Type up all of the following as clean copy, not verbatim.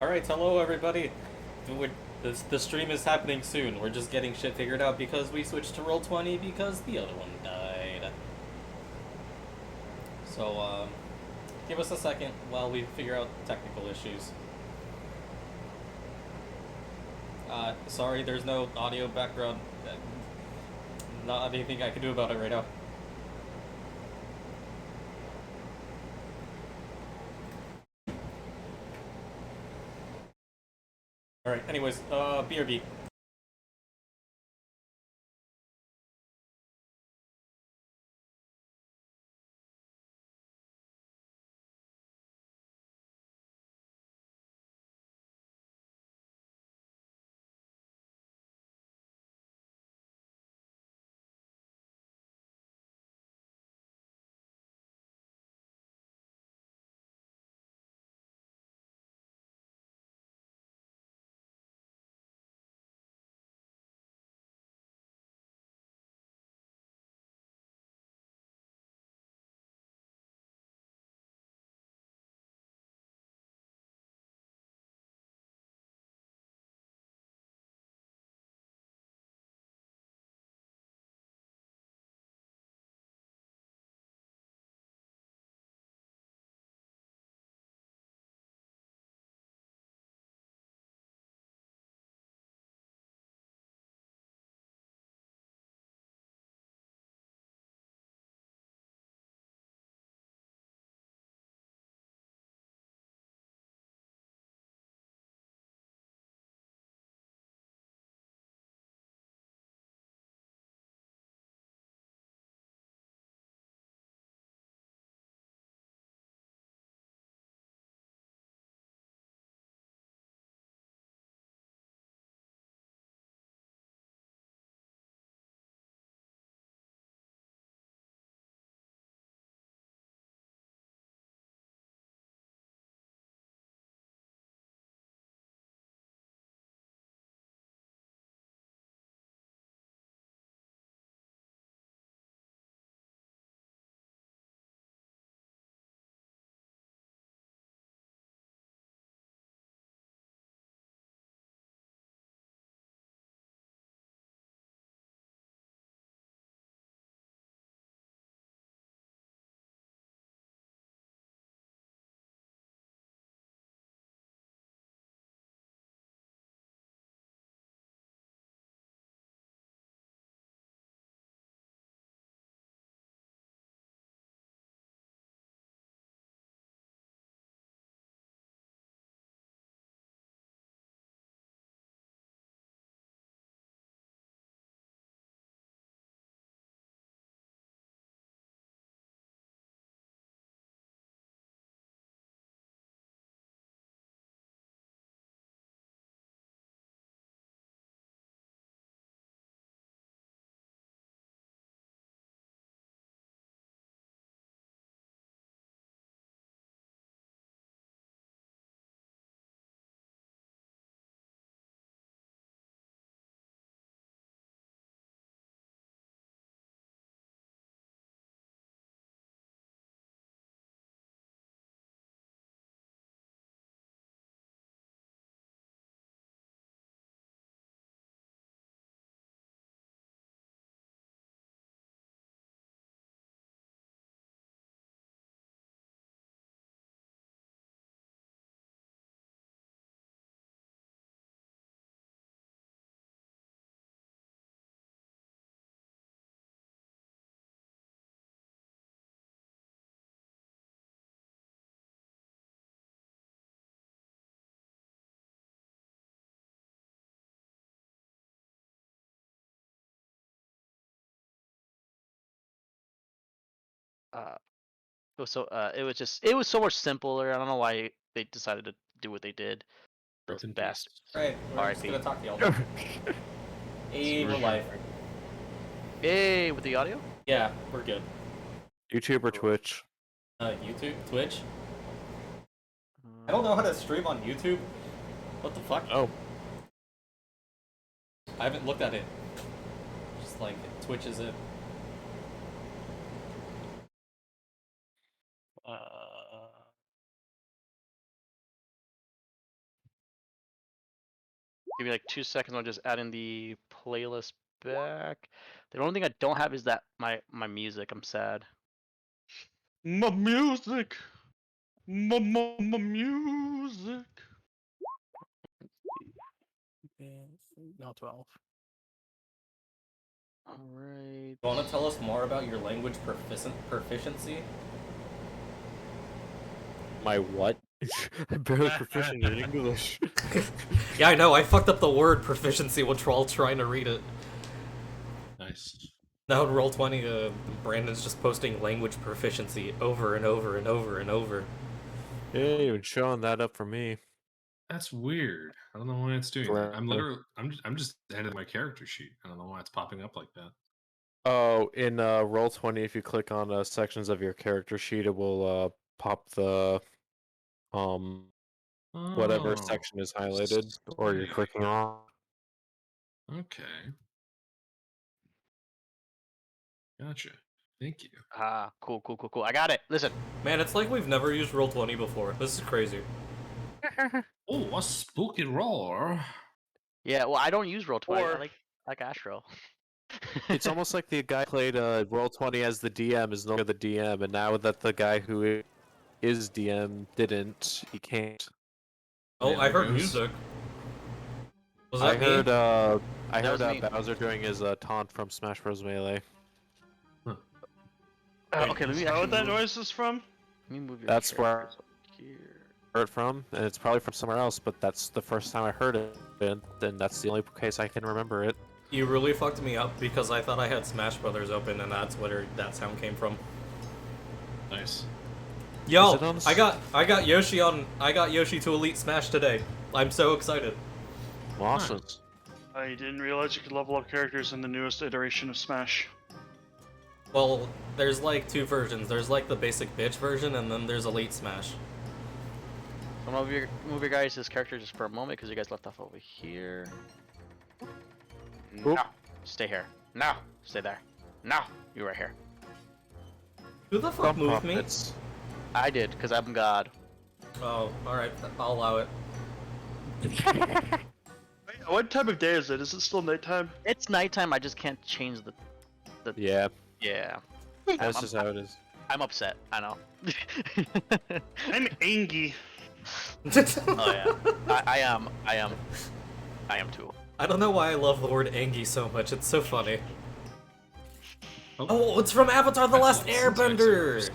Alright, hello everybody. The stream is happening soon. We're just getting shit figured out because we switched to Roll20 because the other one died. So, give us a second while we figure out technical issues. Sorry, there's no audio background. Not anything I can do about it right now. Alright, anyways, BRB. uh, it was so much simpler. I don't know why they decided to do what they did. Those Rest in peace. bastards. Right, we're just R.I.P. gonna talk to y'all now. Hey, we're live. Yay, with the audio? Yeah, we're good. YouTube or Twitch? YouTube? Twitch? I don't know how to stream on YouTube. What the fuck? Oh, I haven't looked at it. Just like, Twitch is it. Give me like 2 seconds. I'll just add in the playlist back. The only thing I don't have is that my music. I'm sad. My music. My music. No, 12. All right. You want to tell us more about your language proficiency? My what? I'm barely proficient in English. Yeah, I know. I fucked up the word proficiency while we're all trying to read it. Nice. Now in Roll20, Brandon's just posting language proficiency over and over and over and over. Yeah, even showing that up for me. That's weird. I don't know why it's doing that. I'm Forever. literally, I'm just editing my character sheet. I don't know why it's popping up like that. Oh, in Roll20, if you click on sections of your character sheet, it will pop the whatever Oh, section is highlighted or you're clicking on. okay. Gotcha. Thank you. Ah, cool. I got it. Listen. Man, it's like we've never used Roll20 before. This is crazy. Oh, a spooky roar. Yeah, well, I don't use Roll20. I Or- like Astro. It's almost like the guy who played Roll20 as the DM is no longer the DM, and now that the guy who is DM didn't, he can't. Oh, Yeah, I there heard goes. music. Was I that me? heard That was me. Bowser doing his taunt from Smash Bros. Melee. Okay, let me Is actually that what that move, noise is from? let me move your That's where- characters up here. Heard from, and it's probably from somewhere else, but that's the first time I heard it, and that's the only case I can remember it. You really fucked me up because I thought I had Smash Brothers open, and that's where that sound came from. Nice. Yo, Is it on I got Yoshi on. I got Yoshi to Elite Smash today. I'm so excited. Awesome. Nice. I didn't realize you could level up characters in the newest iteration of Smash. Well, there's like two versions. There's like the basic bitch version, and then there's Elite Smash. So I'm gonna move your guys' character just for a moment because you guys left off over here. Oop. No, stay here. No, stay there. No, you right here. Who the fuck moved me? Puppets. I did because I'm God. Oh, alright, I'll allow it. What time of day is it? Is it still nighttime? It's nighttime. I just can't change the. Yeah, Yeah. that's I'm- just how it is. I'm upset. I know. I'm angry. Oh yeah. I am. I am too. I don't know why I love the word Angie so much. It's so funny. Oh. Oh, it's from Avatar: The I Last thought syntax Airbender. was-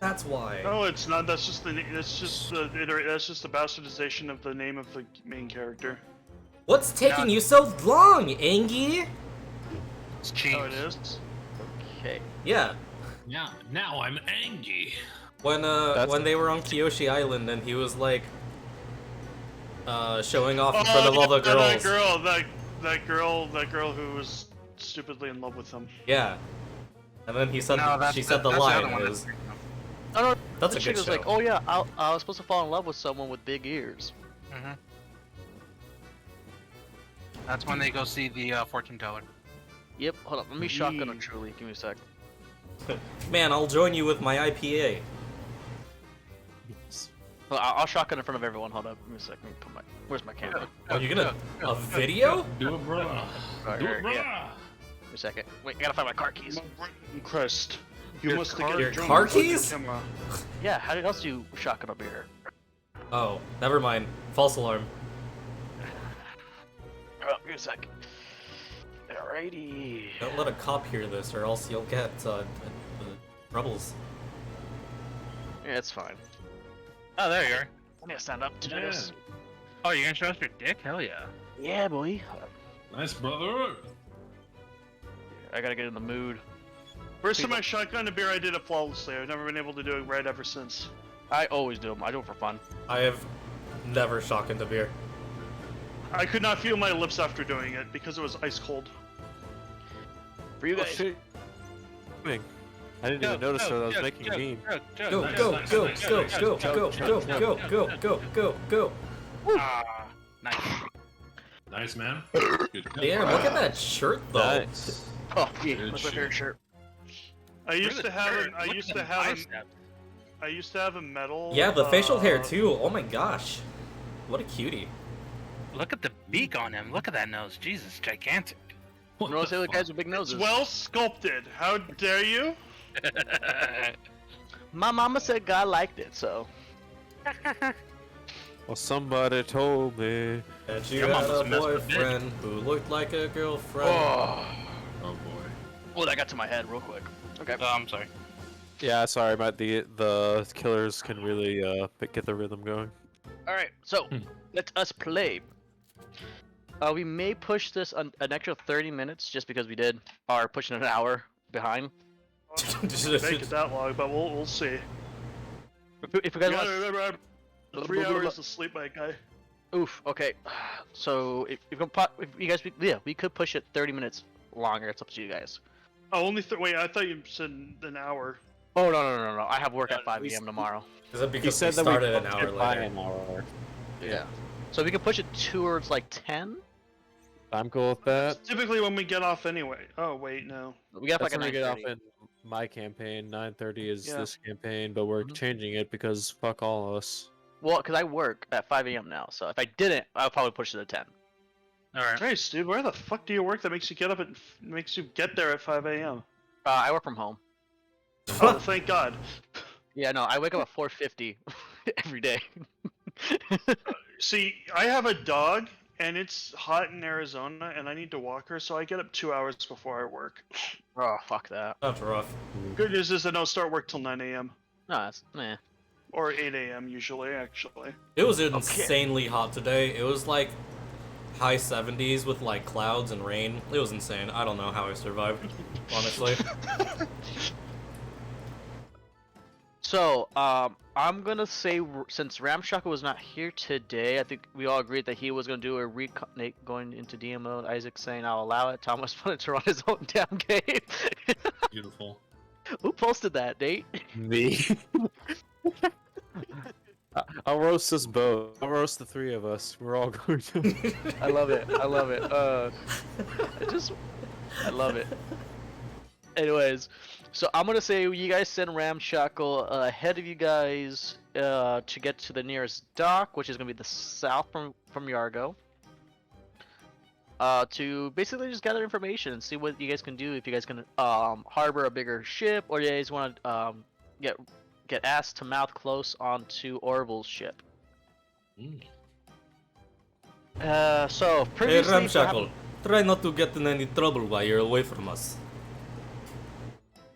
That's why. No, it's not. That's just the. That's just the. That's just the bastardization of the name of the main character. What's taking you so long, Angie? It's cheap. Oh, it is. Okay. Yeah. Yeah, now I'm angry. When That's- when they were on Kyoshi Island and he was like showing off in front of all the girls. That girl who was stupidly in love with him. Yeah. And then he said No, that's she said the that's line other one is that's- Oh no. that's the a chick good was show. like, oh yeah, I was supposed to fall in love with someone with big ears. Mhm. That's when they go see the fortune teller. Yep. Hold up. Let me shotgun Yee. a truly. Give me a sec. Man, I'll join you with my IPA. Well, I'll shotgun in front of everyone. Hold up. Give me a sec. Let me put my. Where's my camera? Are you gonna a video? Do it, bro. Alright, Do it, bro. yeah. Give me a second. Wait, I gotta find my car keys. Crest. You Your must car- get your a drone car and put keys? your camera. Yeah. How else do you shotgun a beer? Oh, never mind. False alarm. Give me a sec. Alrighty. Don't let a cop hear this, or else you'll get troubles. Yeah, it's fine. Oh, there you are. I need to stand up to do Yeah. this. Oh, you're gonna show us your dick? Hell yeah. Yeah, boy. Nice, brother. I gotta get in the mood. First time I shotgunned a beer, I did it flawlessly. I've never been able to do it right ever since. I always do them. I do it for fun. I have never shotgunned a beer. I could not feel my lips after doing it because it was ice cold. For you Oh, guys. shit. I didn't even notice what I was making a meme. Go, Nice, go, nice, go, nice, go, nice, go, nice, go, nice, go, nice, go, go, go, go, go, go. Ah, nice. Nice, man. Good job. Damn, look at that shirt though. Nice. Oh, yeah. Good What's my shit. favorite shirt? I used Look to at the have shirt. a, I Look used at to the have a, bicep. I used to have a metal. Yeah, the facial hair too. Oh my gosh. What a cutie. Look at the beak on him. Look at that nose. Jesus, gigantic. What Notice the other fuck? guys with big It's noses. well sculpted. How dare you? My mama said God liked it, so. Well, somebody told me. And you Your had mama's a a mess with dick. boyfriend who looked like a girlfriend. Oh. Oh boy. Well, that got to my head real quick. Okay. Oh, I'm sorry. Yeah, sorry, Matt. The killers can really get the rhythm going. Alright, so let us play. We may push this an extra 30 minutes just because we did are pushing an hour behind. Make it that long, but we'll see. If you guys You want, gotta remember, I'm 3 hours of sleep, my guy. oof. Okay, so if you guys, yeah, we could push it 30 minutes longer. It's up to you guys. Oh, only wait. I thought you said an hour. Oh no! I have work at 5 we a.m. tomorrow. Is that He because we said that started we an hour by later? an hour. Yeah. So we can push it towards like 10. I'm cool with that. Typically when we get off anyway. Oh wait, no. We got That's like a when we get off 9:30. in my campaign. 9:30 is Yeah. this campaign, but we're Mhm. changing it because fuck all of us. Well, because I work at 5 a.m. now, so if I didn't, I'll probably push it to 10. Alright. Nice, dude. Where the fuck do you work that makes you get up and makes you get there at 5 a.m.? I work from home. Oh, thank God. Yeah, no, I wake up at 4:50 every day. See, I have a dog, and it's hot in Arizona, and I need to walk her, so I get up 2 hours before I work. Oh, fuck that. That's rough. Good news is I don't start work till 9 a.m. No, that's meh. Or 8 a.m. usually, actually. It was insanely hot today. It was like high 70s with like clouds and rain. It was insane. I don't know how I survived, honestly. So, I'm gonna say since Ramshaka was not here today, I think we all agreed that he was gonna do a recon going into DM mode. Isaac saying I'll allow it. Thomas wanted to run his own damn game. Beautiful. Who posted that, Nate? Me. I'll roast us both. I'll roast the three of us. We're all going to. I love it. I love it. I love it. Anyways, so I'm gonna say you guys send Ramshackle ahead of you guys to get to the nearest dock, which is gonna be the south from Yargo. To basically just gather information and see what you guys can do. If you guys can harbor a bigger ship, or you guys want to get ass to mouth close onto Orville's ship. So Hey previously, Ramshackle, try not to get in any trouble while you're away from us.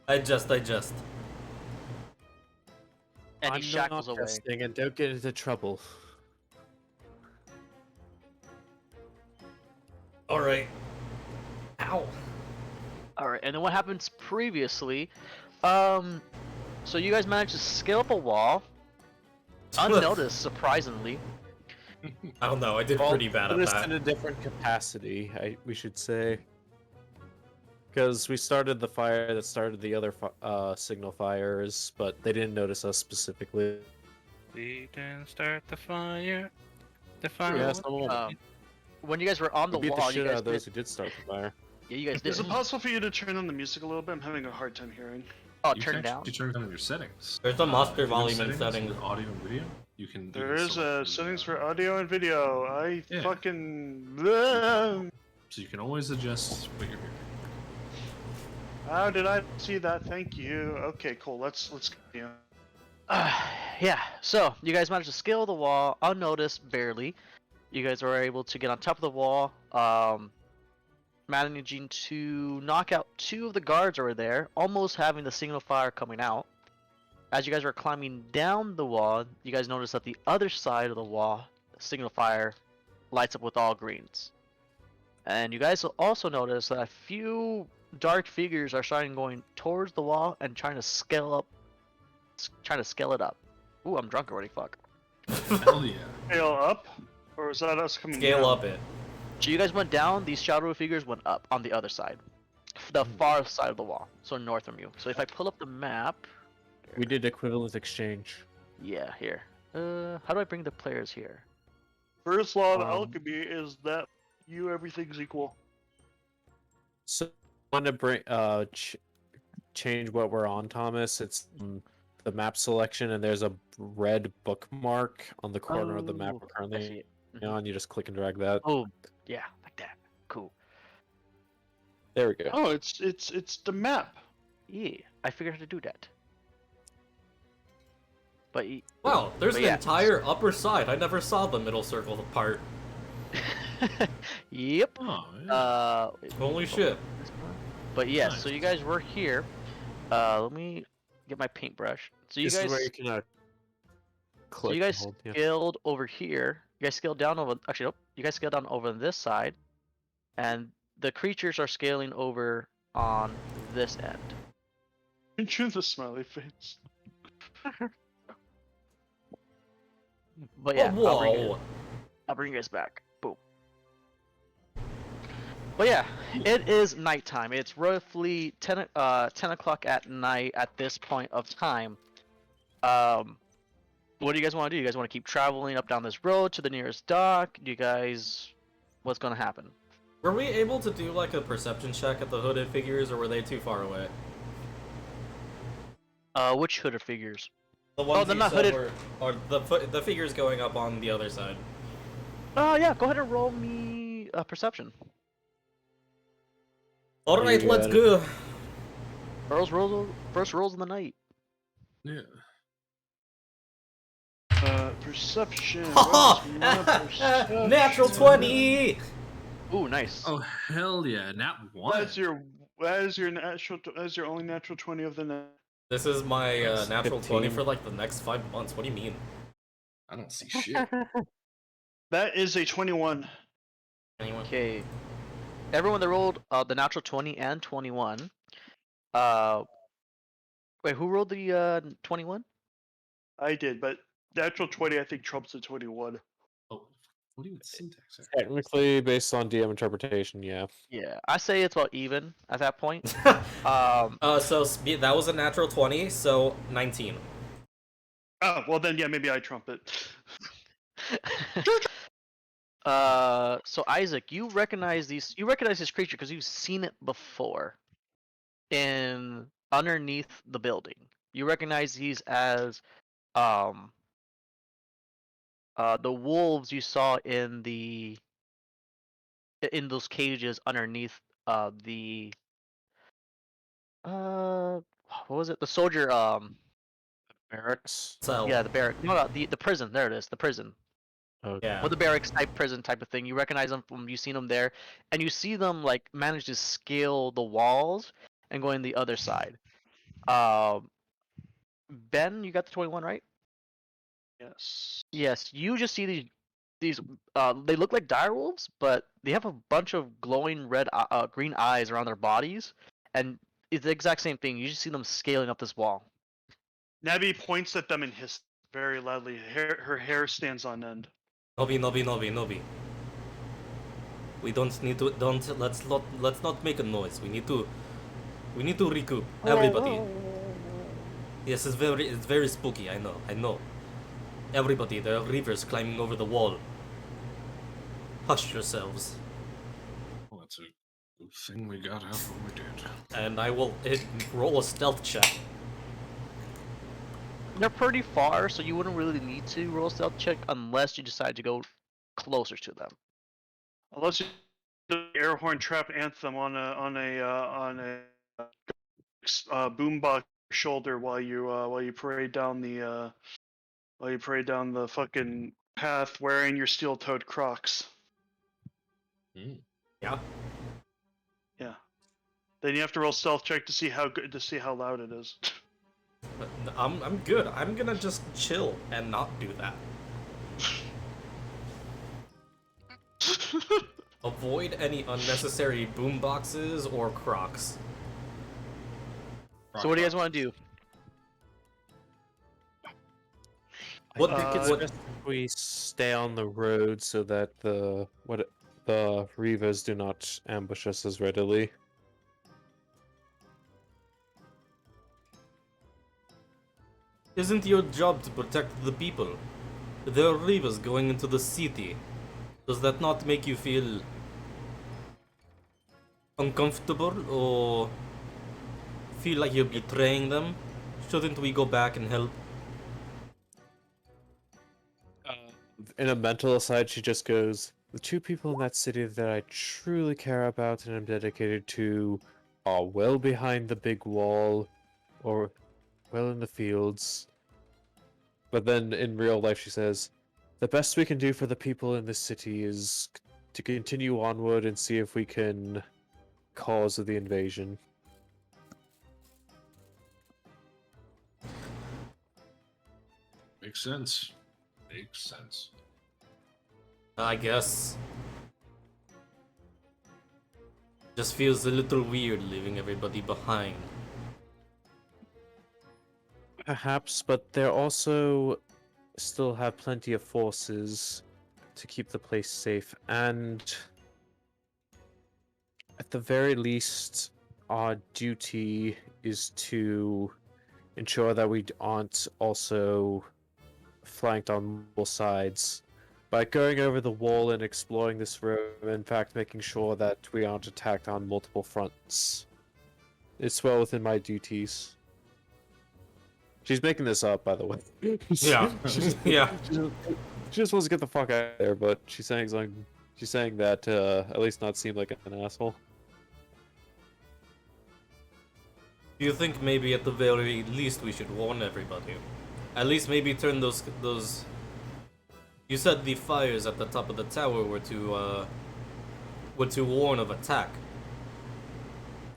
I just. and I'm he shackles not away. testing and don't get into trouble. Alright. Ow. Alright, and then what happens previously? So you guys managed to scale up a wall, unnoticed, surprisingly. I don't know, I did pretty bad at This that. in a different capacity, we should say. Because we started the fire that started the other signal fires, but they didn't notice us specifically. We didn't start the fire. The fire. Yeah, someone When you guys were on the beat wall, the you shit out guys of those did. who did start the fire. Yeah, you guys did. Is it possible for you to turn on the music a little bit? I'm having a hard time hearing. Oh, You turn can it down. actually turn down your settings. There's a master If you go volume in settings. under Audio and video. You can. There is settings for audio and video. I Yeah. fucking. So you can always adjust what you're hearing. How did I see that? Thank you. Okay, cool. Let's continue. Yeah, so you guys managed to scale the wall unnoticed, barely. You guys were able to get on top of the wall, managing to knock out 2 of the guards over there, almost having the signal fire coming out. As you guys were climbing down the wall, you guys noticed that the other side of the wall, the signal fire, lights up with all greens. And you guys will also notice that a few dark figures are starting going towards the wall and trying to scale it up. Ooh, I'm drunk already, fuck. Hell yeah. Scale up? Or is that us coming Scale down? up it. So you guys went down, these shadowy figures went up on the other side. The far side of the wall, so north from you. So if I pull up the map... We did equivalent exchange. Yeah, here. How do I bring the players here? First law of Um, alchemy is that everything's equal. So, I want to bring change what we're on, Thomas. It's the map selection, and there's a red bookmark on the corner of the map we're I see currently it. on. You just click and drag that. Oh, yeah, like that. Cool. There we go. Oh, it's the map. Yeah, I figured how to do that. But Wow, there's But an yeah. entire upper side. I never saw the middle circle part. yep. Oh, yeah. Holy shit. But yeah, Nice. so you guys were here. Let me get my paintbrush. So you This is guys, where you can click. so you and guys hold, yeah. scaled over here. You guys scaled down over. Actually, nope. You guys scaled down over this side, and the creatures are scaling over on this end. Choose the smiley face. But yeah, Whoa. I'll bring you guys back. Boom. But yeah, it is nighttime. It's roughly 10 o'clock at night at this point of time. What do you guys want to do? You guys want to keep traveling up down this road to the nearest dock? Do you guys... What's going to happen? Were we able to do like a perception check at the hooded figures, or were they too far away? Which hooded figures? The ones they're you not said hooded. were, or the figures going up on the other side. Yeah, go ahead and roll me a perception. All right, You let's got go. First rolls of the night. Yeah. Perception. Haha! Where's my perception? Natural 20. Ooh, nice. Oh hell yeah! Nat one. That's your only natural 20 of the night. This is my That's natural 20 15. for like the next 5 months. What do you mean? I don't see shit. That is a 21. Anyone? Okay. Everyone that rolled the natural 20 and 21. Wait, who rolled the 21? I did, but natural 20 I think trumps the 21. Oh, what do you mean syntax? there? Technically, based on DM interpretation, yeah. Yeah, I say it's about even at that point. So that was a natural 20, so 19. Oh, well then yeah, maybe I trump it. So Isaac, you recognize this creature because you've seen it before in underneath the building. You recognize these as the wolves you saw in those cages underneath the what was it? The soldier Barracks. So yeah, the barrack. No, the prison. There it is, the prison. Okay. yeah. Or the barracks type prison type of thing. You recognize them from you've seen them there, and you see them like manage to scale the walls and go in the other side. Ben, you got the 21 right? Yes. Yes. You just see these they look like dire wolves, but they have a bunch of glowing green eyes around their bodies, and it's the exact same thing. You just see them scaling up this wall. Nabi points at them and hisses very loudly. Her hair stands on end. Nobi. We don't need to. Let's not make a noise. We need to recoup everybody. Yes, it's very spooky. I know. Everybody, there are reavers climbing over the wall. Hush yourselves, Well, that's a good thing we got out when we did. and I will roll a stealth check. They're pretty far, so you wouldn't really need to roll a stealth check unless you decide to go closer to them. Unless you do the air horn trap anthem on a boombox shoulder while you parade down the fucking path wearing your steel-toed Crocs. Yeah. Yeah. Then you have to roll stealth check to see how loud it is. But I'm good. I'm gonna just chill and not do that. Avoid any unnecessary boomboxes or crocs. So what do you guys want to do? What? I think it's what? best if we stay on the road so that the reavers do not ambush us as readily. Isn't your job to protect the people? There are reavers going into the city. Does that not make you feel uncomfortable or feel like you're betraying them? Shouldn't we go back and help? In a mental aside, she just goes, "The two people in that city that I truly care about and am dedicated to are well behind the big wall, or well in the fields." But then in real life, she says, "The best we can do for the people in this city is to continue onward and see if we can cause the invasion." Makes sense. Makes sense. I guess. Just feels a little weird leaving everybody behind. Perhaps, but they also still have plenty of forces to keep the place safe, and at the very least, our duty is to ensure that we aren't also flanked on both sides. By going over the wall and exploring this room, in fact, making sure that we aren't attacked on multiple fronts. It's well within my duties. She's making this up, by the way. Yeah, yeah. She just wants to get the fuck out of there, but she's saying that at least not seem like an asshole. Do you think maybe at the very least we should warn everybody? At least maybe turn those. You said the fires at the top of the tower were to warn of attack.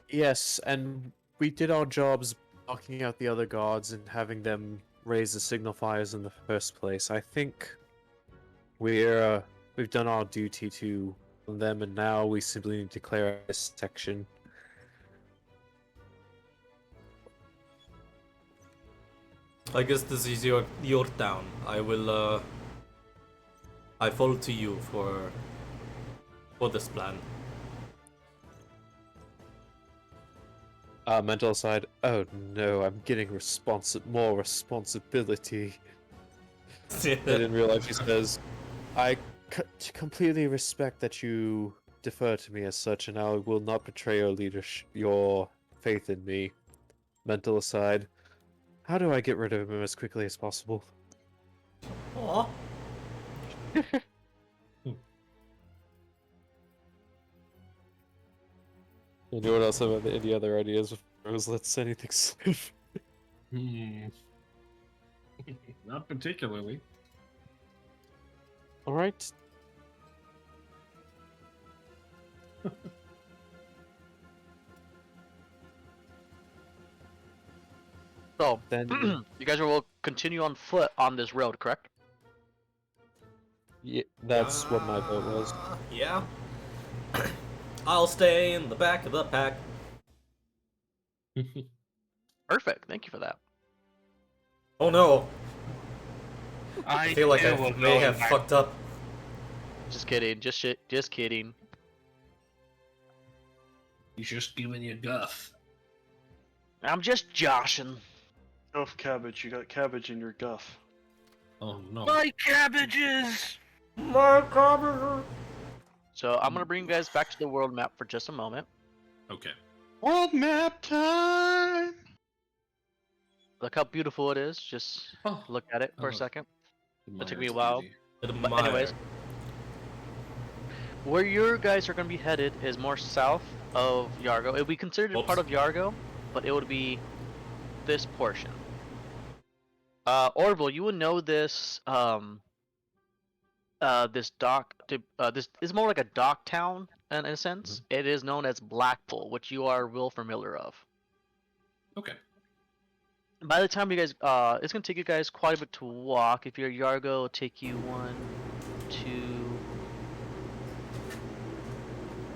Yes, and we did our jobs blocking out the other guards and having them raise the signal fires in the first place. I think we've done our duty to them, and now we simply need to clear this section. I guess this is your town. I fall to you for this plan. Mental side. Oh no, I'm getting more responsibility. And in real life, he says, "I completely respect that you defer to me as such, and I will not betray your leadership, your faith in me." Mental aside. How do I get rid of him as quickly as possible? Aw. Anyone else have any other ideas of Rose lets anything slip? Hmm. Not particularly. Alright. So, Then you guys will continue on foot on this road, correct? yeah, that's what my vote was. Yeah. I'll stay in the back of the pack. Perfect. Thank you for that. Oh no, I I feel like too I will may go have in my- fucked up. Just kidding. Just kidding. He's just giving you guff. I'm just joshing. Guff cabbage. You got cabbage in your guff. Oh no. My cabbages! So I'm gonna bring you guys back to the world map for just a moment. Okay. World map time. Look how beautiful it is. Just Oh, look at it for a Oh. second. That took me a Admire's while. beauty. But anyways, where you guys are gonna be headed is more south of Yargo. It would be considered Oops. part of Yargo, but it would be this portion. Orville, you would know this. This dock. This is more like a dock town in a sense. It is known as Blackpool, which you are real familiar of. Okay. By the time you guys, it's gonna take you guys quite a bit to walk. If you're Yargo, it'll take you 1, 2.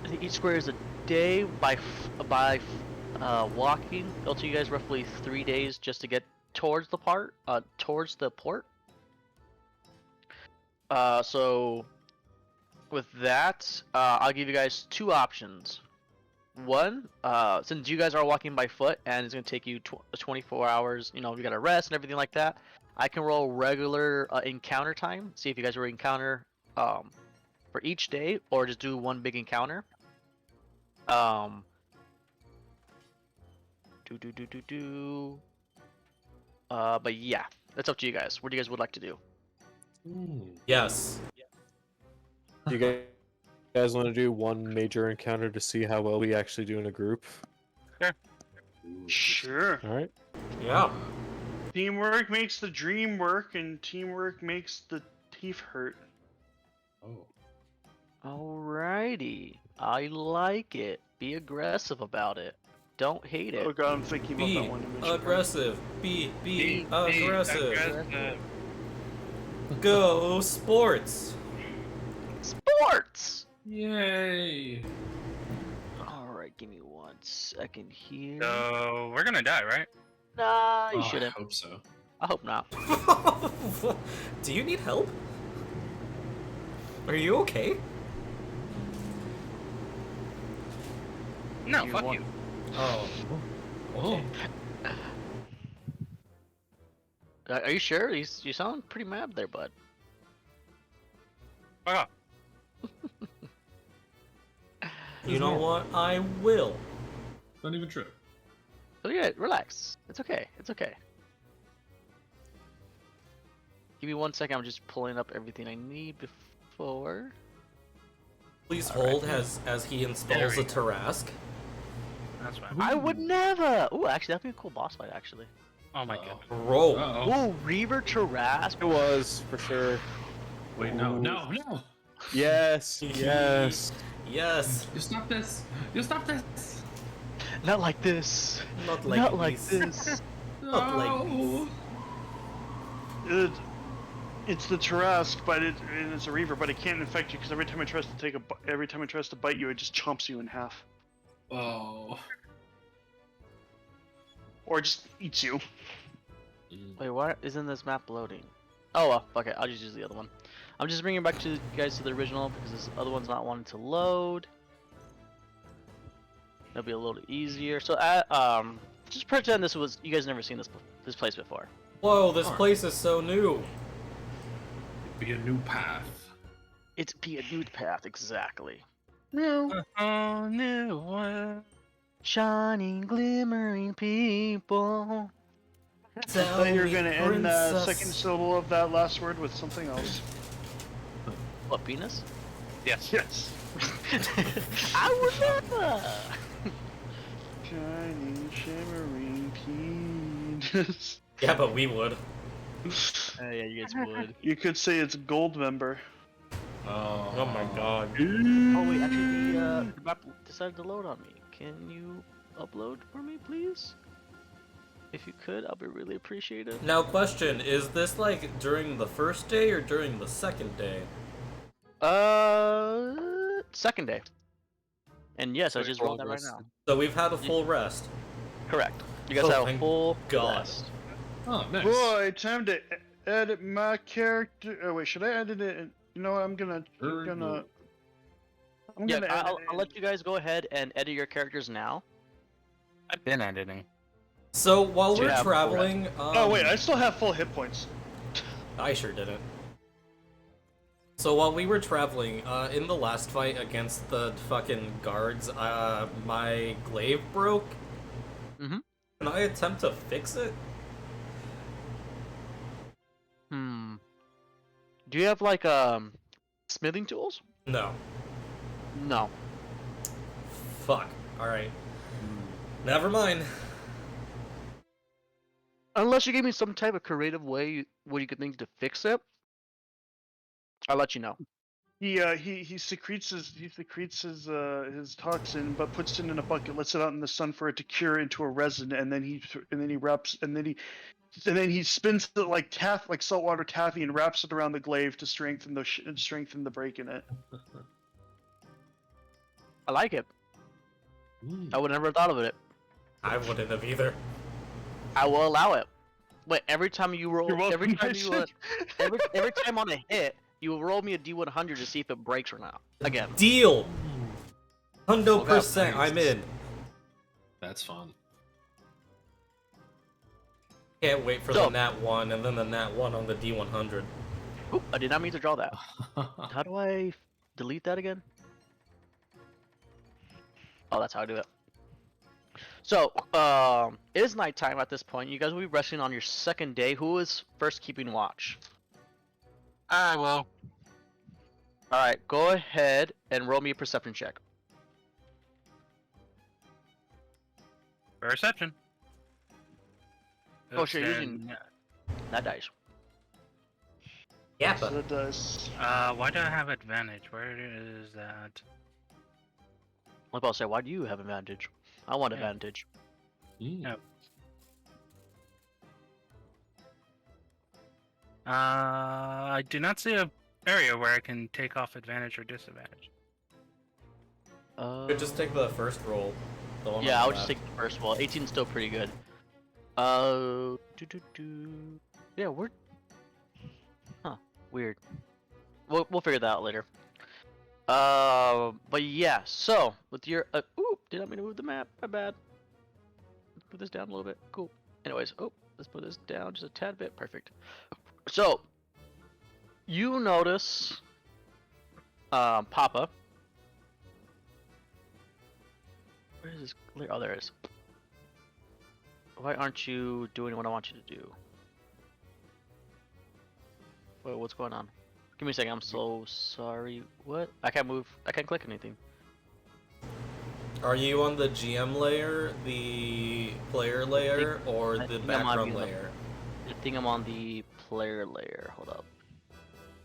I think each square is a day by walking. It'll take you guys roughly 3 days just to get towards the port. So with that, I'll give you guys 2 options. One, since you guys are walking by foot and it's gonna take you 24 hours, you gotta rest and everything like that. I can roll regular encounter time. See if you guys will encounter for each day, or just do one big encounter. But yeah, that's up to you guys. What do you guys would like to do? Yes. You guys want to do one major encounter to see how well we actually do in a group? Sure. All right. Yeah. Teamwork makes the dream work, and teamwork makes the thief hurt. Oh. Alrighty, I like it. Be aggressive about it. Don't hate it. Oh god, I'm thinking about Be that one image. aggressive. Be aggressive. aggressive. Go sports. Sports. Yay! Alright, give me 1 second here. So we're gonna die, right? Nah, you Oh, shouldn't. I hope so. I hope not. Do you need help? Are you okay? No, You fuck want- you. Oh. Oh. Are you sure? You sound pretty mad there, bud. Fuck off. You know what? I will. Not even true. So yeah, relax. It's okay. It's okay. Give me 1 second. I'm just pulling up everything I need before. Please All right. hold as he There installs we a go. Tarask. That's fine. I would never. Ooh, actually, that'd be a cool boss fight. Actually. Oh my Uh-oh. god. Roll. Uh-oh. Ooh, Reaver Tarask. It was for sure. Wait, no, Ooh. no, no! Yes. Yes. Yes. You stop this! You stop this! Not like this. Not like Not like this. this. Not like No! It's the Tarask, but and it's a Reaver, but it can't infect you because every time it tries to bite you, it just chomps you in half, Oh. or just eats you. Wait, why isn't this map loading? Oh well, fuck it. I'll just use the other one. I'm just bringing back to you guys to the original because this other one's not wanting to load. That'll be a little easier. So, just pretend this was you guys never seen this place before. Whoa, this Alright. place is so new. Be a new path. It's be a new path, exactly. Oh, new one. Shining, glimmering people. I thought you were gonna end the second princess. syllable of that last word with something else. What, penis? Yes. Yes. I would never. Shining, shimmering penis. Yeah, but we would. Yeah, you guys would. You could say it's gold member. Oh my god. Oh wait, actually the map decided to load on me. Can you upload for me, please? If you could, I'll be really appreciative. Now, question: is this like during the first day or during the second day? Second day. And yes, I So just we're rolled all that right rested. now. So we've had a full rest. Correct. You guys Oh, have a thank full God. rest. Oh, nice. Boy, time to edit my character. Oh wait, should I edit it? You know what? I'm gonna Very edit Yeah, it. I'll let you guys go ahead and edit your characters now. I've been editing. So while So we're you have full traveling, Oh wait, I still have full hit points. I sure didn't. So while we were traveling, in the last fight against the fucking guards, my glaive broke. Mhm. Can I attempt to fix it? Do you have like smithing tools? No. No. Fuck. Alright. Never mind. Unless you give me some type of creative way where you could think to fix it, I'll let you know. He secretes his toxin, but puts it in a bucket, lets it out in the sun for it to cure into a resin, and then he spins it like saltwater taffy and wraps it around the glaive to strengthen the break in it. I like it. I would never have thought of it. I wouldn't have either. I will allow it. Wait, every time you roll, You're welcome, every time Mason. every time on a hit, you will roll me a D100 to see if it breaks or not. Again. Deal! 100%, nice. I'm in. That's fun. Can't wait for So- the nat 1 and then the nat 1 on the D100. Oop, I did not mean to draw that. How do I delete that again? Oh, that's how I do it. So, it is nighttime at this point. You guys will be resting on your second day. Who is first keeping watch? Well, Alright, go ahead and roll me a perception check. perception. Oh, Oops, sure, using that dice. Yeah, So but that does. Why do I have advantage? Where is that? I was about to say, why do you have advantage? I want Yeah. advantage. Mm. No. I do not see a area where I can take off advantage or disadvantage. could just take the first roll. The one Yeah, on I the would just left. take the first wall. 18 is still pretty good. Yeah, we're. Huh, weird. We'll figure that out later. But yeah, so with your ooh, did not mean to move the map. My bad. Let's put this down a little bit. Cool. Anyways, let's put this down just a tad bit. Perfect. So you notice, Papa. Where is this? Oh, there it is. Why aren't you doing what I want you to do? Wait, what's going on? Give me a second. I'm so sorry. What? I can't move. I can't click anything. Are you on the GM layer, the player layer, or I the think I might be background on the- layer? I think I'm on the player layer. Hold up.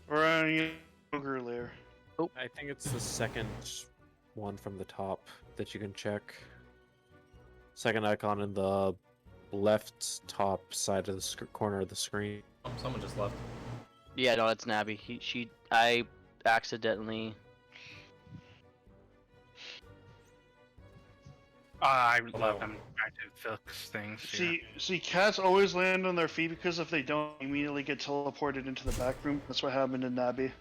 Or on your ogre layer. I think it's the second one from the top that you can check. Second icon in the left top side of the corner of the screen. Oh, someone just left. Yeah, no, it's Nabby. I accidentally. I Oh, love no. him trying to fix things. See, cats always land on their feet because if they don't, they immediately get teleported into the back room. That's what happened to Nabby.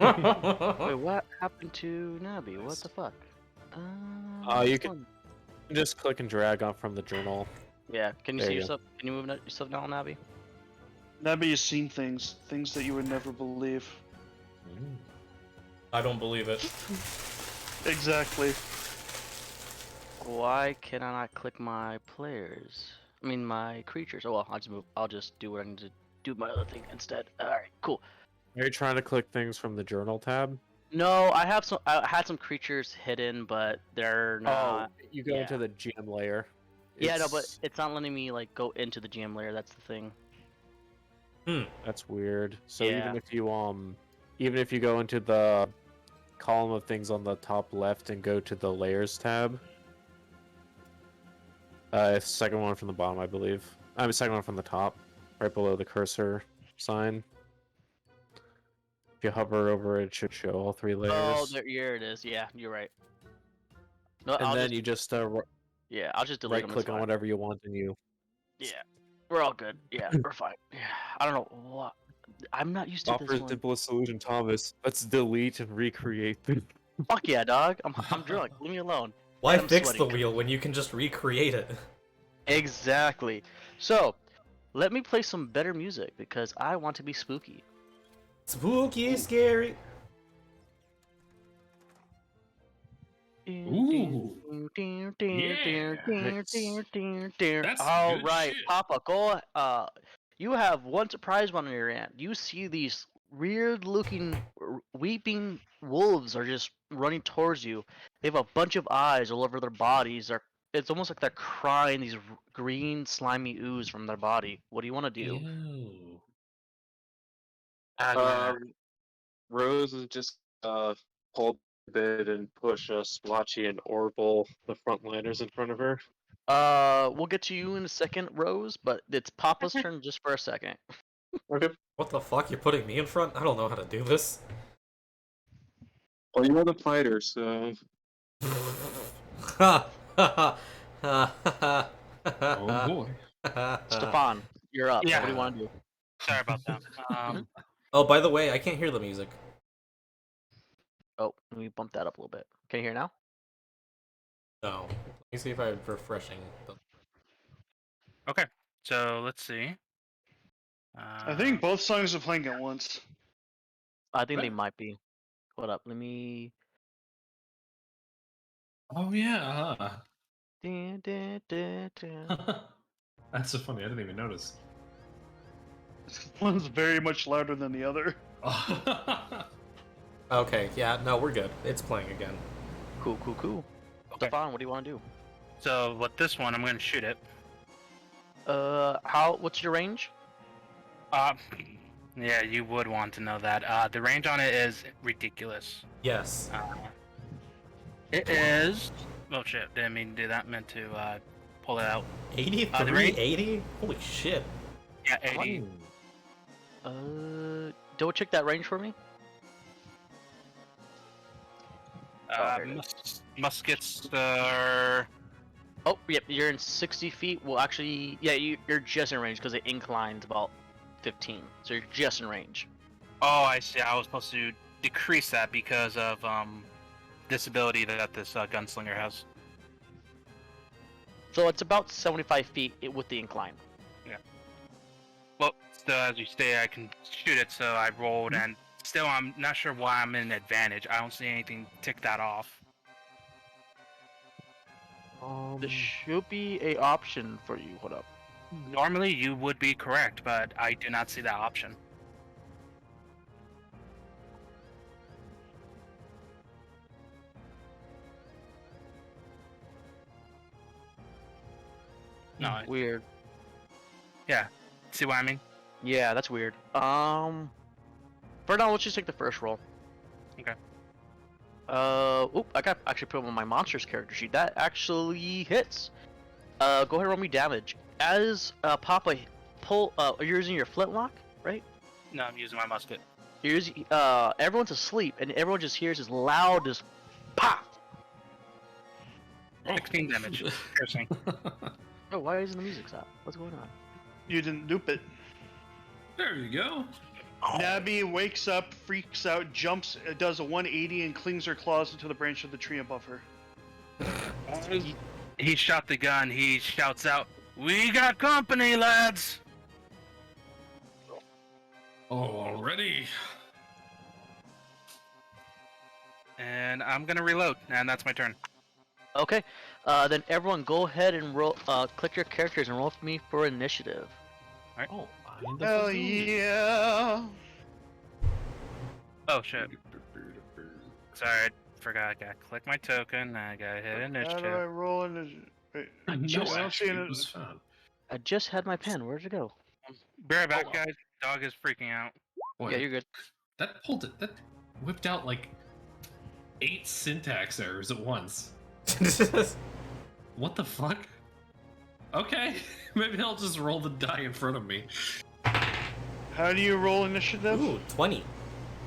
Wait, what happened to Nabby? What the fuck? You what's can going- just click and drag on from the journal. Yeah, can you There see you go. yourself? Can you move yourself now, Nabby? Nabby has seen things that you would never believe. I don't believe it. Exactly. Why can I not click my players? I mean, my creatures. Oh well, I'll just move. I'll just do what I need to do my other thing instead. All right, cool. Are you trying to click things from the journal tab? No, I have some. I had some creatures hidden, but they're not. You go yeah. into the GM layer. Yeah, no, but It's- it's not letting me like go into the GM layer. That's the thing. that's weird. So Yeah. even if you go into the column of things on the top left and go to the layers tab, it's the second one from the bottom, I believe. I'm the second one from the top, right below the cursor sign. If you hover over it, it should show all three layers. Oh, here it is. Yeah, you're right. No, and I'll then just, you just yeah, I'll just delete right them. click on whatever you want and you. Yeah, we're all good. Yeah, we're fine. Yeah, I don't know what. I'm not used to Offer this one. simplest solution, Thomas. Let's delete and recreate them. Fuck yeah, dog. I'm drunk. Leave me alone. Why And I'm fix the sweating. wheel when you can just recreate it? Exactly. So, let me play some better music because I want to be spooky. Spooky, scary. Ooh. That's All good right, shit. Papa, go. You have one surprise one on your end. You see these weird-looking weeping wolves are just running towards you. They have a bunch of eyes all over their bodies. It's almost like they're crying these green, slimy ooze from their body. What do you want to do? Ew. Rose is just pull a bit and push Spoltchy and Orville, the frontliners, in front of her. We'll get to you in a second, Rose, but it's Papa's turn just for a second. Okay. What the fuck? You're putting me in front? I don't know how to do this. Well, you're the fighter, so. Ha ha ha ha Oh boy. Stefan, you're up. Yeah. What do you want to do? Sorry about that. Oh, by the way, I can't hear the music. Oh, let me bump that up a little bit. Can you hear now? No. Let me see if I'm refreshing. Okay, so let's see. I think both songs are playing at once. I think they What? might be. Hold up, let me. Oh yeah. Dun, dun, dun, dun. That's so funny. I didn't even notice. One's very much louder than the other. Okay, yeah, no, we're good. It's playing again. Cool, cool, cool. Okay. Stefan, what do you want to do? So with this one, I'm gonna shoot it. What's your range? Yeah, you would want to know that. The range on it is ridiculous. Yes. It is. Oh shit! Didn't mean to do that. Meant to pull it out. 83, the range- 80? Holy shit. Yeah, 80. Double check that range for me. there it Muskets are. Oh, yep, you're in 60 feet. Well, actually, yeah, you're just in range because it inclines about 15. So you're just in range. Oh, I see. I was supposed to decrease that because of disability that this gunslinger has. So it's about 75 feet with the incline. Well, still, as you say, I can shoot it, so I rolled, and still, I'm not sure why I'm in advantage. I don't see anything tick that off. There should be a option for you. Hold up. Normally, you would be correct, but I do not see that option. No, Weird. yeah. See what I mean? Yeah, that's weird. For now, let's just take the first roll. Okay. Oop, I got actually put on my monsters character sheet. That actually hits. Go ahead and roll me damage. As Papa you're using your flintlock, right? No, I'm using my musket. You're using, everyone's asleep, and everyone just hears this loud, just pop. 16 damage. Piercing. Oh, why isn't the music stop? What's going on? You didn't dupe it. There you go. Nabby wakes up, freaks out, jumps, does a 180, and clings her claws into the branch of the tree above her. He shot the gun. He shouts out, "We got company, lads!" Oh, already. And I'm gonna reload, and that's my turn. Okay. Then everyone go ahead and roll. Click your characters and roll for me for initiative. Oh, behind the Hell balloon. yeah! Oh shit! Sorry, I forgot. I gotta click my token. I gotta hit How do I initiative. roll in this? No, I don't see actually, it. it was found. I just had my pen. Where'd it go? Be right back, Oh, guys. Dog is freaking out. Boy, Yeah, you're good. that pulled it. That whipped out like 8 syntax errors at once. What the fuck? Okay, maybe I'll just roll the die in front of me. How do you roll initiative? Ooh, 20.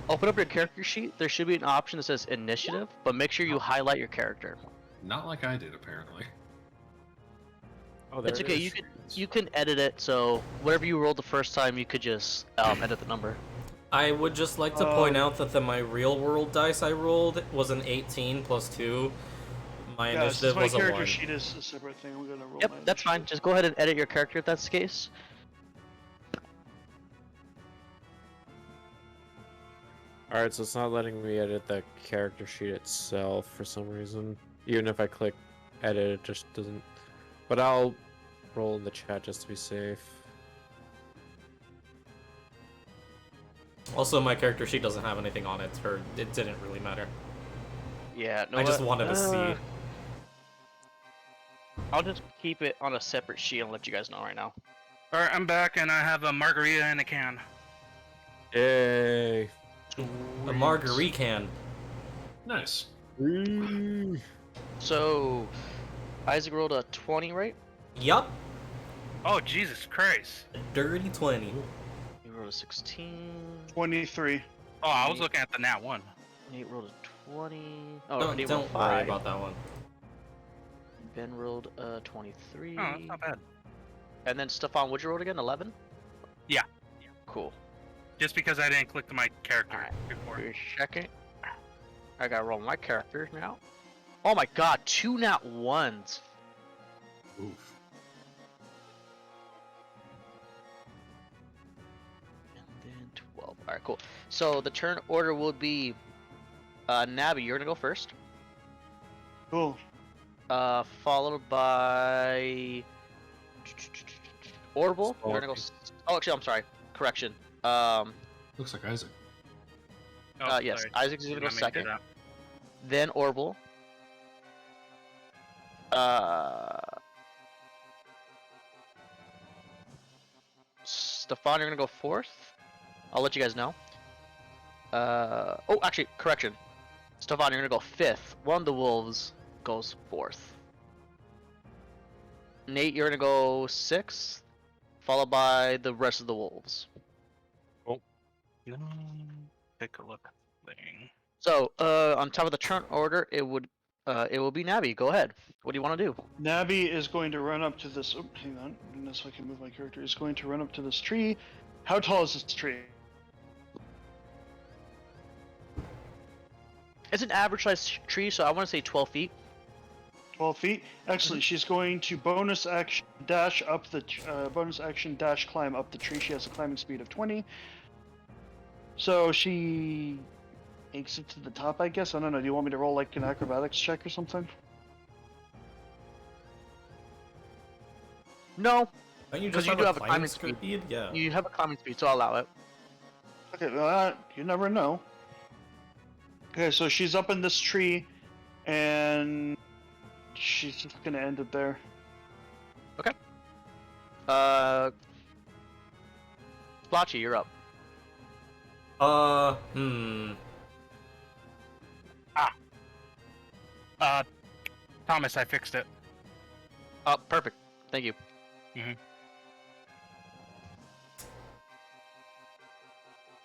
Open up your character sheet. There should be an option that says initiative, but make sure you highlight your character. Not like I did, apparently. Oh, there It's it okay. is. You can edit it. So whatever you rolled the first time, you could just edit the number. I would just like to point out that my real world dice I rolled was an 18 plus 2. My Yeah, since initiative my was a character 1. sheet is a separate thing, we're gonna roll. Yep, my that's fine. initiative. Just go ahead and edit your character if that's the case. Alright, so it's not letting me edit the character sheet itself for some reason. Even if I click edit, it just doesn't. But I'll roll in the chat just to be safe. Also, my character sheet doesn't have anything on it, or it didn't really matter. Yeah. No, I just wanted to see. I'll just keep it on a separate sheet and let you guys know right now. Alright, I'm back, and I have a margarita in a can. Yay! A margarita can. Nice. So, Isaac rolled a 20, right? Yup. Oh, Jesus Christ. Dirty 20. You rolled a 16. 23. Oh, I was looking at the nat 1. Nate rolled a 20. Oh, Don't, Nate don't rolled worry 5. about that one. Ben rolled a 23. Oh, that's not bad. And then Stefan, what'd you roll again? 11? Yeah. Cool. Just because I didn't click to my character Alright. before. For a second. I gotta roll my character now. Oh my god, 2 nat 1s. Oof. And then 12. Alright, cool. So the turn order will be Nabby, you're gonna go first. Cool. Followed by Orbital. You're gonna go. Oh, actually, I'm sorry. Correction. Looks like Isaac. Oh, Yes, sorry. Isaac's gonna Did go not mean to do second. that. Then Orbital. Stefan, you're gonna go fourth. I'll let you guys know. Oh, actually, correction. Stefan, you're gonna go fifth. One of the wolves goes fourth. Nate, you're gonna go sixth, followed by the rest of the wolves. Take a look. Thing. So, on top of the turn order, it will be Navi. Go ahead. What do you want to do? Navi is going to run up to this. Oh, hang on. So I can move my character. Is going to run up to this tree. How tall is this tree? It's an average size tree, so I want to say 12 feet. 12 feet. Excellent. She's going to bonus action dash up the bonus action dash climb up the tree. She has a climbing speed of 20. So she makes it to the top, I guess. I don't know. Do you want me to roll like an acrobatics check or something? No, Don't you because just you have do a have a climbing climbing speed? Yeah. you have a climbing speed, so I'll allow it. Okay, well, you never know. Okay, so she's up in this tree, and she's just gonna end it there. Spoltchy, you're up. Thomas, I fixed it. Oh, perfect. Thank you.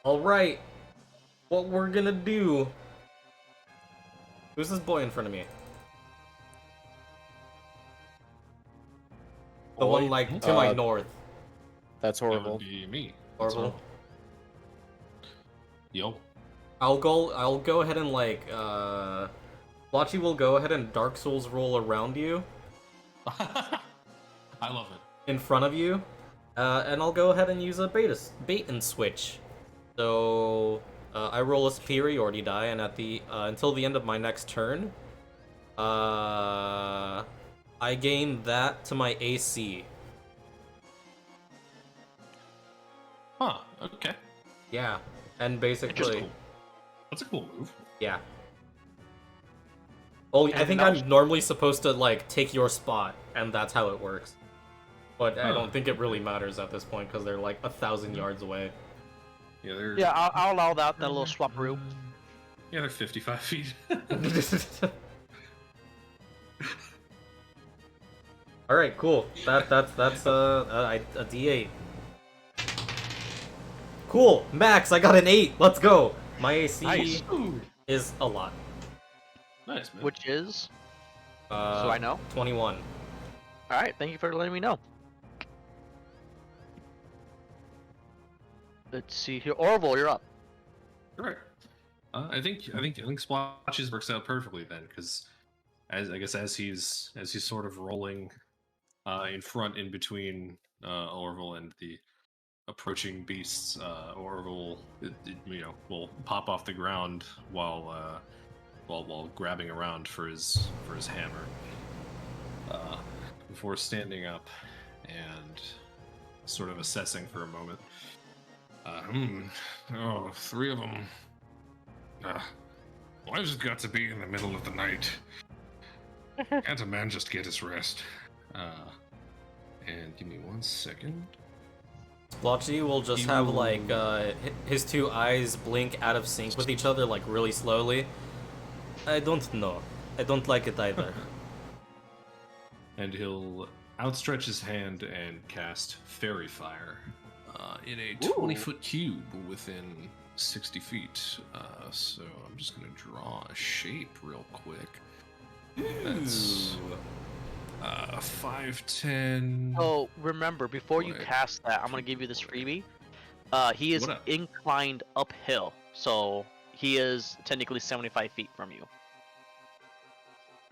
Alright. What we're gonna do. Who's this boy in front of me? The Boy? one like to my Uh, north. That's That would horrible. be me. That's Orbital. Yo. I'll go ahead and like Blotchy will go ahead and Dark Souls roll around you, I love it. in front of you. And I'll go ahead and use a bait and switch. So I roll a superiority die, and at the until the end of my next turn, I gain that to my AC. Huh, okay. Yeah, and That's basically, cool. That's a cool move. yeah. Oh, I And think now- I'm normally supposed to like take your spot, and that's how it works. But I Huh. don't think it really matters at this point because they're like 1,000 yards away. Yeah, they're Yeah, I'll allow that little swap-roo. Yeah, they're 55 feet. All right, cool. That's a D8. Cool, Max. I got an 8. Let's go. My AC Nice. Ooh, is a lot. nice, man. Which is? So I know? 21. Alright, thank you for letting me know. Let's see here. Orville, you're up. Right. I think Splotches works out perfectly then, because as he's sort of rolling in front in between Orville and the approaching beasts, Orville will pop off the ground while grabbing around for his hammer before standing up and sort of assessing for a moment. Oh, 3 of them. Why does it got to be in the middle of the night? Can't a man just get his rest? And give me 1 second. Blotchy will just have You- like his 2 eyes blink out of sync with each other like really slowly. I don't know. I don't like it either. And he'll outstretch his hand and cast Fairy Fire in a 20-foot cube within 60 feet. So I'm just going to draw a shape real quick. That's 5, 10. Oh, remember, before you What? cast that, I'm gonna give you this freebie. He is What up? inclined uphill, so he is technically 75 feet from you.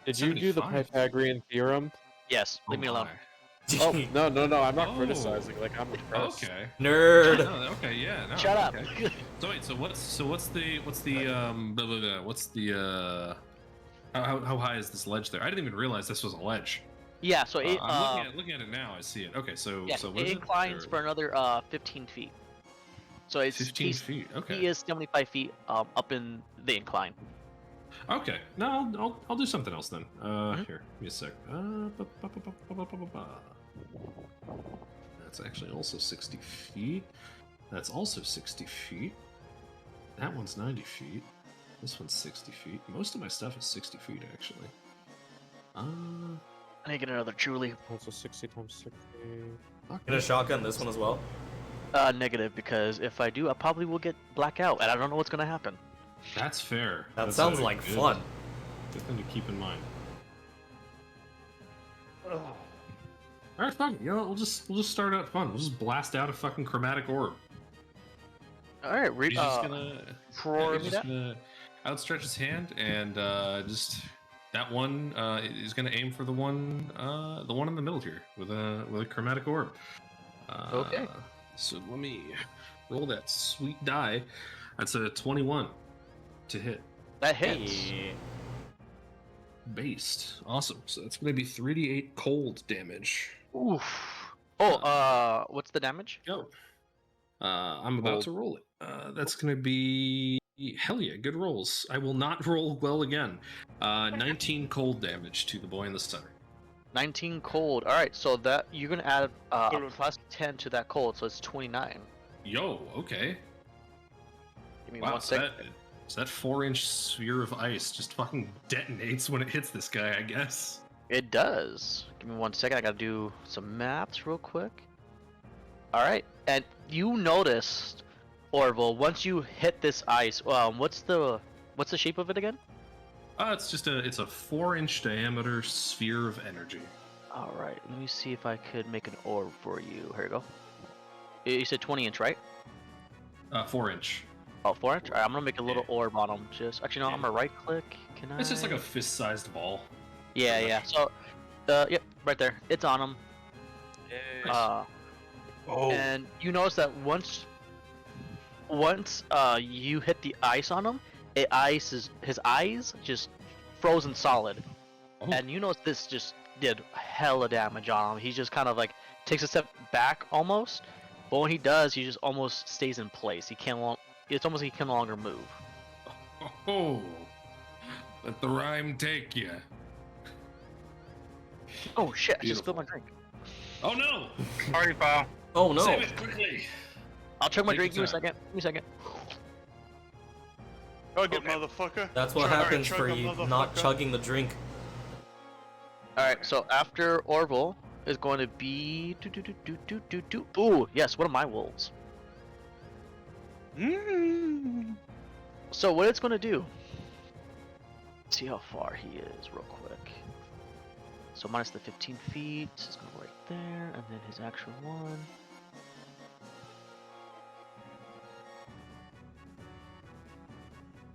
Did you do the 75? Pythagorean theorem? Yes, leave Oh me alone. my. Oh, no, I'm not Oh. criticizing. Like, I'm impressed. Okay. Nerd. No, okay, yeah. No, Shut up. okay. So wait, what's the How high is this ledge there? I didn't even realize this was a ledge. Yeah, so it I'm looking at it now. I see it. Okay, so yeah, so what it is inclines Or for another 15 feet. So it's 15 feet. Okay. he is 75 feet up in the incline. Okay. No, I'll do something else then. Mhm. Here, give me a sec. That's actually also 60 feet. That's also 60 feet. That one's 90 feet. This one's 60 feet. Most of my stuff is 60 feet, actually. I need to get another truly. Also 60 times 60. Get a shotgun this one as well. Negative, because if I do, I probably will get blackout, and I don't know what's gonna happen. That's fair. That That's sounds a like good- fun. Good thing to keep in mind. Ugh. All right, fine. You know, we'll just start out fun. We'll just blast out a fucking chromatic orb. All right, He's just gonna, roar he's me just that. gonna outstretch his hand and just that one is gonna aim for the one in the middle here with a chromatic orb. Okay. So let me roll that sweet die. That's a 21 to hit. That hits. Yeah. Based. Awesome. So that's gonna be 3d8 cold damage. Oof. Oh, what's the damage? Go. I'm about to roll it. That's gonna be hell yeah, good rolls. I will not roll well again. 19 cold damage to the boy in the center. 19 cold. All right, so that you're gonna add a plus 10 to that cold, so it's 29. Yo, okay. Give me Wow, one so second. that 4-inch sphere of ice just fucking detonates when it hits this guy, I guess. It does. Give me 1 second. I gotta do some maths real quick. All right, and you noticed, Orville, once you hit this ice, what's the shape of it again? It's a 4-inch diameter sphere of energy. All right, let me see if I could make an orb for you. Here we go. You said 20-inch, right? 4-inch. Oh, 4-inch. All right, I'm gonna make a little Yeah. orb on them. Just actually, no, I'm gonna right click. Can I? It's just like a fist-sized ball. Yeah, pretty yeah. much. So, yep, right there. It's on them. Nice. Oh. And you notice that once you hit the ice on him, his eyes just frozen solid. Oh. And you notice this just did hella damage on him. He just kind of like takes a step back almost, but when he does, he just almost stays in place. It's almost like he can no longer move. Oh, let the rhyme take you. Oh shit! I just Beautiful. spilled my drink. Oh no! Party foul. Oh no. Save it quickly. I'll chug my Take drink. Give your me a second. Give me a second. Chug it, motherfucker. That's what Chug- happens chug for it, you motherfucker. not chugging the drink. All right. So after Orville is going to be Ooh, yes. One of my wolves. Mm. So what it's going to do? See how far he is, real quick. So minus the 15 feet, it's going to go right there, and then his actual one.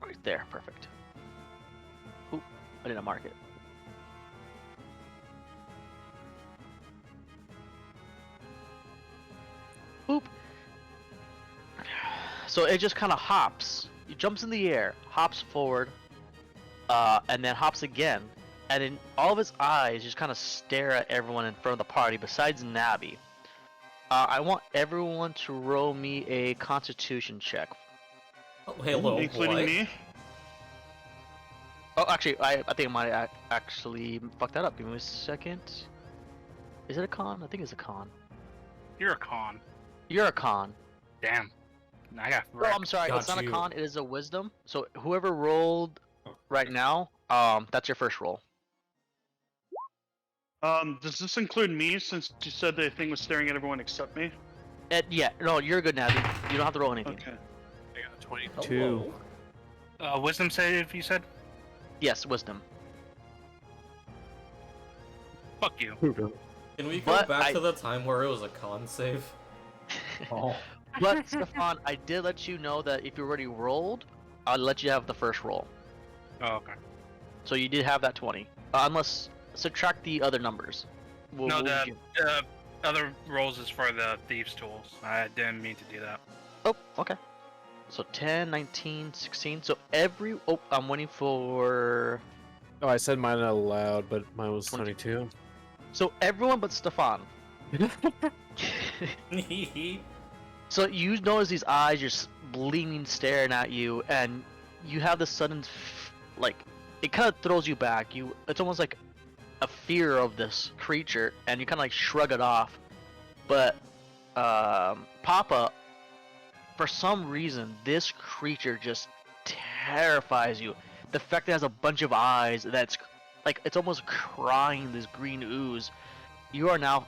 Right there, perfect. Oop, I didn't mark it. Boop. So it just kind of hops. It jumps in the air, hops forward, and then hops again. And then all of his eyes just kind of stare at everyone in front of the party, besides Nabi. I want everyone to roll me a Constitution check. Oh, hello, Including boy. me. Oh, actually, I think I might actually fuck that up. Give me a second. Is it a con? I think it's a con. You're a con. You're a con. Damn. I got Oh, wrecked. I'm sorry. Got It's not you. a con. It is a wisdom. So whoever rolled Oh, right now, that's your first roll. Does this include me since you said the thing was staring at everyone except me? Yeah, no, you're good, Nabi. You don't have to roll anything. Okay. I got 22. Hello. Wisdom save, you said? Yes, wisdom. Fuck you. Can we go But back I- to the time where it was a con save? Oh. But Stefan, I did let you know that if you already rolled, I'll let you have the first roll. Oh, okay. So you did have that 20. Unless subtract the other numbers. We'll- No, we'll the give- other rolls is for the thieves tools. I didn't mean to do that. Oh, okay. So 10, 19, 16. So I'm waiting for Oh, I said mine out loud, but mine was 22. 22. So everyone but Stefan. So you notice these eyes just gleaming, staring at you, and you have this sudden, like, it kind of throws you back. It's almost like a fear of this creature, and you kind of like shrug it off. But Papa, for some reason, this creature just terrifies you. The fact that it has a bunch of eyes, that's like it's almost crying this green ooze. You are now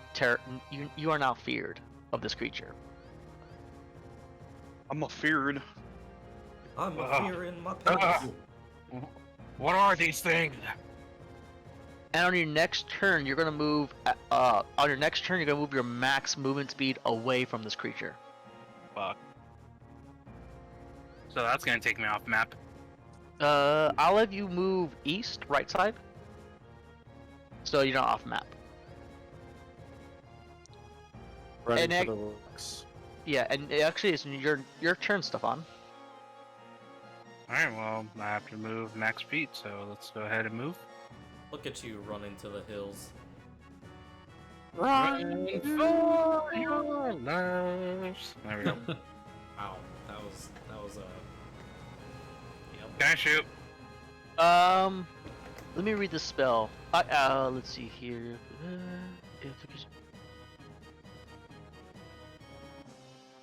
you are now feared of this creature. I'm afeared. I'm Ugh. fearing my pants. What are these things? And on your next turn, you're gonna move. On your next turn, you're gonna move your max movement speed away from this creature. Fuck. So that's gonna take me off map. I'll have you move east, right side. So you're not off map. Running And for the rocks. Yeah, and it actually it's your turn, Stefan. Alright, well, I have to move max feet, so let's go ahead and move. Look at you running to the hills. Run for your lives. There we go. Wow, that was Yep. Can I shoot? Let me read the spell. Let's see here.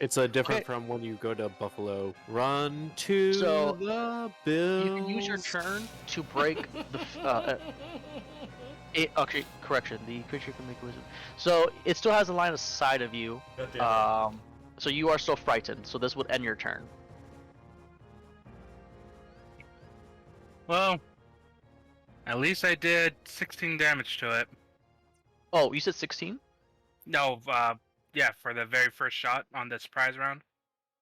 It's different Okay. from when you go to Buffalo. Run to So, the bills. You can use your turn to break the. Okay, correction. The creature can make a wisdom. So it still has a line of sight of you. God damn it. So you are still frightened. So this would end your turn. Well, at least I did 16 damage to it. Oh, you said 16? No, yeah, for the very first shot on the surprise round.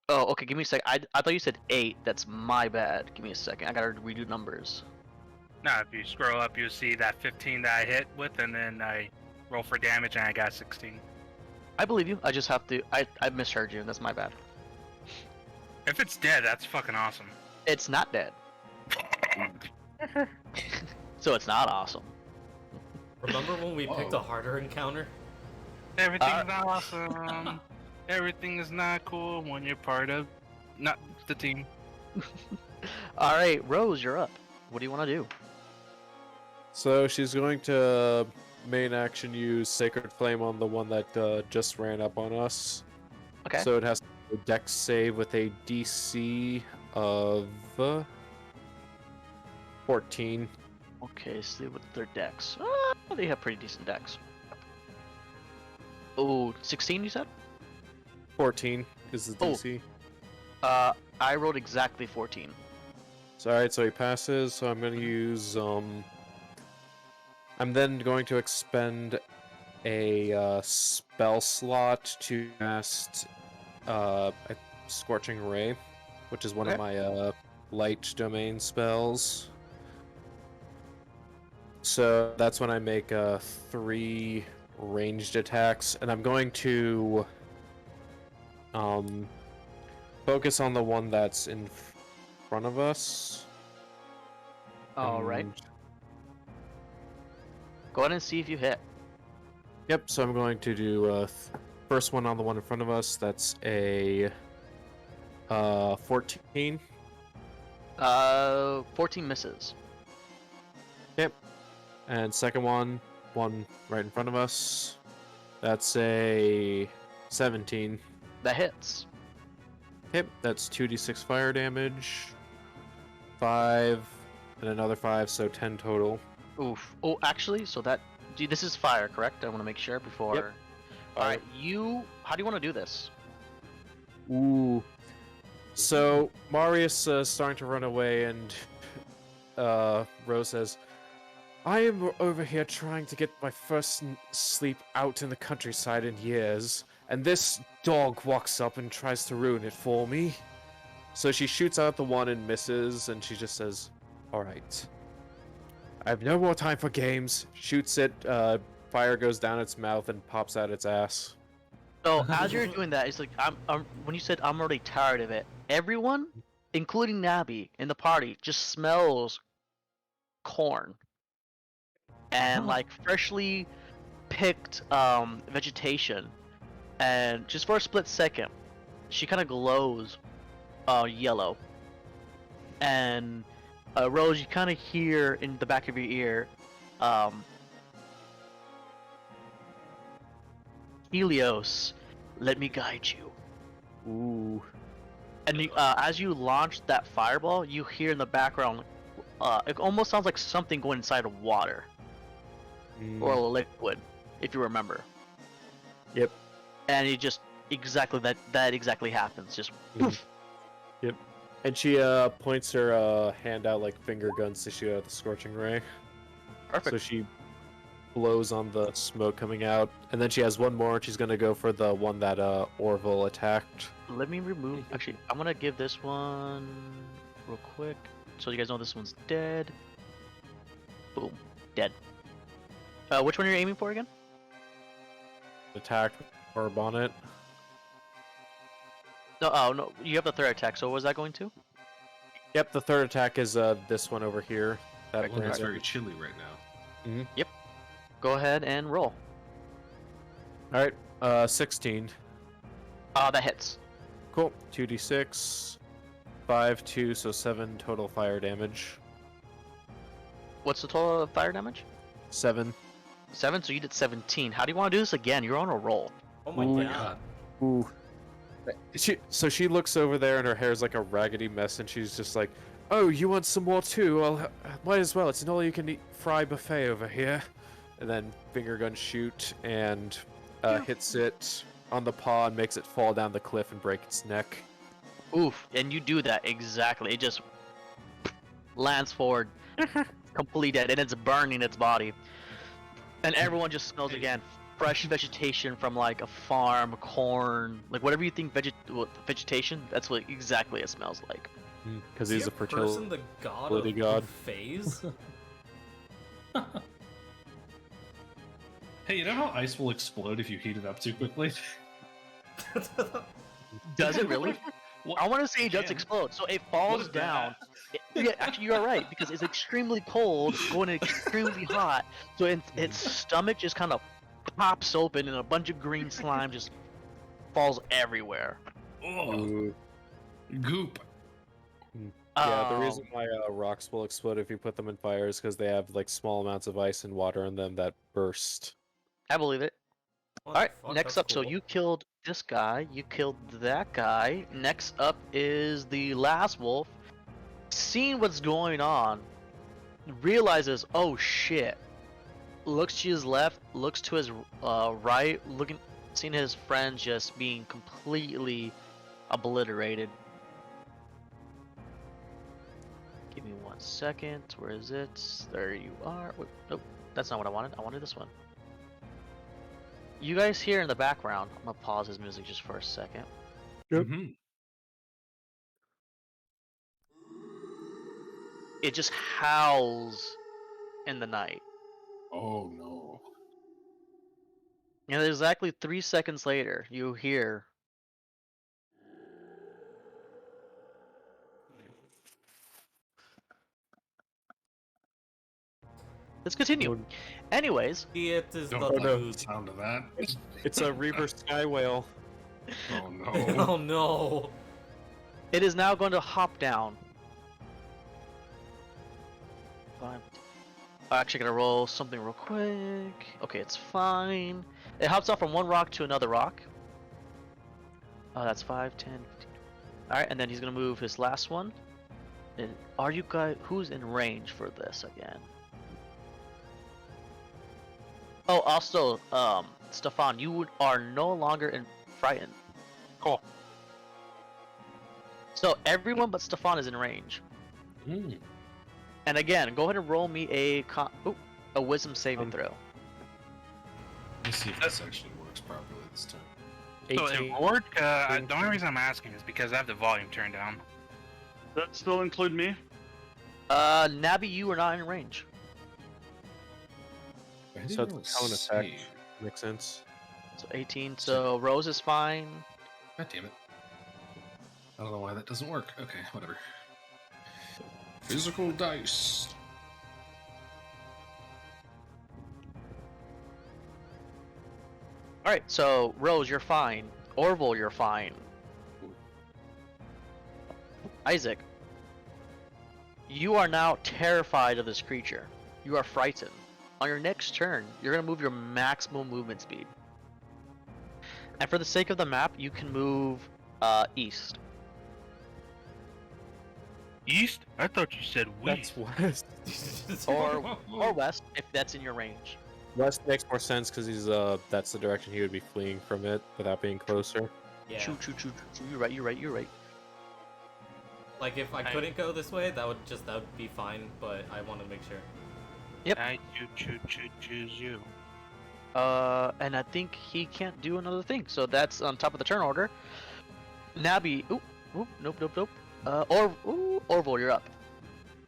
Oh, okay. Give me a sec. I thought you said 8. That's my bad. Give me a second. I gotta redo numbers. Now, if you scroll up, you'll see that 15 that I hit with, and then I roll for damage, and I got 16. I believe you. I just have to. I misheard you. That's my bad. If it's dead, that's fucking awesome. It's not dead. So it's not awesome. Remember when we picked a harder encounter? Everything's awesome. Everything is not cool when you're part of not the team. All right, Rose, you're up. What do you want to do? So she's going to main action use Sacred Flame on the one that just ran up on us. Okay. So it has a dex save with a DC of 14. Okay, so with their decks. They have pretty decent decks. Oh, 16 you said? 14 is the Oh. DC. I rolled exactly 14. So alright, so he passes, so I'm gonna use I'm then going to expend a spell slot to cast a Scorching Ray, which is one of my light domain spells. So that's when I make 3 ranged attacks, and I'm going to focus on the one that's in front of us. All right. And- Go ahead and see if you hit. Yep, so I'm going to do first one on the one in front of us. That's a 14. 14 misses. Yep. And second one right in front of us. That's a 17. That hits. Yep, that's 2d6 fire damage. 5 and another 5, so 10 total. Oof. Oh, actually, so that this is fire, correct? I want to make sure before. Yep. All right, how do you want to do this? Ooh. So Marius is starting to run away, and Rose says, "I am over here trying to get my first sleep out in the countryside in years, and this dog walks up and tries to ruin it for me." So she shoots out the one and misses, and she just says, "All right. I have no more time for games." Shoots it. Fire goes down its mouth and pops out its ass. So as you're doing that, it's like when you said I'm already tired of it. Everyone, including Nabi in the party, just smells corn. and like freshly picked vegetation, and just for a split second, she kind of glows yellow. And Rose, you kind of hear in the back of your ear, Helios, let me guide you. Ooh. And as you launch that fireball, you hear in the background, it almost sounds like something going inside of water or a liquid, if you remember. Yep. And it just exactly that exactly happens. Just poof. Yep. And she points her hand out like finger guns to shoot out the scorching ray. Perfect. So she blows on the smoke coming out, and then she has one more. She's gonna go for the one that Orville attacked. Let me remove. Actually, I'm gonna give this one real quick, so you guys know this one's dead. Boom, dead. Which one are you aiming for again? Attack orb on it. No, oh no, you have the third attack. So what was that going to? Yep, the third attack is this one over here. That That one that's Brandon- very chilly right now. Go ahead and roll. All right, 16. That hits. Cool. 2d6, 5, 2, so 7 total fire damage. What's the total fire damage? 7. 7. So you did 17. How do you want to do this again? You're on a roll. Oh my Ooh. god. Ooh. She looks over there and her hair's like a raggedy mess, and she's just like, "Oh, you want some more too? Well, might as well. It's an all-you-can-eat fry buffet over here." And then finger gun shoot and hits it on the paw and makes it fall down the cliff and break its neck. Oof. And you do that exactly. It just lands forward, completely dead, and it's burning its body. And everyone just smells again fresh vegetation from like a farm, corn, like whatever you think vegetation. That's what exactly it smells like. Because Is he's he a fertility person, the god fertility of god. phase? Hey, you know how ice will explode if you heat it up too quickly? Does it really? What? I want to say it does Can. explode. So it What falls is that? down. Yeah, actually, you are right because it's extremely cold, going extremely hot. So its stomach just kind of pops open, and a bunch of green slime just falls everywhere. Oh, Ooh. goop. Yeah, the reason why rocks will explode if you put them in fire is because they have like small amounts of ice and water in them that burst. I believe it. What All the right, fuck, next that's up. So cool. you killed this guy. You killed that guy. Next up is the last wolf. Seeing what's going on, realizes, oh shit. Looks to his left, looks to his right, seeing his friends just being completely obliterated. Give me 1 second. Where is it? There you are. Wait, nope, that's not what I wanted. I wanted this one. You guys hear in the background. I'm gonna pause his music just for a second. Yep. Mhm. It just howls in the night. Oh no. And exactly 3 seconds later, you hear. Let's continue. Oh, Anyways, It is Don't not like no. the sound of that. It's a reaver sky whale. Oh no. Oh no. it is now going to hop down. I'm actually gonna roll something real quick. Okay, it's fine. It hops off from one rock to another rock. Oh, that's 5, 10, 15. Alright, and then he's gonna move his last one. And are you guys who's in range for this again? Oh, also, Stefan, you are no longer frightened. Cool. So everyone but Stefan is in range. Mm. And again, go ahead and roll me a wisdom saving throw. Let me see if this actually works properly this time. So it 18. worked. The only reason I'm asking is because I have the volume turned down. Does that still include me? Nabi, you are not in range. I So didn't it's a cone really effect. see. Makes sense. So 18. So Rose is fine. God damn it. I don't know why that doesn't work. Okay, whatever. Physical dice. Alright, so Rose, you're fine. Orville, you're fine. Isaac, you are now terrified of this creature. You are frightened. On your next turn, you're going to move your maximum movement speed. And for the sake of the map, you can move east. East? I thought you said That's west. west. Or west, if that's in your range. West makes more sense because he's that's the direction he would be fleeing from it without being closer. Yeah. Choo, choo, choo, choo. You're right. Like if I couldn't go this way, that would be fine. But I want to make sure. Yep. I choose you. And I think he can't do another thing. So that's on top of the turn order. Nabi, nope. Orville, you're up.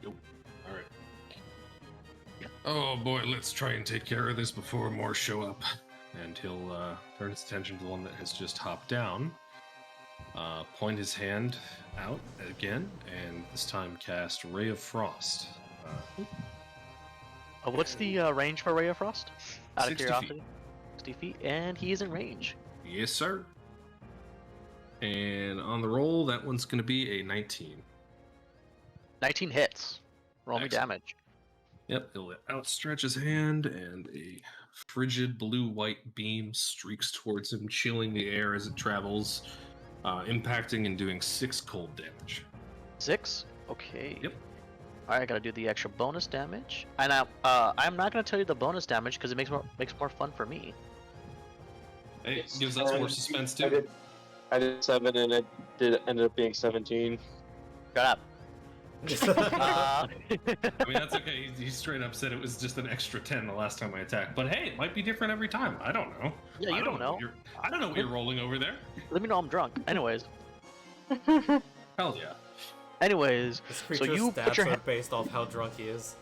Alright. Oh boy, let's try and take care of this before more show up. And he'll turn his attention to the one that has just hopped down. Point his hand out again, and this time cast Ray of Frost. What's the range for Ray of Frost? Out of 60 curiosity. feet. 60 feet, and he is in range. Yes, sir. And on the roll, that one's going to be a 19. 19 hits. Roll me Excellent. damage. Yep, he'll outstretch his hand, and a frigid blue-white beam streaks towards him, chilling the air as it travels, impacting and doing 6 cold damage. 6? Okay. Yep. Alright, I gotta do the extra bonus damage. And I'm not gonna tell you the bonus damage because it makes more fun for me. Hey, it gives us more suspense too. I did 7 and it ended up being 17. Shut up. I mean, that's okay. He straight up said it was just an extra 10 the last time I attacked. But hey, it might be different every time. I don't know. Yeah, you don't know. I don't know what you're rolling over there. Let me know I'm drunk. Anyways. Hell yeah. Anyways, This so creature's you put stats your are based off how drunk he is.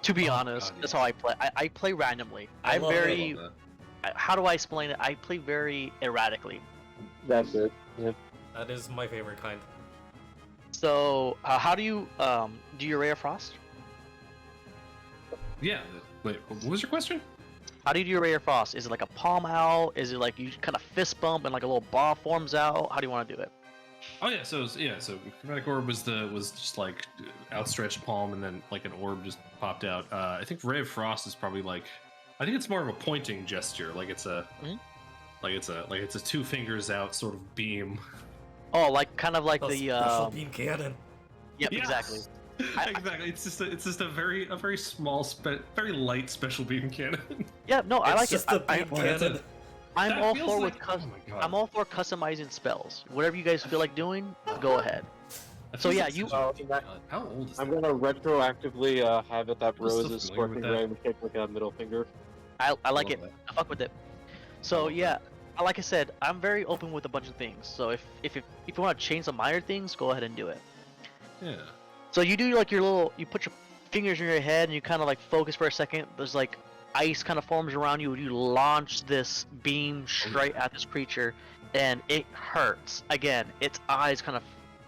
to be Oh, honest, God, that's yeah. how I play. I play randomly. I I'm love it. very. How do I explain it? I play very erratically. That's it. Yeah. That is my favorite kind. So, how do you do your Ray of Frost? Yeah. Wait, what was your question? How do you do your Ray of Frost? Is it like a palm out? Is it like you kind of fist bump and like a little ball forms out? How do you want to do it? Oh yeah, so Chromatic Orb was just like outstretched palm, and then like an orb just popped out. I think Ray of Frost is probably like, I think it's more of a pointing gesture, like it's a, Mhm. like it's a 2 fingers out sort of beam. Oh, like kind of like A the special beam cannon. Yep, Yes. exactly. Exactly. It's just a very small, very light special beam cannon. Yeah, no, I It's like just it. a beam Well, that's cannon. it. I'm That all feels for like- with oh my God. I'm all for customizing spells. Whatever you guys feel like doing, go ahead. That So feels yeah, like you- such a- How old is I'm that? gonna retroactively have it that I'm still Rose is familiar with scorching that. ray and kick like a middle finger. I like love it. that. I fuck with it. So love yeah, like I said, I'm very open with a bunch of things. So if you want to change some minor things, go ahead and do it. Yeah. So you do like you put your fingers in your head and you kind of like focus for a second. There's like ice kind of forms around you. You launch this beam straight at this creature, and it hurts. Again, its eyes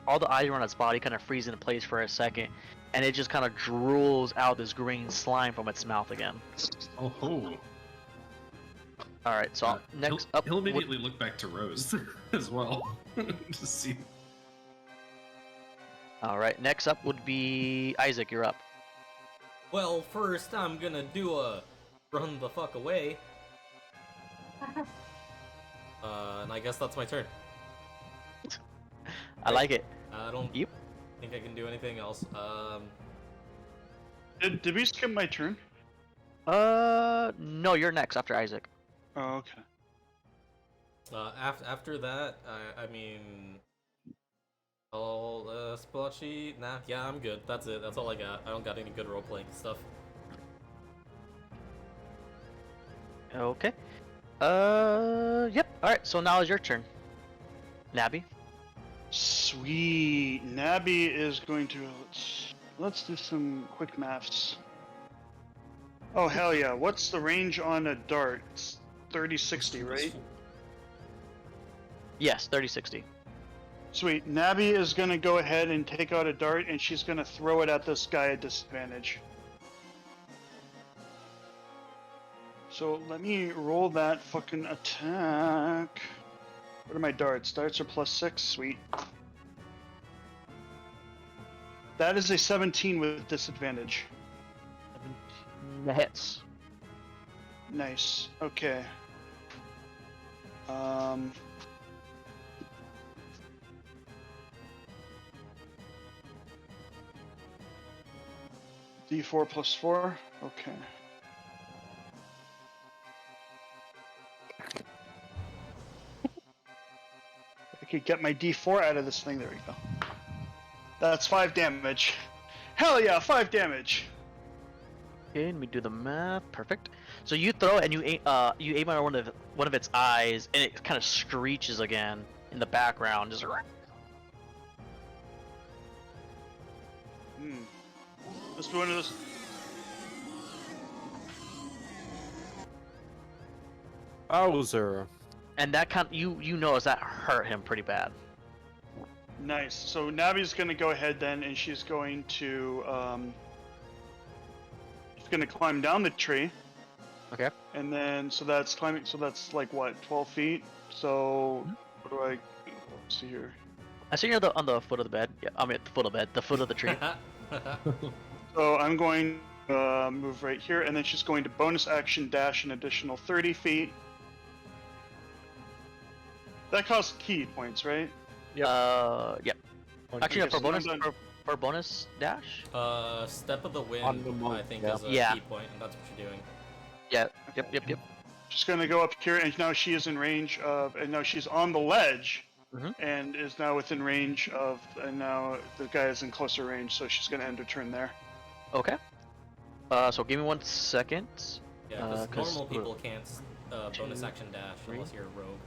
all the eyes around its body kind of freeze in place for a second, and it just kind of drools out this green slime from its mouth again. Oh ho. All right, so next up, he'll would- immediately look back to Rose as well to see. all right, next up would be Isaac. You're up. Well, first I'm gonna do a run the fuck away. And I guess that's my turn. I like it. I don't Yep. think I can do anything else. Did we skip my turn? No, you're next after Isaac. Oh, okay. After that, I mean, Spoltchy. Nah, yeah, I'm good. That's it. That's all I got. I don't got any good role playing stuff. Okay. Yep. All right. So now is your turn. Nabby. Sweet. Nabby is going to let's do some quick maths. Oh hell yeah! What's the range on a dart? It's 30-60, right? Yes, 30-60. Sweet. Nabby is gonna go ahead and take out a dart, and she's gonna throw it at this guy at disadvantage. So let me roll that fucking attack. What are my darts? Darts are +6. Sweet. That is a 17 with disadvantage. 17 hits. Nice. Okay. D4 +4. Okay. I could get my D4 out of this thing. There we go. That's 5 damage. Hell yeah, 5 damage. Okay, let me do the math. Perfect. So you throw it and you aim at one of its eyes, and it kind of screeches again in the background. Just Let's do one of those. Bowser. and that kind you notice that hurt him pretty bad. Nice. So Navi's gonna go ahead then, and she's going to climb down the tree. Okay. And then so that's climbing. So that's like what, 12 feet. So what do I? Let's see here. I see you're on the foot of the bed. Yeah, I mean the foot of the bed, the foot of the tree. So I'm going to move right here, and then she's going to bonus action dash an additional 30 feet. That costs key points, right? Yep. Actually, no, Okay, so for bonus dash. Step of the wind, On the monk, I think, yeah. is a Yeah. key point, and that's what you're doing. Yeah. Yep. She's going to go up here, and now she is in range of, and now she's on the ledge, Mhm. and is now within range of, and now the guy is in closer range, so she's going to end her turn there. Okay. So give me 1 second. Yeah, because 'cause normal we're- people can't bonus 2, action dash 3. unless you're a rogue.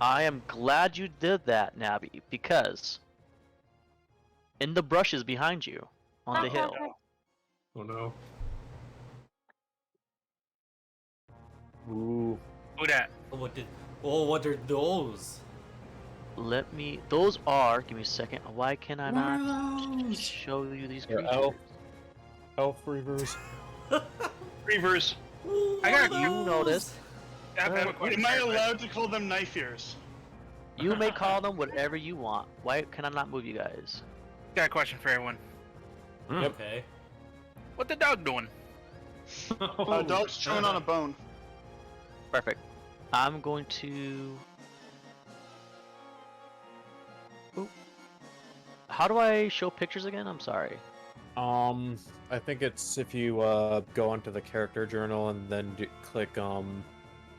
I am glad you did that, Nabi, because in the bushes behind you on the hill, Oh no. Ooh. Who that? What are those? those are. Give me a second. Why can I What not are those? show you these They're creatures? Elf reavers. Reavers. I got You noticed. I have a question. Am I for everybody. allowed to call them knife ears? You may call them whatever you want. Why can I not move you guys? Got a question for everyone. Okay. What the dog doing? Dog's chewing on a bone. Perfect. I'm going to. Oop. How do I show pictures again? I'm sorry. I think it's if you go onto the character journal and then click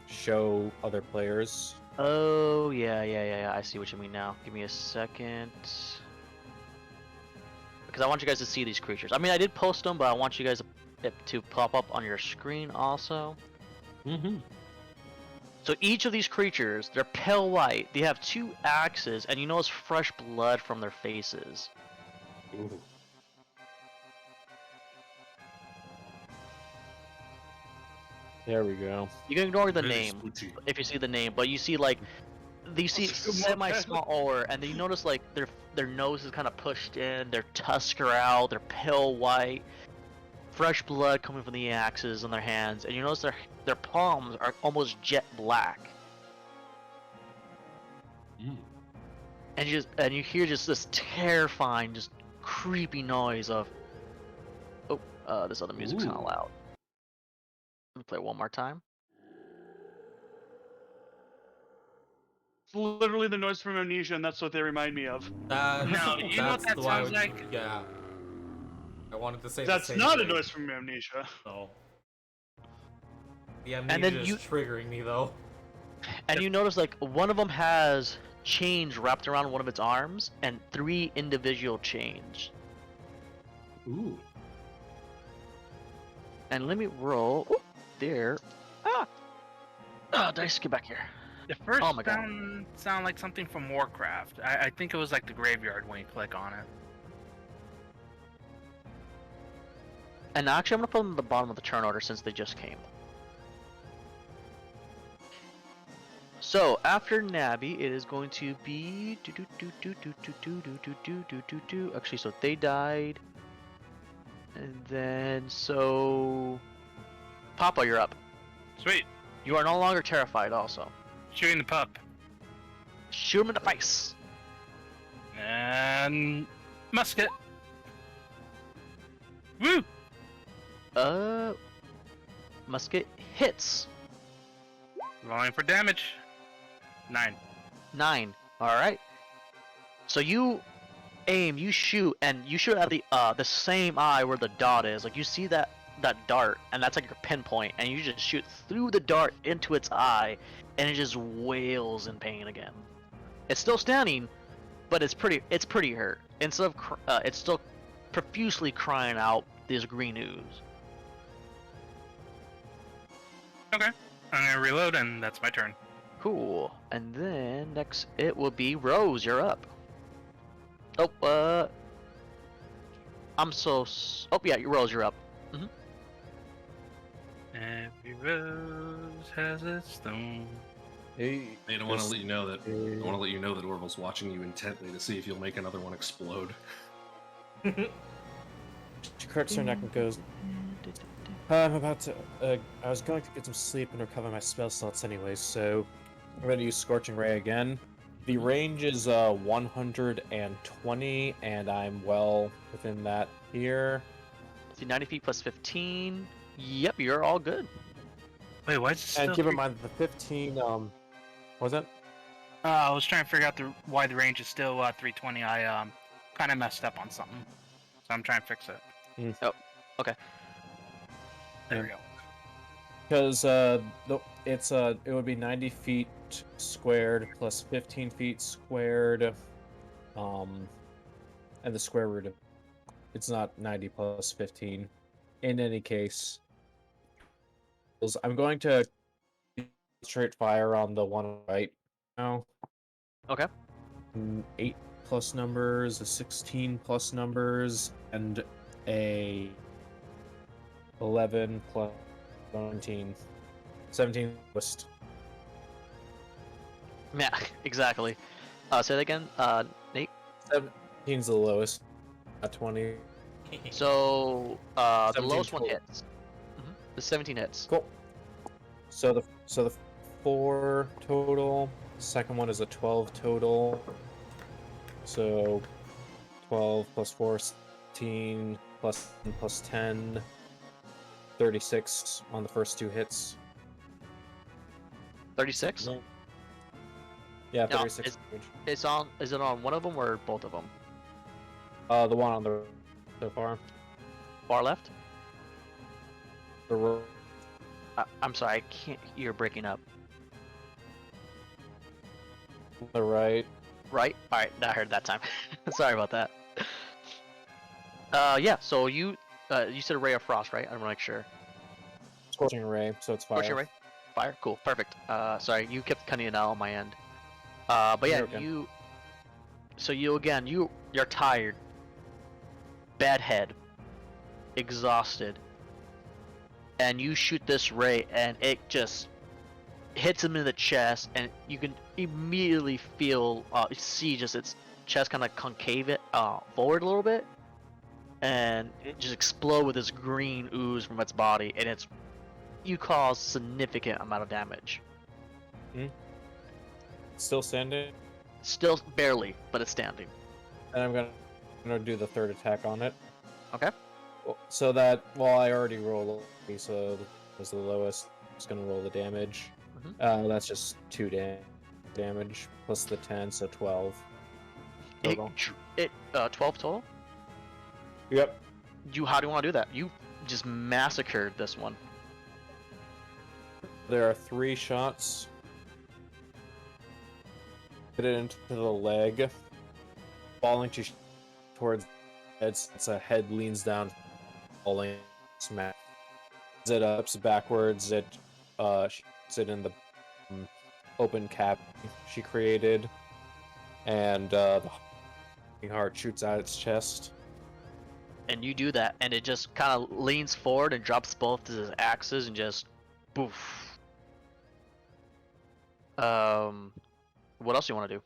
show other players. Oh yeah. I see what you mean now. Give me a second. Because I want you guys to see these creatures. I mean, I did post them, but I want you guys to pop up on your screen also. Mm-hmm. So each of these creatures, they're pale white. They have 2 axes, and you notice fresh blood from their faces. Ooh. There we go. You can ignore the Very name spooky. if you see the name, but you see like you see semi-small ore, and then you notice like their nose is kind of pushed in, their tusks are out, they're pale white, fresh blood coming from the axes on their hands, and you notice their palms are almost jet black. Mm. And you hear just this terrifying, just creepy noise of this other music's kind of Ooh. loud. Let me play it one more time. It's literally the noise from Amnesia, and that's what they remind me of. No, you know what That's that the why sounds like? Yeah. I wanted to say That's the same not a thing. noise from Amnesia. No. The then amnesia is you- triggering me though. And you notice like one of them has chains wrapped around one of its arms, and 3 individual chains. Ooh. And let me roll. Oop, there. Dice, get back here. The first Oh my God. sound like something from Warcraft. I think it was like the graveyard when you click on it. And actually, I'm gonna put them at the bottom of the turn order since they just came. So after Nabi, it is going to be Actually, so they died, and then so Papa, you're up. Sweet. You are no longer terrified. Also, Shooting the pup. shoot him in the face. And musket. Woo! Musket hits. Rolling for damage. 9. 9. All right. So you aim, you shoot, and you shoot at the same eye where the dot is. Like you see that dart, and that's like your pinpoint, and you just shoot through the dart into its eye, and it just wails in pain again. It's still standing, but it's pretty hurt. Instead of it's still profusely crying out this green ooze. Okay. I'm gonna reload, and that's my turn. Cool. And then next it will be Rose. You're up. Oh, oh yeah, Rose, you're up. Every rose has its thorn. Hey, I don't want to this- let you know that. I want to let you know that Orville's watching you intently to see if you'll make another one explode. She cracks her neck and goes, I'm about to. I was going to get some sleep and recover my spell slots anyway, so I'm going to use Scorching Ray again. The range is 120, and I'm well within that here. See, 90 feet plus 15. Yep, you're all good. Wait, why is it still And keep in three- mind the 15. What was that? I was trying to figure out why the range is still 320. I kind of messed up on something, so I'm trying to fix it. Oh, okay. There we go. Because it would be 90 feet squared plus 15 feet squared, and the square root of it's not 90 plus 15. In any case, I'm going to straight fire on the one right now. Okay. 8 plus numbers, a 16 plus numbers, and a 11 plus 17. 17 list. Yeah, exactly. Say that again, Nate. 17's the lowest. At 20. So, the 17 lowest one total. hits. The 17 hits. Cool. So the 4 total. Second one is a 12 total. So 12 plus 4, 16 plus 10. 36 on the first 2 hits. 36. Yeah, No, 36 damage. It's on. Is it on one of them or both of them? The one on the so far. Far left. The I'm sorry, I can't. You're breaking up. the right. Right. All right. I heard that time. Sorry about that. Yeah. So you said a ray of frost, right? I want to make sure. Scorching ray, so it's fire. Scorching ray. Fire. Cool. Perfect. Sorry, you kept cutting it out on my end. But yeah, You're okay. you're tired, bad head, exhausted, and you shoot this ray, and it just hits him in the chest, and you can immediately see just its chest kind of concave it forward a little bit, and it just explode with this green ooze from its body, and you cause significant amount of damage. Still standing. Still barely, but it's standing. And I'm gonna do the third attack on it. Okay. So that I already rolled, so that was the lowest. It's gonna roll the damage. That's just 2 damage plus the 10, so 12 total. 12 total. Yep. How do you want to do that? You just massacred this one. There are 3 shots. Hit it into the leg, falling towards its head leans down, falling, smack. As it ups backwards, it shoots it in the open cap she created, and the heart shoots out its chest. And you do that, and it just kind of leans forward and drops both of his axes and just poof. What else do you want to do?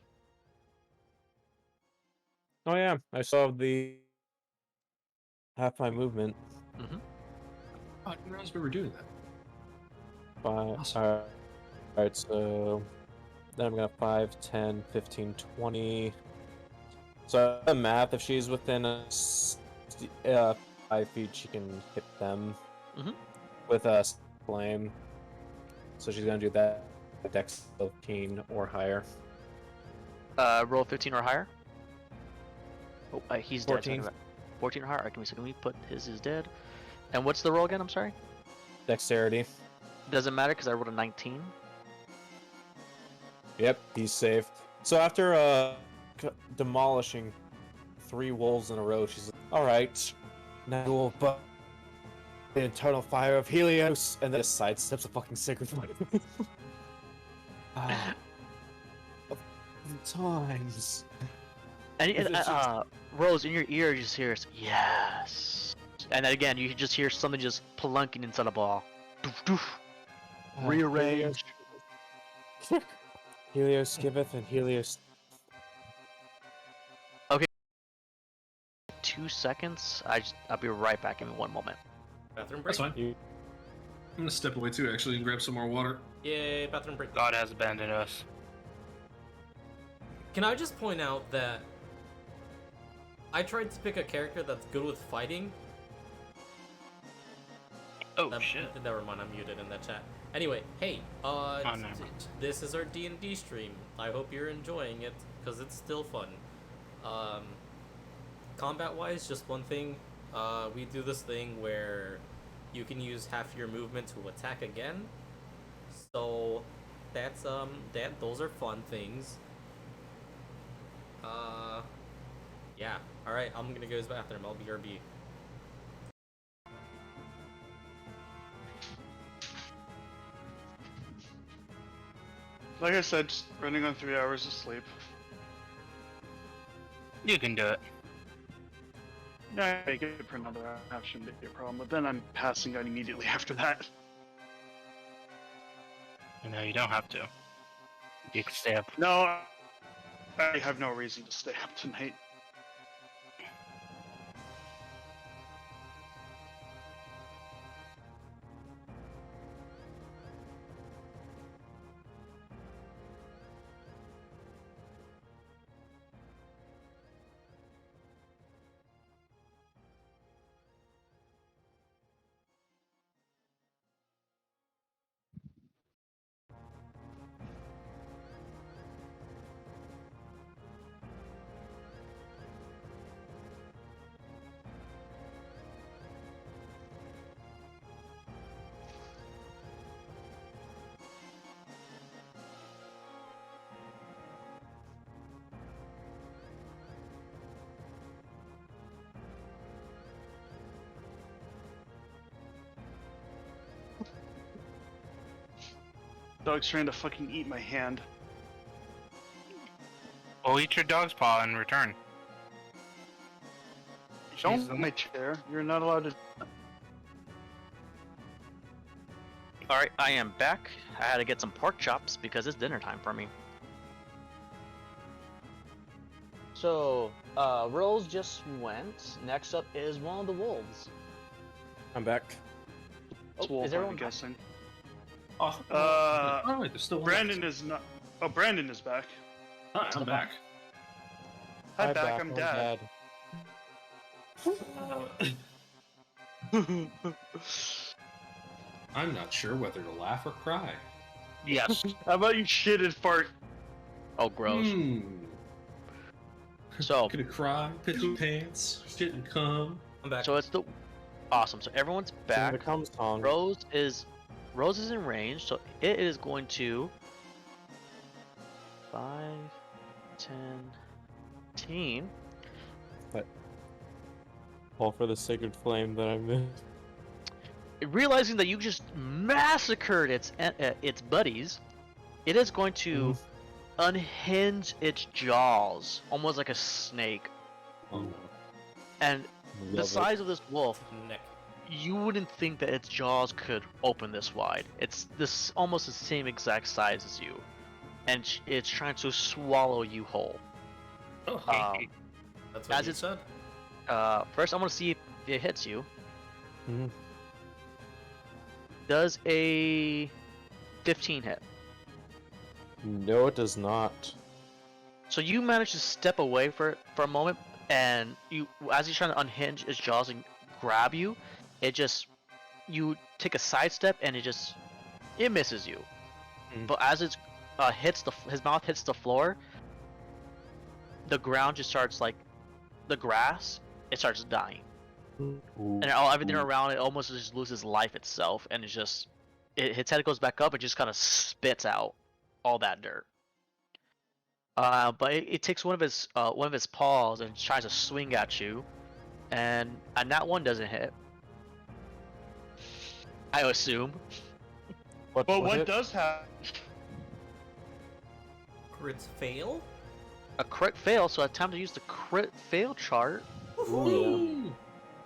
Oh yeah, I saw the half my movement. Oh, I didn't realize we were doing that. 5. Awesome. Alright, so then I'm gonna 5, 10, 15, 20. So the math, if she's within 5 feet, she can hit them Mhm. with a flame. So she's gonna do that. Dex 15 or higher. Roll 15 or higher. Oh, he's dead. 14. 14 or higher. Alright, give me a second. Let me put his is dead. And what's the roll again? I'm sorry. Dexterity. Doesn't matter because I rolled a 19. Yep, he's safe. So after demolishing 3 wolves in a row, she's like, alright, now we'll but the eternal fire of Helios, and then just sidesteps a fucking sacred flame. Ah, of times. And If it's just- Rose, in your ear, you just hear yes. And then again, you just hear something just plunking inside a ball. Doof, doof. Rearrange. Helios giveth and Helios. 2 seconds. I'll be right back. Give me 1 moment. Bathroom break. That's fine. I'm gonna step away too, actually, and grab some more water. Yay, bathroom break. God has abandoned us. Can I just point out that I tried to pick a character that's good with fighting. Oh shit. Never mind, I'm muted in that chat. Anyway, hey, never. this is our D&D stream. I hope you're enjoying it, because it's still fun. Combat-wise, just one thing. We do this thing where you can use half your movement to attack again. So that's those are fun things. Yeah. All right, I'm gonna go to the bathroom. I'll be RB. Like I said, just running on 3 hours of sleep. You can do it. Yeah, I make it for another half shouldn't be a problem, but then I'm passing out immediately after that. No, you don't have to. You can stay up. No, I have no reason to stay up tonight. Dog's trying to fucking eat my hand. Oh, eat your dog's paw in return. Don't Jesus. my chair. You're not allowed to. Alright, I am back. I had to get some pork chops because it's dinner time for me. So, Rose just went. Next up is one of the wolves. I'm back. It's Oh, wolf, is I'm everyone guessing. Oh, wait, there's still one Brandon left. is not. Oh, Brandon is back. Hi, I'm back. Hi, back. I'm dad. I'm not sure whether to laugh or cry. Yes. How about you shit and fart? Oh, gross. So, Could it cry, piss your pants, shit and cum? I'm back. so it's the awesome. So everyone's back. Here comes song. Rose is in range, so it is going to 5, 10, 15. All for the sacred flame that I missed. Realizing that you just massacred its buddies, it is going to unhinge its jaws, almost like a snake. Oh no. And the Love it. size of this wolf, Nick. you wouldn't think that its jaws could open this wide. It's this almost the same exact size as you, and it's trying to swallow you whole. Oh, That's what As you it's- said. First, I want to see if it hits you. Mhm. Does a 15 hit. No, it does not. So you manage to step away for a moment, and as he's trying to unhinge his jaws and grab you, you take a sidestep, and it misses you. Mm. But as it his mouth hits the floor, the ground just starts the grass. It starts dying, and everything around it almost just loses life itself, and its head goes back up and just kind of spits out all that dirt. But it takes one of his paws and tries to swing at you, and that one doesn't hit. I assume. But what does happen? Crits fail? A crit fail, so I have time to use the crit fail chart Ooh.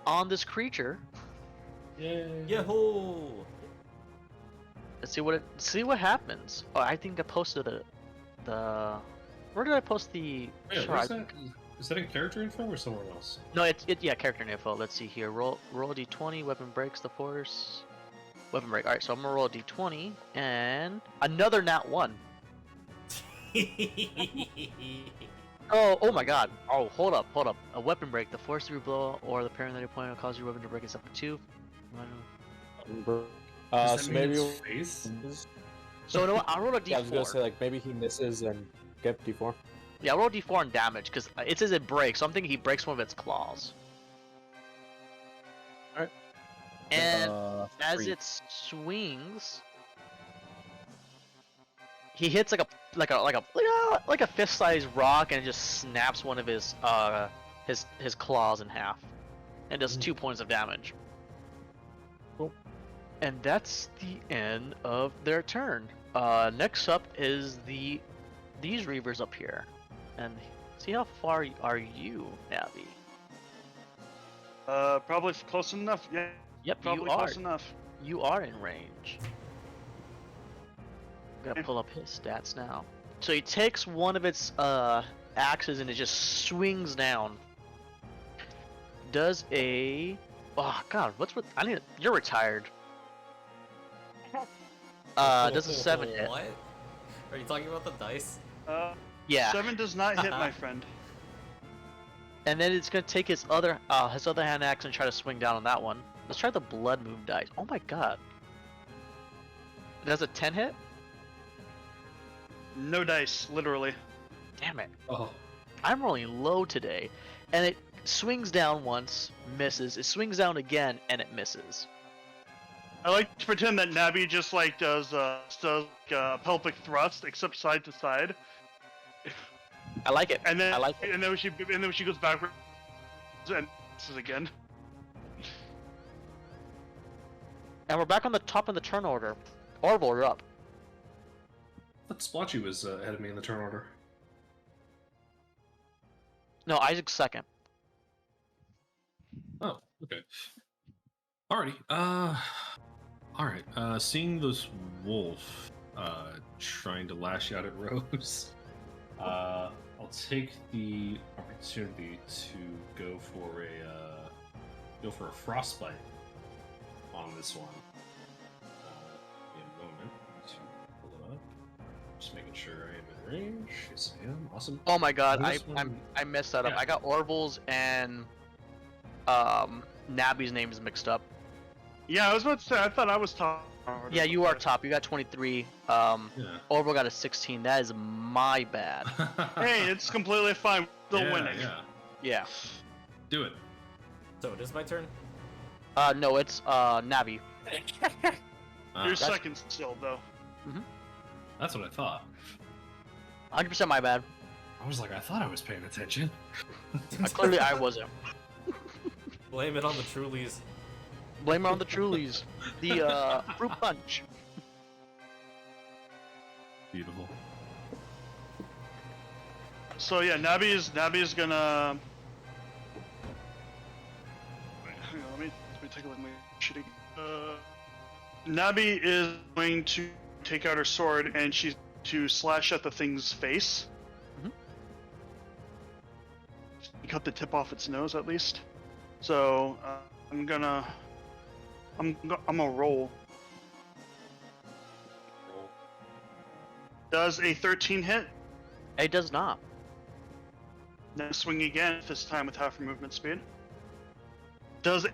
on this creature. Yay. Yahoo! Let's see what happens. Oh, I think I posted the. Where did I post the Wait, chart? where's that? Is that in character info or somewhere else? No, yeah, character info. Let's see here. Roll a d20. Weapon breaks the force. Weapon break. All right, so I'm gonna roll a d20 and another nat 1. Oh my god. Oh, hold up. A weapon break. The force through blow or the parent that you point will cause your weapon to break except for 2. Does that So mean maybe it's face? So no, I'll roll a d4. Yeah, I was gonna say like maybe he misses and get D4. Yeah, I'll roll a d4 on damage because it says it breaks, so I'm thinking he breaks one of its claws. Alright. And as 3. it swings, he hits like a fist-sized rock and it just snaps one of his claws in half, and does 2 points of damage. Cool. And that's the end of their turn. Next up is these reavers up here, and see how far are you, Navi? Probably close enough. Yeah. Yep, Probably you are. close enough. You are in range. I'm gonna pull up his stats now. So he takes one of its axes and it just swings down. Does a god, you're retired. Does a 7 hit. What? Are you talking about the dice? Yeah. 7 does not hit, my friend. And then it's gonna take his other hand axe and try to swing down on that one. Let's try the blood moon dice. Oh my god. Does a 10 hit? No dice, literally. Damn it. Oh. I'm rolling low today. And it swings down once, misses. It swings down again, and it misses. I like to pretend that Nabi just does pelvic thrust, except side to side. I like it. And then I like it. And then when she goes backwards and misses again. And we're back on the top of the turn order. Orville, you're up. I thought Spoltchy was ahead of me in the turn order. No, Isaac's second. Oh, okay. Alrighty. Alright. Seeing this wolf trying to lash out at Rose, I'll take the opportunity to go for a frostbite on this one. In a moment to pull it up. Just making sure I am in range. Yes, I am. Awesome. Oh my god, This one- I messed that up. Yeah. I got Orville's and Nabi's names mixed up. Yeah, I was about to say, I thought I was top. Yeah, you are top. You got 23. Yeah. Orville got a 16. That is my bad. Hey, it's completely fine. We're still Yeah, winning. Yeah. Yeah. Do it. So it is my turn? No, it's Nabi. You're That's, second still, though. that's what I thought. 100% my bad. I was like, I thought I was paying attention. Clearly I wasn't. Blame it on the Trulies. Blame it on the Trulies. The fruit punch. Beautiful. So yeah, Nabi is gonna. Wait, hang on, let me take a look at my shitty. Nabi is going to take out her sword and she's to slash at the thing's face. Cut the tip off its nose at least. So I'm gonna roll. Roll. Does a 13 hit? It does not. Now swing again, this time with half your movement speed. Does a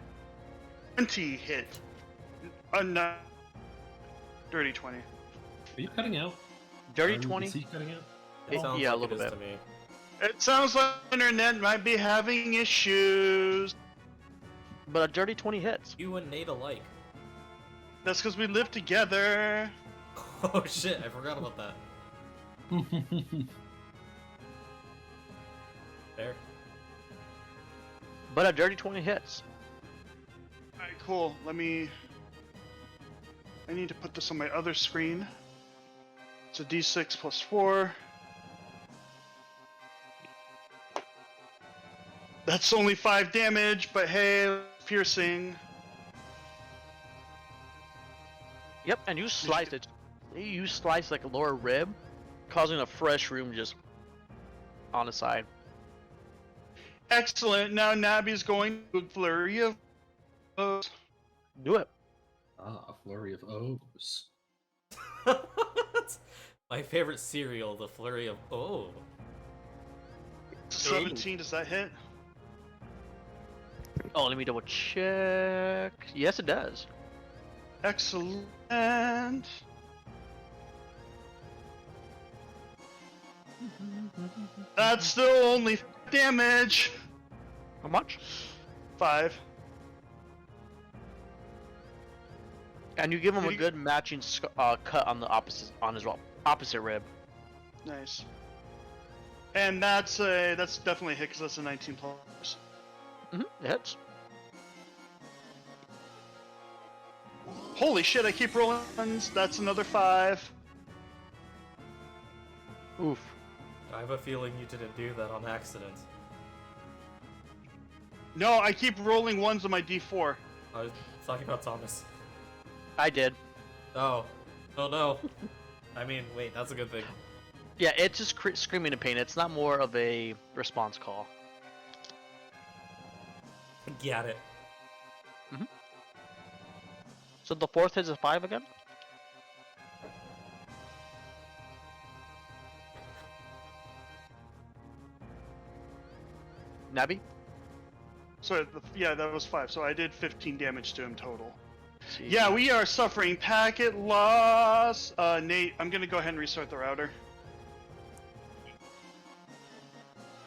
20 hit? No. Dirty 20. Are you cutting out? Dirty Is 20. he cutting out? It sounds yeah, a like little it is bit. to me. It sounds like internet might be having issues. But a dirty 20 hits. You and Nate alike. That's because we live together. Oh shit, I forgot about that. There. But a dirty 20 hits. Alright, cool. I need to put this on my other screen. It's a d6 plus 4. That's only 5 damage, but hey, piercing. Yep, and you slice it. You slice like a lower rib, causing a fresh wound just on the side. Excellent. Now Nabby's going to a flurry of blows. Do it. Ah, a flurry of O's. My favorite cereal, the flurry of oh. 17, does that hit? Oh, let me double check. Yes, it does. Excellent. That's still only damage. How much? 5. And you give him Did a you- good matching cut on the opposite rib. Nice. And that's definitely a hit because that's a 19 plus. It hits. Holy shit! I keep rolling. That's another 5. Oof. I have a feeling you didn't do that on accident. No, I keep rolling 1s on my d4. I was talking about Thomas. I did. Oh. Oh no. I mean, wait, that's a good thing. Yeah, it's just screaming in pain. It's not more of a response call. Get it. So the fourth hits a 5 again? Nabby? So yeah, that was 5. So I did 15 damage to him total. See. Yeah, we are suffering packet loss. Nate, I'm gonna go ahead and restart the router.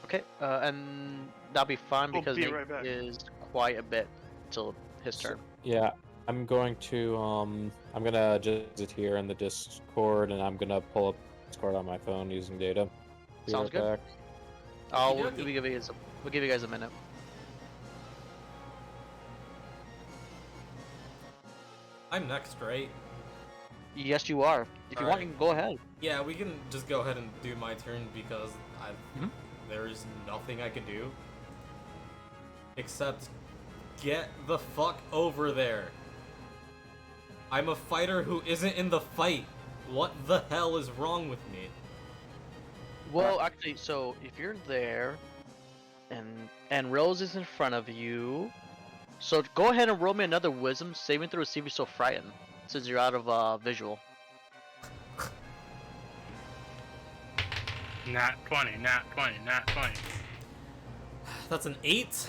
Okay, and that'll be fine We'll because be Nate right back. is quite a bit till his turn. Yeah, I'm going to I'm gonna just sit here in the Discord, and I'm gonna pull up Discord on my phone using data. Be Sounds right good. back. Oh, Okey we'll dokey. give you guys a minute. I'm next, right? Yes, you are. If you want, you can go ahead. Yeah, we can just go ahead and do my turn because Mhm. there is nothing I can do except get the fuck over there. I'm a fighter who isn't in the fight. What the hell is wrong with me? Well, actually, so if you're there, and Rose is in front of you, so go ahead and roll me another Wisdom saving throw to see if you're still frightened, since you're out of visual. Not 20, not 20, not 20. That's an 8.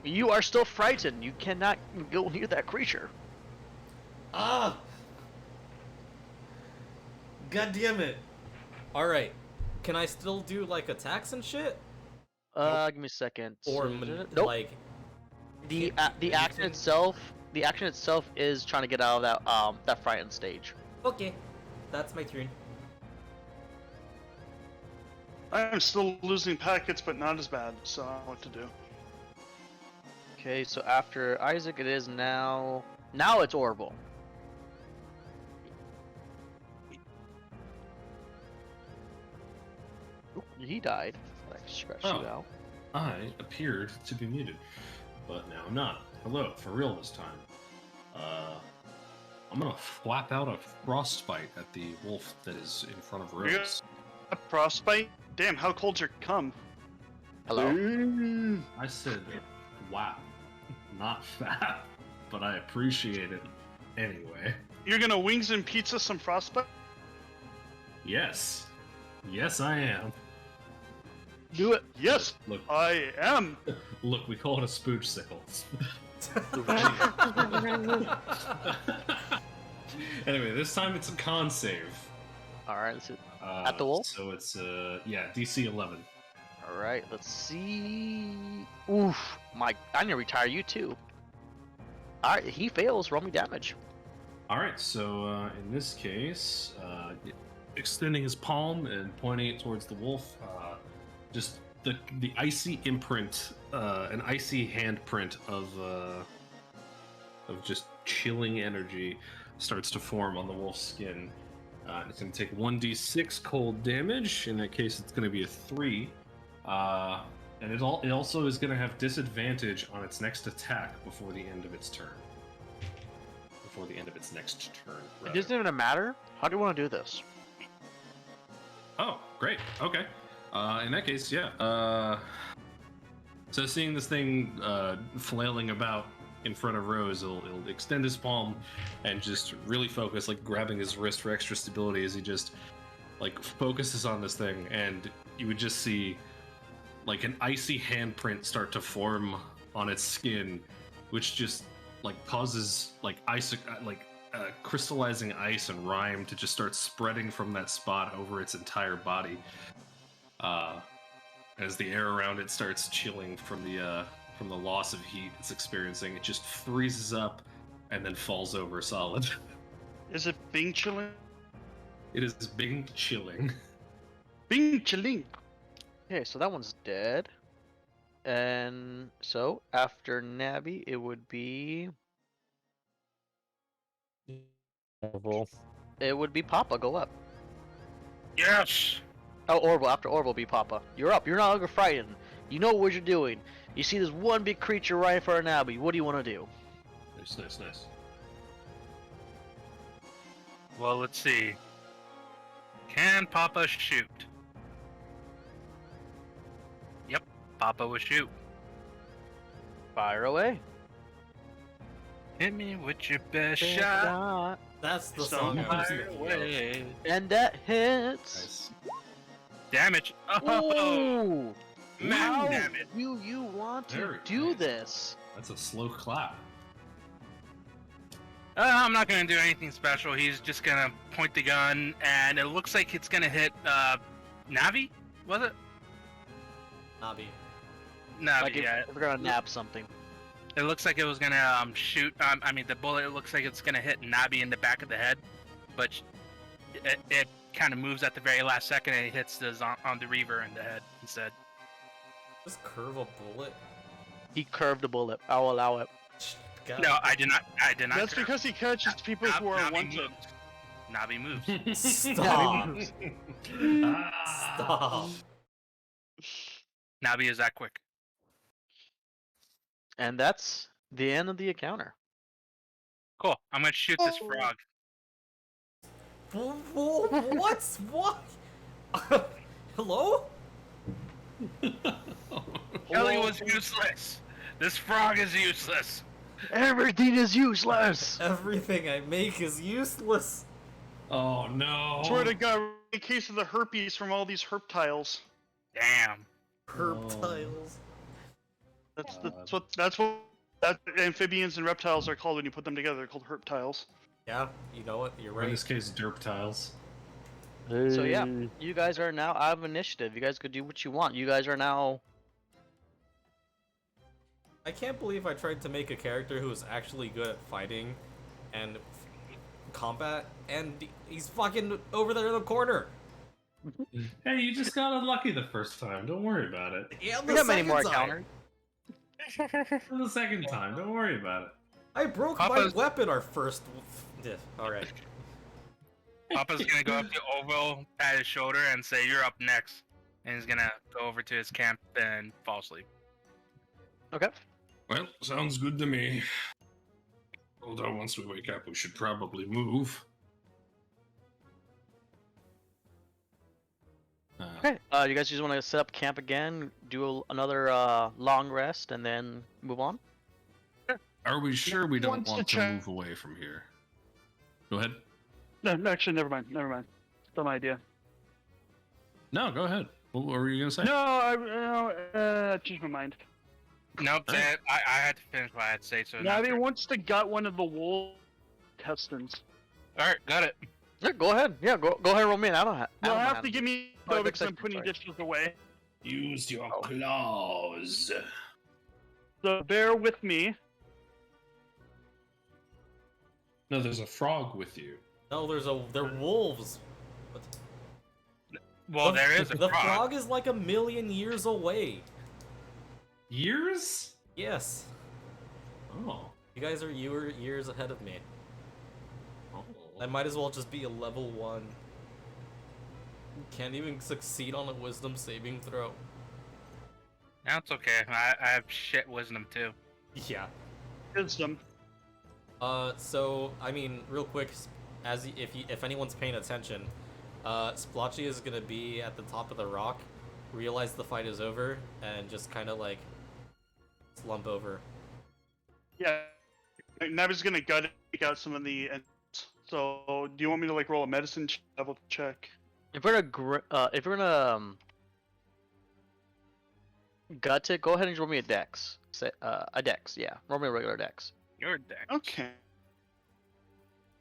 You are still frightened. You cannot go near that creature. Ah! God damn it. Alright. Can I still do, like, attacks and shit? Give me a second. Or, Nope. like... the anything? action itself is trying to get out of that frightened stage. Okay. That's my turn. I'm still losing packets, but not as bad, so I don't know what to do. Okay, so after Isaac, it is now it's Orville. Oop, he died. I scratched you Oh. out. I appeared to be muted, but now I'm not. Hello, for real this time. I'm gonna flap out a frostbite at the wolf that is in front of Yeah. Rose. A frostbite? Damn, how cold's your cum? Hello. I said, wow, not fat, but I appreciate it anyway. You're gonna wings and pizza some frostbite? Yes. Yes, I am. Do it. Yes, Look, I am. look, we call it a spooch sickle. Anyway, this time it's a con save. All right, let's see. At the wolf? So it's yeah, DC 11. All right, let's see. Oof, I'm gonna retire you too. All right, he fails. Roll me damage. All right, so in this case, extending his palm and pointing it towards the wolf, just the icy imprint, an icy handprint of just chilling energy starts to form on the wolf's skin. It's going to take 1d6 cold damage. In that case, it's going to be a 3. And it also is going to have disadvantage on its next attack before the end of its turn. Before the end of its next turn. It doesn't even matter. How do you want to do this? Oh, great. Okay. In that case, yeah. So seeing this thing flailing about in front of Rose, he'll extend his palm and just really focus, like grabbing his wrist for extra stability as he just like focuses on this thing, and you would just see like an icy handprint start to form on its skin, which just like causes like crystallizing ice and rime to just start spreading from that spot over its entire body. As the air around it starts chilling from the loss of heat it's experiencing, it just freezes up and then falls over solid. Is it Bing chilling? It is Bing chilling. Bing chilling. Okay, so that one's dead. And so after Nabby, it would be Papa. Go up. Yes. Oh, Orville. After Orville, be Papa. You're up. You're not longer frightened. You know what you're doing. You see this one big creature right in front of Nabby. What do you want to do? Nice. Well, let's see. Can Papa shoot? Yep, Papa will shoot. Fire away. Hit me with your best Big shot. shot. That's the So song I was Fire thinking of. away. And that hits. Nice. Damage. Oh, Ooh. max Wow. damage. You want to Very do nice. this? That's a slow clap. I'm not gonna do anything special. He's just gonna point the gun, and it looks like it's gonna hit Navi. Was it? Nabi. Navi. Like Yeah. if we're gonna nab something. It looks like it was gonna shoot. I mean, the bullet. It looks like it's gonna hit Nabi in the back of the head, but it kind of moves at the very last second, and it hits on the reaver in the head instead. Just curve a bullet. He curved a bullet. I'll allow it. God. No, I did not. That's curve. because he catches people who are Navi wanted. moves. Navi moves. Stop. Ah. Stop. Navi is that quick. And that's the end of the encounter. Cool. I'm gonna shoot this frog. What? What? Hello? Kelly was useless. This frog is useless. Everything is useless. Everything I make is useless. Oh no. Swear to God, in case of the herpes from all these herptiles. Damn. Herptiles. That's what amphibians and reptiles are called when you put them together. They're called herptiles. Yeah, you know what? You're Or in right. this case, derp tiles. So yeah, you guys are now out of initiative. You guys could do what you want. You guys are now. I can't believe I tried to make a character who was actually good at fighting and combat, and he's fucking over there in the corner. Hey, you just got unlucky the first time. Don't worry about it. Yeah, We got many more encounters. For the second time, don't worry about it. I broke Papa's- my weapon our first. Yeah, all right. Papa's gonna go up to Orville, pat his shoulder, and say, "You're up next." And he's gonna go over to his camp and fall asleep. Okay. Well, sounds good to me. Although once we wake up, we should probably move. Okay. You guys just want to set up camp again, do another long rest, and then move on. Are we sure we don't Wants to want to check- move away from here? Go ahead. No, actually, never mind. Dumb idea. No, go ahead. What were you gonna say? No, changed my mind. Nope, Alright. say it. I had to finish what I had to say, so. Navi wants to gut one of the wolf intestines. Alright, got it. Yeah, go ahead. Yeah, go ahead and roll me in. I don't have. You'll have to give me Oh, though it looks because I'm like- putting sorry. dishes away. Use your Oh. claws. So bear with me. No, there's a frog with you. No, they're wolves. What? Well, there is a The frog. frog is like 1,000,000 years away. Years? Yes. Oh. You were years ahead of me. Oh. I might as well just be a level 1. Can't even succeed on a wisdom saving throw. That's okay. I have shit wisdom too. Yeah. Wisdom. So I mean, real quick, if anyone's paying attention, Spoltchy is gonna be at the top of the rock, realize the fight is over, and just kind of like slump over. Yeah. Navi's gonna gut it, take out some of the. So, do you want me to like roll a medicine level check? If we're gonna gut it, go ahead and roll me a dex. Say a dex, yeah. Roll me a regular dex. You're dead. Okay.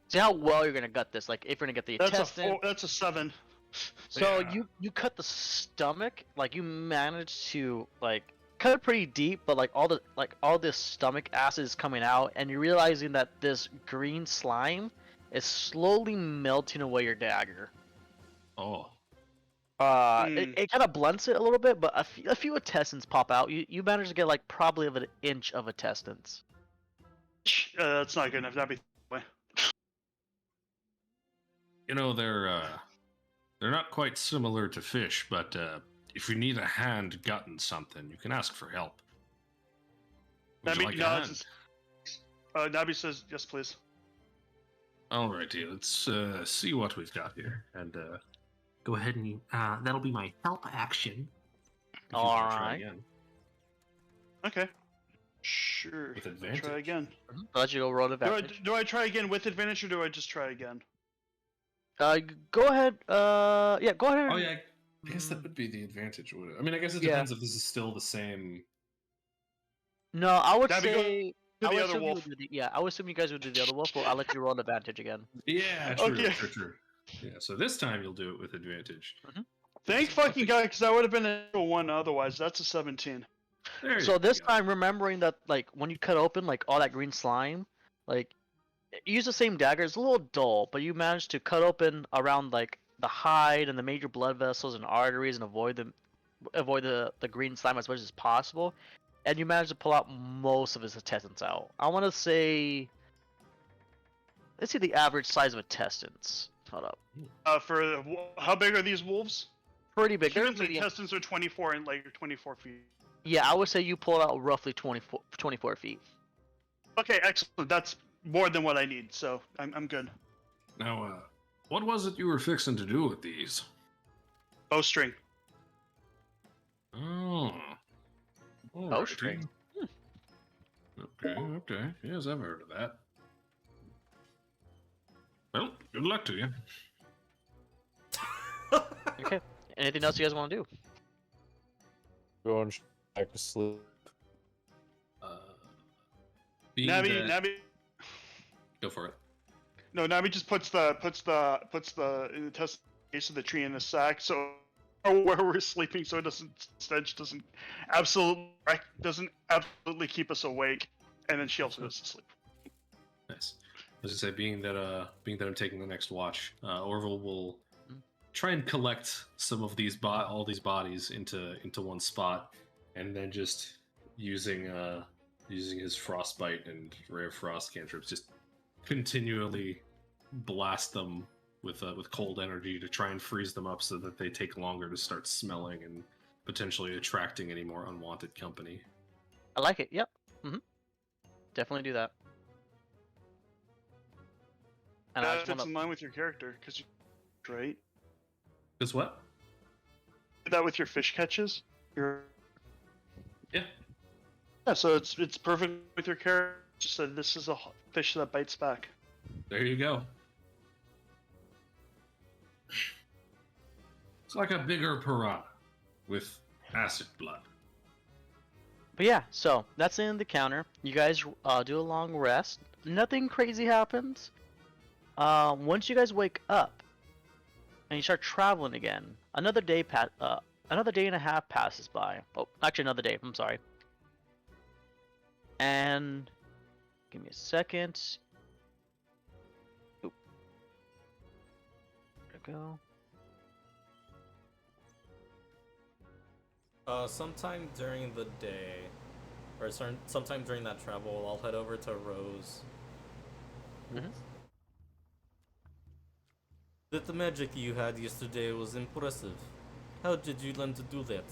See how well you're gonna gut this. Like if you're gonna get the That's intestine. that's a 7. So Yeah. you cut the stomach, like you managed to like cut it pretty deep, but like all this stomach acid is coming out, and you're realizing that this green slime is slowly melting away your dagger. Oh. It kind of blunts it a little bit, but a few intestines pop out. You manage to get like probably of an inch of intestines. That's not good enough. That'd be. You know, they're not quite similar to fish, but if you need a hand gutting something, you can ask for help. Would you like a hand? Nabi says yes, please. Alrighty, let's see what we've got here, and go ahead and that'll be my help action. If you wanna try Alright. again. Okay. Sure. With I'll advantage. try again. I'll let you go roll advantage. Do I try again with advantage or do I just try again? Go ahead. Yeah, go ahead. Oh yeah, I guess that would be the advantage. I mean, I guess it Yeah. depends if this is still the same. No, I would Navi, go say. to I the would other assume you wolf. would do yeah, I would assume you guys would do the other wolf, but I'll let you roll an advantage again. Yeah, true, Okay. true. Yeah, so this time you'll do it with advantage. Thank fucking God, because that would have been a 1 otherwise. That's a 17. There So you this go. time, remembering that like when you cut open like all that green slime, like you use the same dagger. It's a little dull, but you managed to cut open around like the hide and the major blood vessels and arteries and avoid the green slime as much as possible. And you managed to pull out most of his intestines out. I want to say, let's see the average size of intestines. Hold up, How big are these wolves? pretty big. They're Humans' medium. intestines are 24 and like 24 feet. Yeah, I would say you pulled out roughly 24 feet. Okay, excellent. That's more than what I need, so I'm good. Now, what was it you were fixing to do with these? Bowstring. Oh. Bowstring? Alrighty. Okay. Yes, I've heard of that. Well, good luck to you. Okay. Anything else you guys want to do? Go and back to sleep. Being Navi, that- Navi. Go for it. No, Navi just puts the intestine base of the tree in a sack, so where we're sleeping, so it doesn't stench doesn't absolutely keep us awake, and then she also goes to sleep. Nice. As I say, being that I'm taking the next watch, Orville will try and collect some of these all these bodies into one spot, and then just using his frostbite and ray of frost cantrips, just continually blast them with cold energy to try and freeze them up so that they take longer to start smelling and potentially attracting any more unwanted company. I like it. Yep. Definitely do that. And I That just fits want in line with your character, because right. Because what? Did that with your fish catches. Yeah. Yeah, so it's perfect with your character. Just said this is a fish that bites back. There you go. It's like a bigger piranha with acid blood. But yeah, so that's the end of the counter. You guys do a long rest. Nothing crazy happens. Once you guys wake up and you start traveling again, another day and a half passes by. Oh, actually another day. I'm sorry. And give me a second. Oop. There we go. Sometime during the day, or sometime during that travel, I'll head over to Rose. Mhm. That the magic you had yesterday was impressive. How did you learn to do that?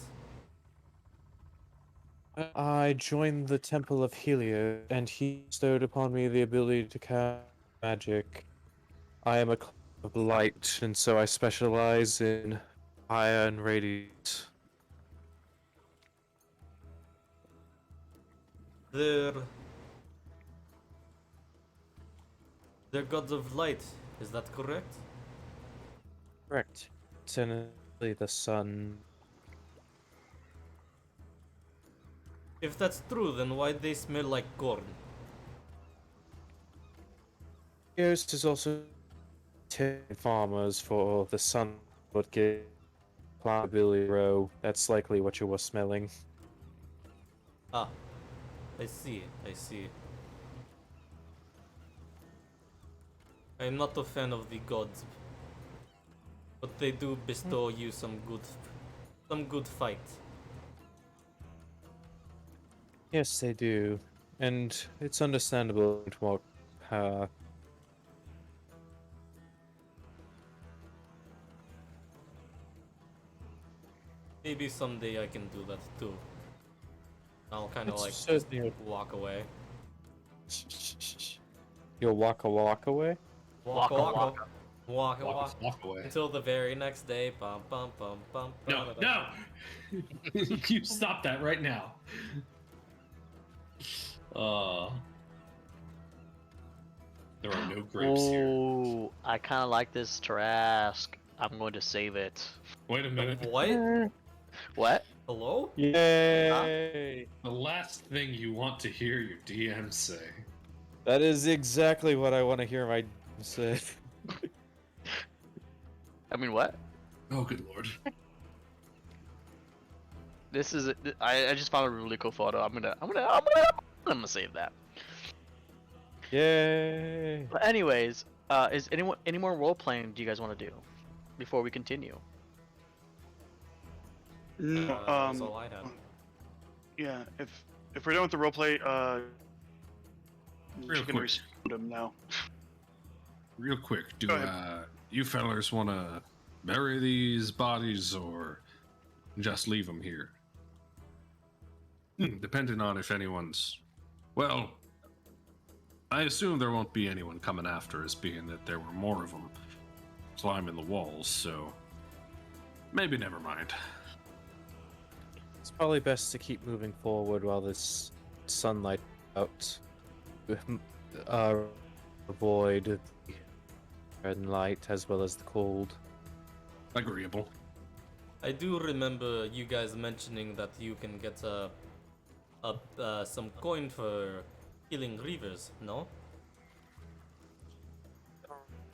I joined the Temple of Helios, and he bestowed upon me the ability to cast magic. I am a cleric of light, and so I specialize in fire and radiance. They're gods of light, is that correct? Correct. Technically, the sun. If that's true, then why they smell like corn? Helios is also farmers for the sun would give plant ability grow. That's likely what you were smelling. Ah, I see, I see. I'm not a fan of the gods, but they do bestow you some good fight. Yes, they do, and it's understandable what Maybe someday I can do that too. I'll kind of It's like just certainly- walk away. You'll walk away. Waka waka. Walk away. until the very next day. Bum bum bum bum. No, no! You stop that right now. There are no grapes here. Oh, I kind of like this Trask. I'm going to save it. Wait a minute. What? What? Hello? Yay! The last thing you want to hear your DM say. That is exactly what I want to hear my DM say. I mean, what? Oh, good lord. This is. I just found a really cool photo. I'm gonna save that. Yay! But anyways, is any more role playing do you guys want to do before we continue? No, That's all I have. yeah. If we're done with the roleplay, Real you can quick. respond him now. Real quick, do Go ahead. you fellers want to bury these bodies or just leave them here? Depending on if anyone's. Well, I assume there won't be anyone coming after us, being that there were more of them climbing the walls, so maybe never mind. It's probably best to keep moving forward while this sunlight out. Avoid the red light as well as the cold. Agreeable. I do remember you guys mentioning that you can get some coin for killing reavers. No?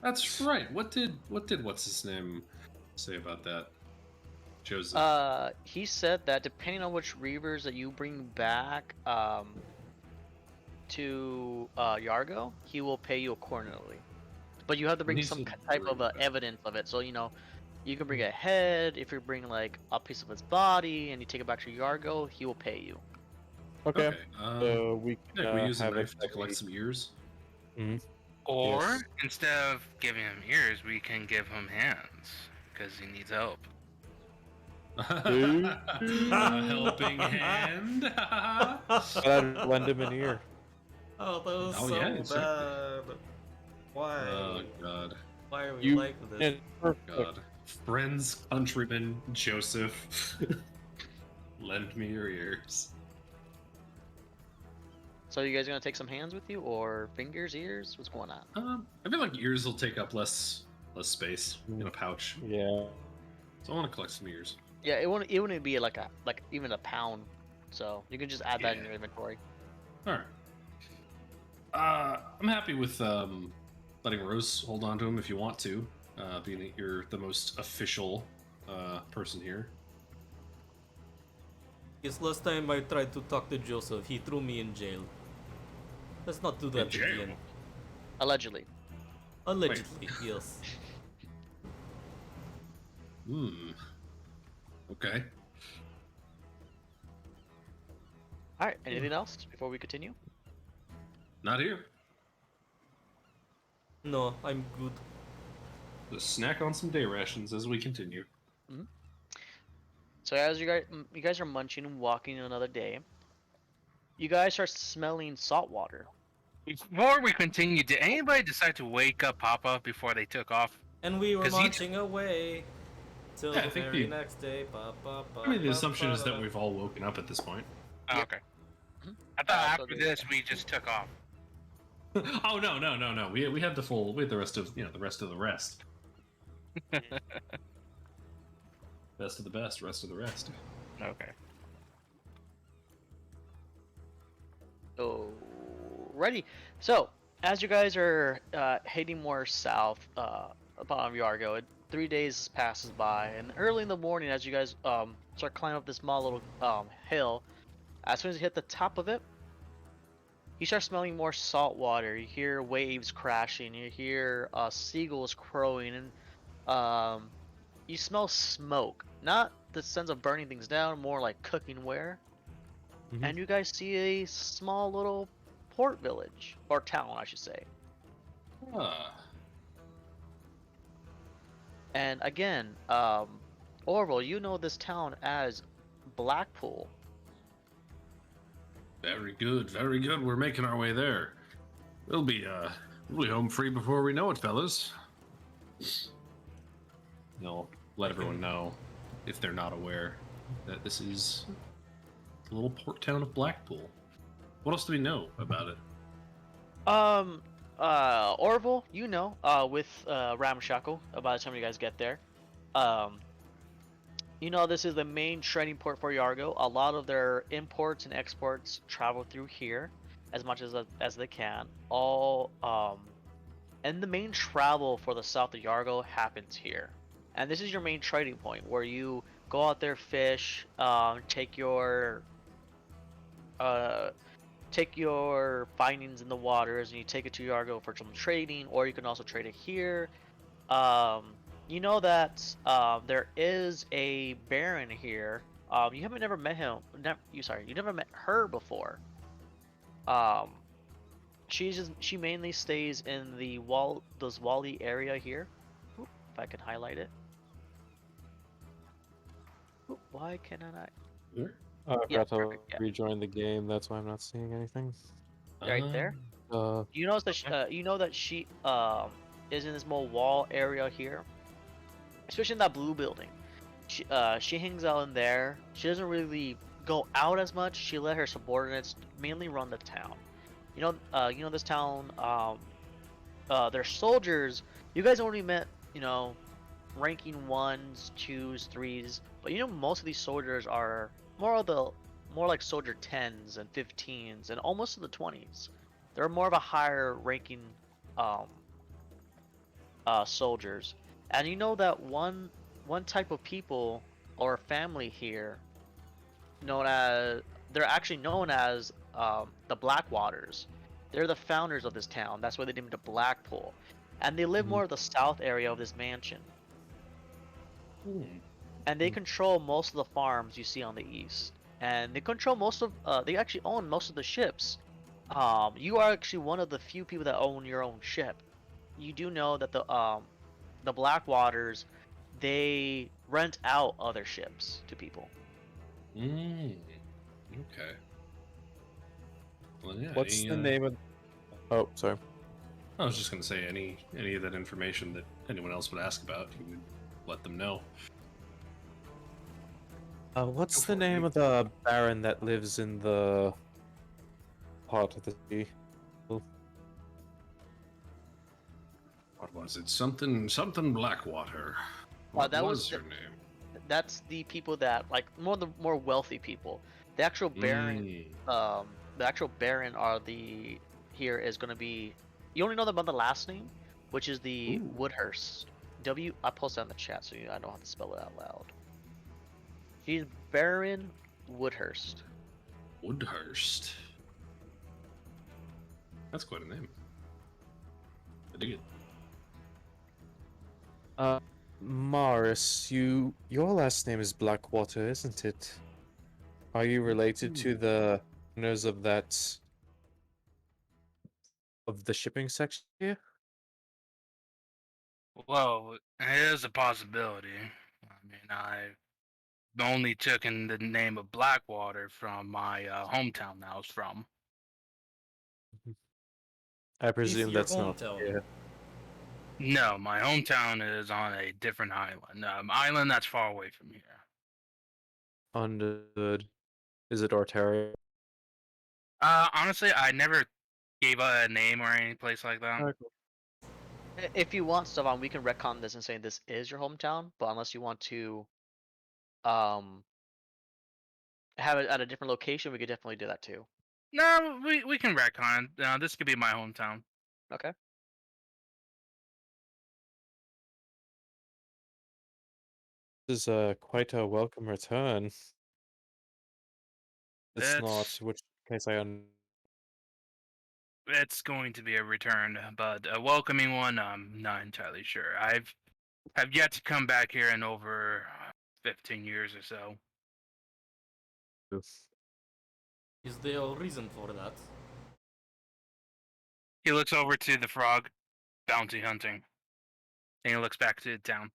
That's right. What did what's his name say about that? Joseph. He said that depending on which reavers that you bring back, to Yargo, he will pay you accordingly. But you have to bring Needs some to type of bring that. evidence of it. So you know, you can bring a head. If you bring like a piece of his body and you take it back to Yargo, he will pay you. Okay. Um, So we yeah, can we use a have knife it to collect some ears. Or Yes. instead of giving him ears, we can give him hands because he needs help. A helping hand. But I'd lend him an ear. Oh, that was Oh, so yeah, bad. exactly. Why? Oh god. Why are we You like this? and perfect. God. Friends, countryman, Joseph. Lend me your ears. So you guys gonna take some hands with you, or fingers, ears? What's going on? I feel like ears will take up less space in a pouch. Yeah. So I want to collect some ears. Yeah, it wouldn't be like even a pound, so you can just add that in your inventory. All right. I'm happy with letting Rose hold on to him if you want to, being that you're the most official person here. Yes, last time I tried to talk to Joseph, he threw me in jail. Let's not do that jail? again. Allegedly. Allegedly, yes. Okay. All right. Anything else before we continue? Not here. No, I'm good. Just snack on some day rations as we continue. So as you guys are munching and walking another day, you guys are smelling salt water. Before we continue, did anybody decide to wake up Papa before they took off? And we were 'Cause he marching away till Yeah, I the think very the- next day. I mean, the assumption is that we've all woken up at this point. Oh, Yep. okay. I thought so after they- this we just took off. Oh no. We had the rest of the rest of the rest. Best of the best, rest of the rest. Okay. Alrighty. So as you guys are heading more south upon Yargo, 3 days passes by, and early in the morning, as you guys start climbing up this small little hill, as soon as you hit the top of it, you start smelling more salt water. You hear waves crashing. You hear seagulls crowing, and you smell smoke. Not the sense of burning things down, more like cooking ware. Mhm. And you guys see a small little port village, or town, I should say. Ah, And again, Orville, you know this town as Blackpool. very good, very good. We're making our way there. We'll be home free before we know it, fellas. You'll let everyone know, if they're not aware, that this is the little port town of Blackpool. What else do we know about it? Orville, you know, with Ramshackle, by the time you guys get there. You know, this is the main trading port for Yargo. A lot of their imports and exports travel through here as much as they can. And the main travel for the south of Yargo happens here. And this is your main trading point where you go out there, fish, take your findings in the waters and you take it to Yargo for some trading, or you can also trade it here. You know that there is a baron here. You haven't never met him. You never met her before. She mainly stays in the Wally area here. Oop, if I can highlight it. Oop, why can I not? Sure. I Yeah, forgot to perfect, yeah. rejoin the game. That's why I'm not seeing anything. Right there. You notice that you know that she is in this more wall area here, especially in that blue building. She hangs out in there. She doesn't really go out as much. She let her subordinates mainly run the town. You know this town. Their soldiers. You guys only met ranking 1s, 2s, 3s, but most of these soldiers are more like soldier 10s and 15s and almost to the 20s. They're more of a higher ranking soldiers. And you know that one type of people or family here they're actually known as the Blackwaters. They're the founders of this town. That's why they named it Blackpool. And they live more of the south area of this mansion. And they control most of the farms you see on the east. And they control they actually own most of the ships. You are actually one of the few people that own your own ship. You do know that the Blackwaters, they rent out other ships to people. Okay. Well, yeah. What's the name of? Oh, sorry. I was just gonna say any of that information that anyone else would ask about, you would let them know. What's the name of the baron that lives in the part of the sea? What was it? Something Blackwater. What that was was her name? that's the people that like the more wealthy people. The actual baron, the actual baron are the here is going to be. You only know them by the last name, which is the Ooh. Woodhurst. I posted on the chat, so I don't have to spell it out loud. He's Baron Woodhurst. Woodhurst. That's quite a name. I dig it. Morris, your last name is Blackwater, isn't it? Are you related to the owners of the shipping section here? Well, it is a possibility. I mean, I only took in the name of Blackwater from my hometown that I was from. I presume your that's not hometown. here. No, my hometown is on a different island. Island that's far away from here. Understood. Is it Orteria? Honestly, I never gave a name or any place like that. Okay. If you want, Stefan, we can retcon this and say this is your hometown. But unless you want to, um, have it at a different location, we could definitely do that too. No, we can retcon. This could be my hometown. Okay. This is quite a welcome return. It's not, It's which case I it's going to be a return, but a welcoming one. I'm not entirely sure. Have yet to come back here in over 15 years or so. Is there a reason for that? He looks over to the frog, bounty hunting, and he looks back to the town.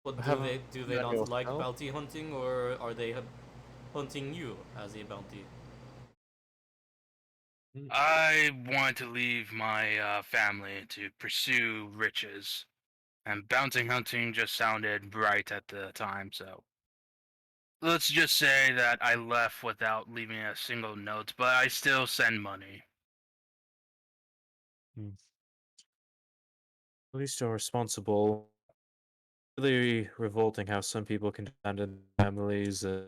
But Have do they you not yourself? like bounty hunting, or are they hunting you as a bounty? I wanted to leave my family to pursue riches, and bounty hunting just sounded right at the time, so let's just say that I left without leaving a single note, but I still send money. At least you're responsible. Really revolting how some people can abandon families and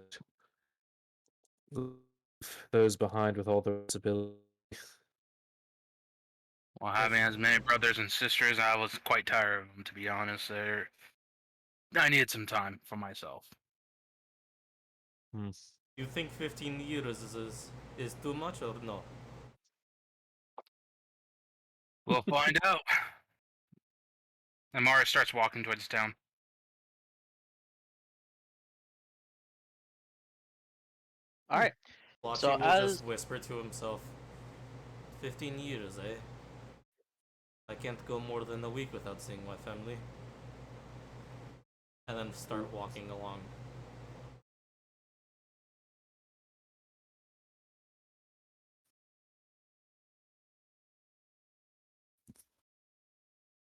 leave those behind with all the responsibility. Well, having as many brothers and sisters, I was quite tired of them, to be honest. I needed some time for myself. You think 15 years is too much or no? We'll find out. And Mara starts walking towards town. All right. Spoltchy So will as just whisper to himself, 15 years, eh? I can't go more than a week without seeing my family. And then start walking along.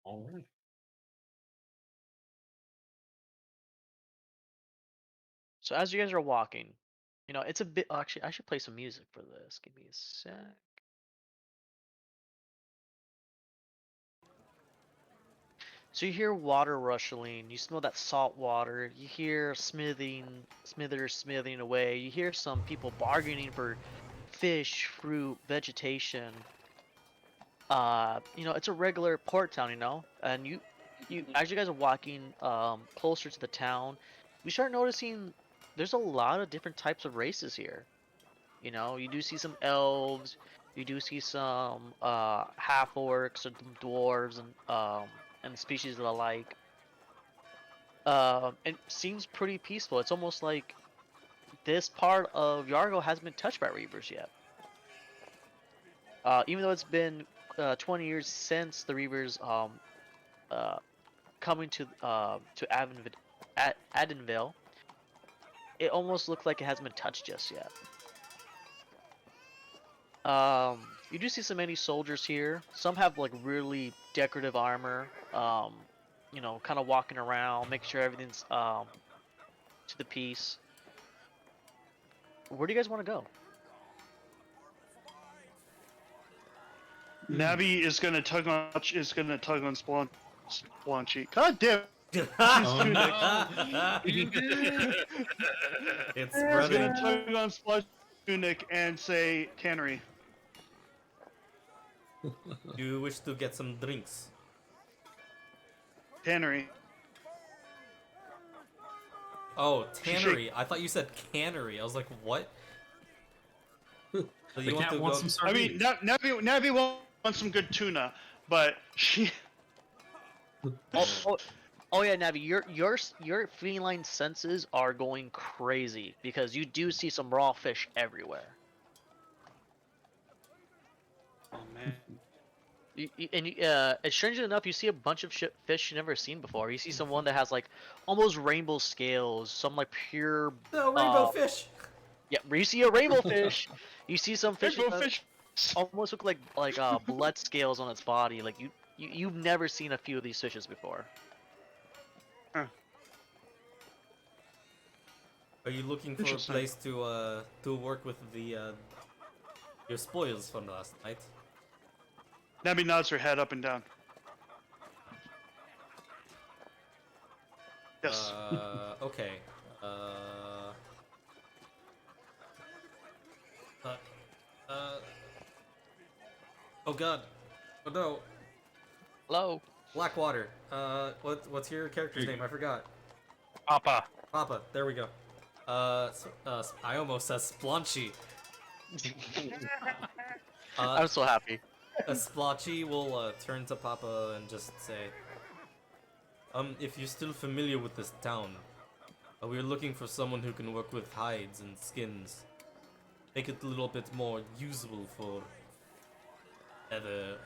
All right. So as you guys are walking, it's a bit. Actually, I should play some music for this. Give me a sec. So you hear water rushing. You smell that salt water. You hear smithers smithing away. You hear some people bargaining for fish, fruit, vegetation. It's a regular port town, and as you guys are walking closer to the town, you start noticing there's a lot of different types of races here. You do see some elves, you do see some half orcs and some dwarves and species of the like. It seems pretty peaceful. It's almost like this part of Yargo hasn't been touched by reavers yet. Even though it's been 20 years since the reavers coming to Adenavale, it almost looks like it hasn't been touched just yet. You do see so many soldiers here. Some have like really decorative armor. Kind of walking around, making sure everything's to the piece. Where do you guys want to go? Navi is gonna tug on Spoltchy. God damn Oh no! It's He's running. gonna tug on Splotchy's tunic and say tannery. Do you wish to get some drinks? Tannery. Oh, tannery. I thought you said cannery. I was like, what? So The you want cat to wants go? some I mean, sardines. Navi wants some good tuna, but she. Oh yeah, Navi, your feline senses are going crazy because you do see some raw fish everywhere. Oh man. And strangely enough, you see a bunch of fish you've never seen before. You see someone that has like almost rainbow scales, some like pure. No, rainbow fish. Yeah, you see a rainbow fish. You see some fish Rainbow that fish. almost look like blood scales on its body. Like you've never seen a few of these fishes before. Are you looking for a Interesting. place to work with the your spoils from last night? Navi nods her head up and down. Yes. Okay. Oh god. Oh no. Hello. Blackwater. What's your character's name? I forgot. Papa. Papa. There we go. I almost said Spoltchy. I'm so happy. Spoltchy will turn to Papa and just say, if you're still familiar with this town, we're looking for someone who can work with hides and skins. Make it a little bit more usable for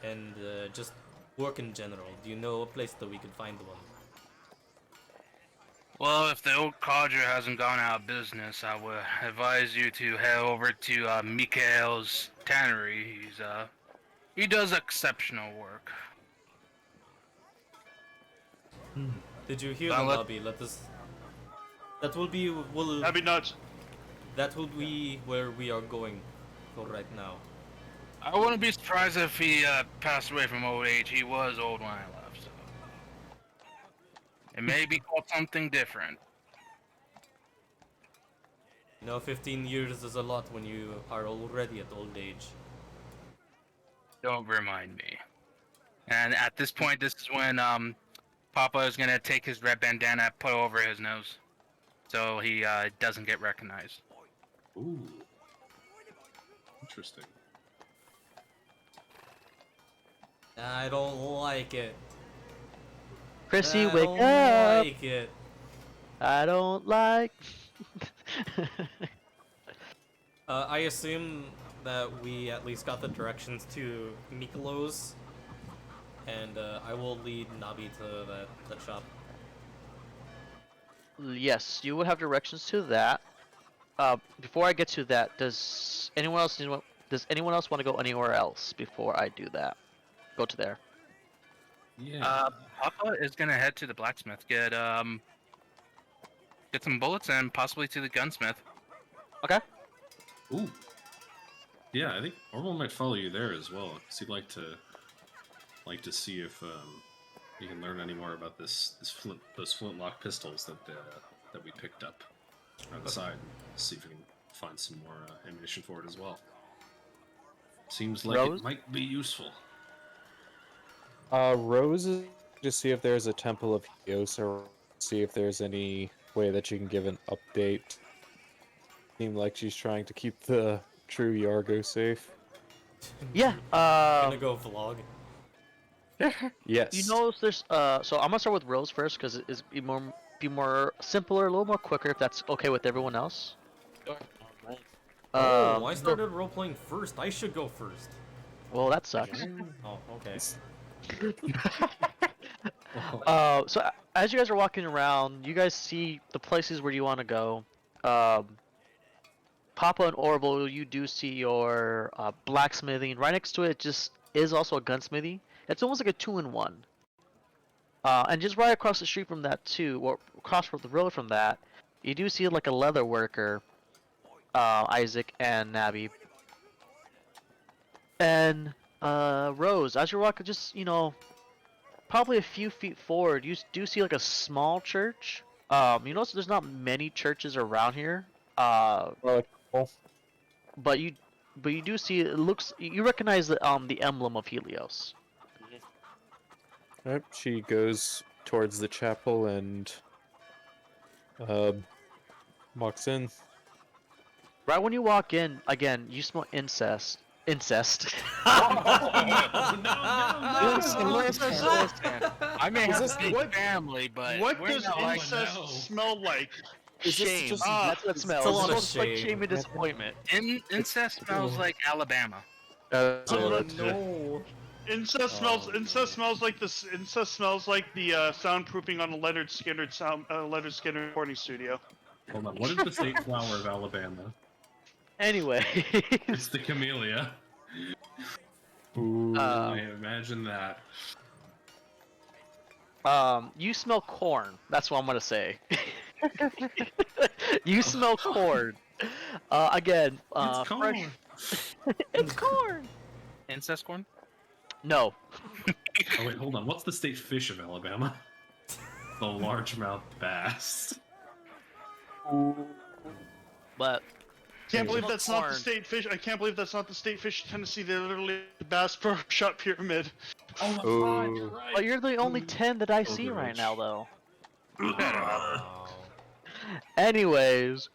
and just work in general. Do you know a place that we can find one? Well, if the old codger hasn't gone out of business, I would advise you to head over to Mikael's tannery. He does exceptional work. Did you hear Now them, let- Nobby? That will be Navi nods. that will be where we are going for right now. I wouldn't be surprised if he passed away from old age. He was old when I left, so. It may be called something different. You know, 15 years is a lot when you are already at old age. Don't remind me. And at this point, this is when Papa is gonna take his red bandana, put over his nose, so he doesn't get recognized. Ooh. Interesting. I don't like it. Chrissy, I wake don't up! like it. I don't like. I assume that we at least got the directions to Mikolos, and I will lead Nabi to that shop. Yes, you would have directions to that. Before I get to that, does anyone else want to go anywhere else before I do that? Go to there. Yeah. Papa is gonna head to the blacksmith, get some bullets, and possibly to the gunsmith. Okay. Ooh. Yeah, I think Orville might follow you there as well, because he'd like to see if you can learn any more about those flintlock pistols that we picked up on the side. See if we can find some more ammunition for it as well. Seems like Rose? it might be useful. Rose is to see if there's a temple of Helios, or see if there's any way that you can give an update. Seems like she's trying to keep the true Yargo safe. Yeah. Gonna go vlog. Yes. You know, there's so I'm gonna start with Rose first because it's be more simpler, a little more quicker if that's okay with everyone else. Oh, I so- started role playing first. I should go first. Well, that sucks. Oh, okay. So as you guys are walking around, you guys see the places where you want to go. Papa and Orville, you do see your blacksmithing. Right next to it just is also a gunsmithy. It's almost like a 2-in-1. And just right across the street from that too, or across the road from that, you do see like a leather worker, Isaac and Nabi. And Rose, as you're walking, just probably a few feet forward, you do see like a small church. You notice there's not many churches around here. Well, oh, But you do see it looks. You recognize the emblem of Helios. alright, she goes towards the chapel and uh, walks in. Right when you walk in, again, you smell incest. Incest. Oh, no. Listen. I may Is have this- a big what- family, but What we're does not like incest no. smell like? Is this Shame. just- That's what it it's smells. a It lot of smells like shame. shame and disappointment. Incest smells like Alabama. That's Oh, it. no. Incest smells. Oh, Incest smells like this. Incest smells like the soundproofing on a Leonard Skinner recording studio. Hold on. What is the state flower of Alabama? Anyway, It's the camellia. Ooh. I imagine that. you smell corn. That's what I'm gonna say. You smell corn. Again, It's corn. It's corn. Incest corn? No. Oh wait, hold on. What's the state fish of Alabama? The largemouth bass. But Can't believe Smell that's not corn. the state fish. I can't believe that's not the state fish of Tennessee. They're literally the Bass Pro Shop Pyramid. Oh my Ooh. god, you're right. you're the only 10 that I Oh, see the right rich. now, though. Wow. Anyways,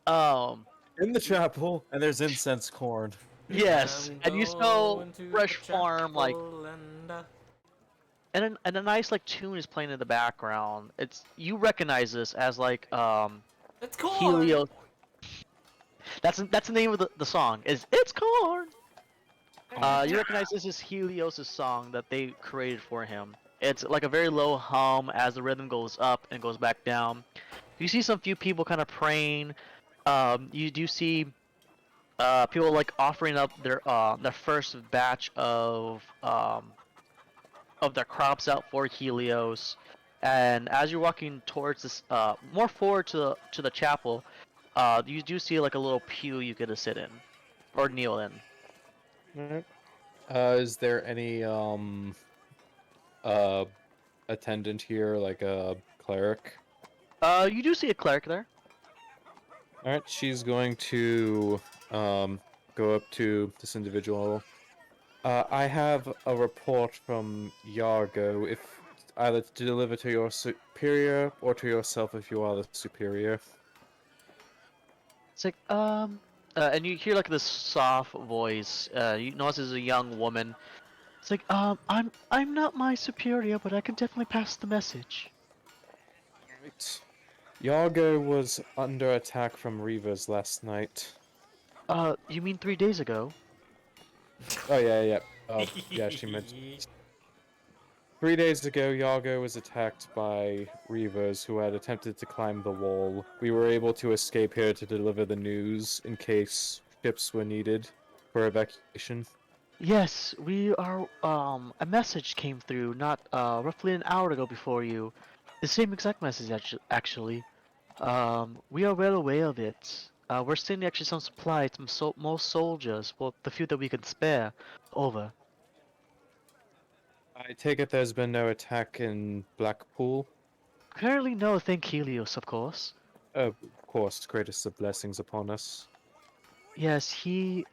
In the chapel, and there's incense corn. yes, and you smell Going to fresh the farm, like, chapel and, and a nice like tune is playing in the background. It's you recognize this as like It's corn! Helios. That's the name of the song. Is it's corn. You recognize this is Helios' song that they created for him. It's like a very low hum as the rhythm goes up and goes back down. You see some few people kind of praying. You do see people like offering up their first batch of their crops out for Helios. And as you're walking towards this, more forward to the chapel, you do see like a little pew you get to sit in or kneel in. Alright. Is there any attendant here, like a cleric? You do see a cleric there. Alright, she's going to go up to this individual. I have a report from Yargo, if either to deliver to your superior or to yourself if you are the superior. It's like and you hear like this soft voice. You notice it's a young woman. It's like I'm not my superior, but I can definitely pass the message. Right. Yargo was under attack from reavers last night. You mean 3 days ago? Oh yeah. Yeah, she meant 3 days ago, Yargo was attacked by reavers who had attempted to climb the wall. We were able to escape here to deliver the news in case ships were needed for evacuation. Yes, we are. A message came through not roughly an hour ago before you. The same exact message actually. We are well aware of it. We're sending actually some supplies, more soldiers for the few that we can spare. Over. I take it there's been no attack in Blackpool? Currently, no. Thank Helios, of course. Of course, greatest of blessings upon us. Yes, he's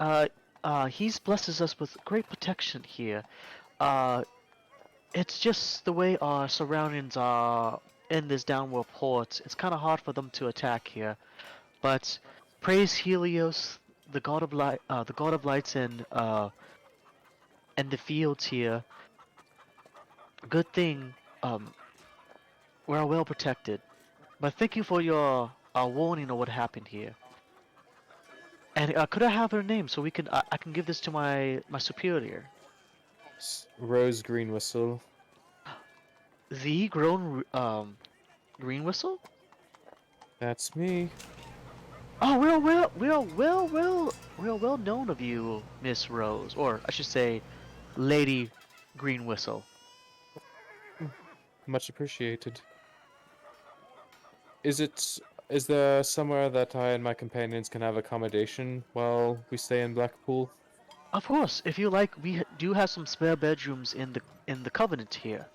blesses us with great protection here. It's just the way our surroundings are in this downward port. It's kind of hard for them to attack here. But praise Helios, the god of light, the god of lights, and the fields here. Good thing, we're well protected. But thank you for your warning of what happened here. And could I have her name so I can give this to my superior? Rose Green Whistle. The green whistle? That's me. Oh, we're well known of you, Miss Rose, or I should say, Lady Green Whistle. Much appreciated. Is there somewhere that I and my companions can have accommodation while we stay in Blackpool? Of course, if you like, we do have some spare bedrooms in the Covenant here.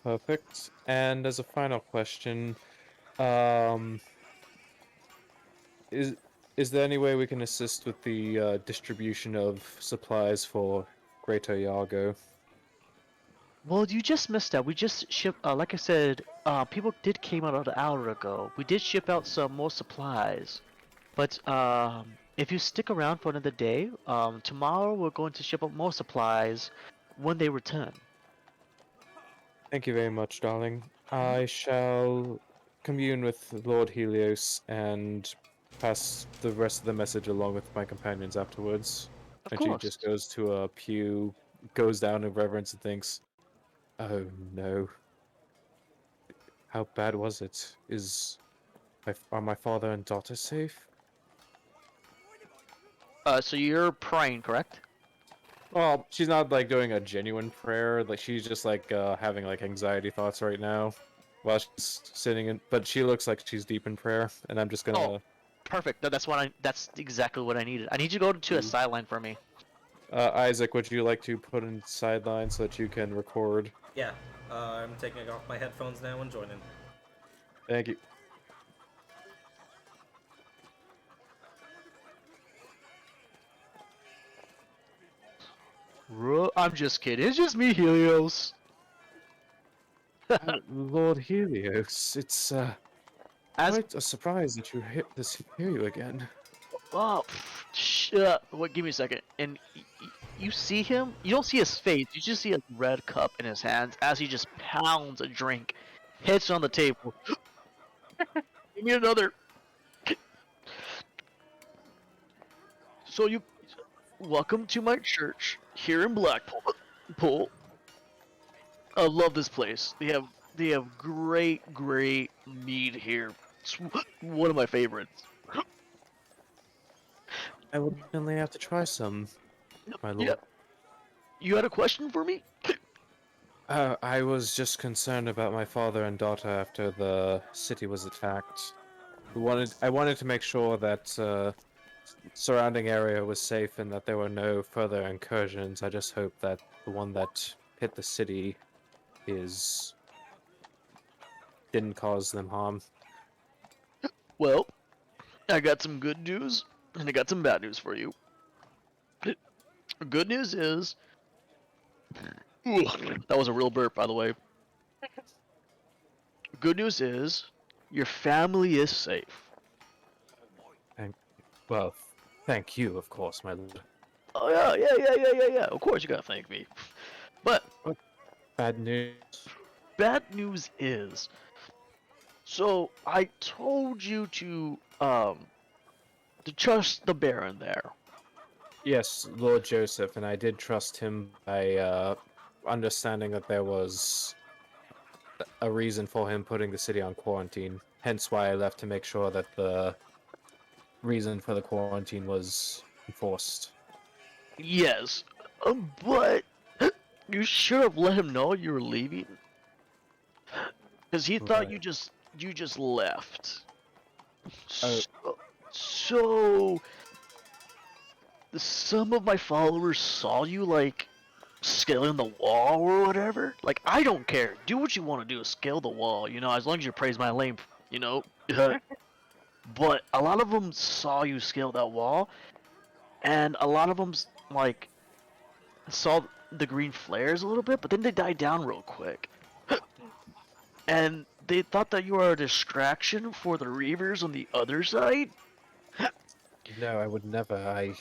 Perfect. And as a final question, um, is is there any way we can assist with the distribution of supplies for Greater Yargo? Well, you just missed out. We just shipped, like I said, people did came out an hour ago. We did ship out some more supplies, but if you stick around for another day, tomorrow we're going to ship out more supplies when they return. Thank you very much, darling. I shall commune with Lord Helios and pass the rest of the message along with my companions afterwards. Of And she course. just goes to a pew, goes down in reverence, and thinks, "Oh no, how bad was it? Are my father and daughter safe?" So you're praying, correct? Well, she's not like doing a genuine prayer. Like she's just like having like anxiety thoughts right now while she's sitting in. But she looks like she's deep in prayer, and I'm just Oh, gonna. perfect. That's exactly what I needed. I need you to go to a sideline for me. Isaac, would you like to put in sideline so that you can record? Yeah, I'm taking off my headphones now and joining. Thank you. I'm just kidding. It's just me, Helios. Lord Helios, it's As quite a surprise that you hear you again. oh, what? Give me a second. And you see him? You don't see his face. You just see a red cup in his hands as he just pounds a drink, hits on the table. Give me another. So you, welcome to my church here in Blackpool. Pool. I love this place. They have great mead here. It's one of my favorites. I would definitely have to try some, my Yeah. lord. You had a question for me? I was just concerned about my father and daughter after the city was attacked. I wanted to make sure that surrounding area was safe and that there were no further incursions. I just hope that the one that hit the city is didn't cause them harm. Well, I got some good news and I got some bad news for you. Good news is, that was a real burp, by the way. Good news is, your family is safe. And well, thank you, of course, my lord. Oh yeah. Of course you gotta thank me. But Bad news. bad news is, so I told you to trust the Baron there. Yes, Lord Joseph, and I did trust him by understanding that there was a reason for him putting the city on quarantine. Hence why I left to make sure that the reason for the quarantine was enforced. Yes, but you should have let him know you were leaving, because he thought Right. you just left. Oh. So some of my followers saw you like scaling the wall or whatever. Like I don't care. Do what you want to do. Scale the wall. You know, as long as you praise my name. You know. But a lot of them saw you scale that wall, and a lot of them like saw the green flares a little bit, but then they died down real quick. And they thought that you were a distraction for the reavers on the other side. No, I would never.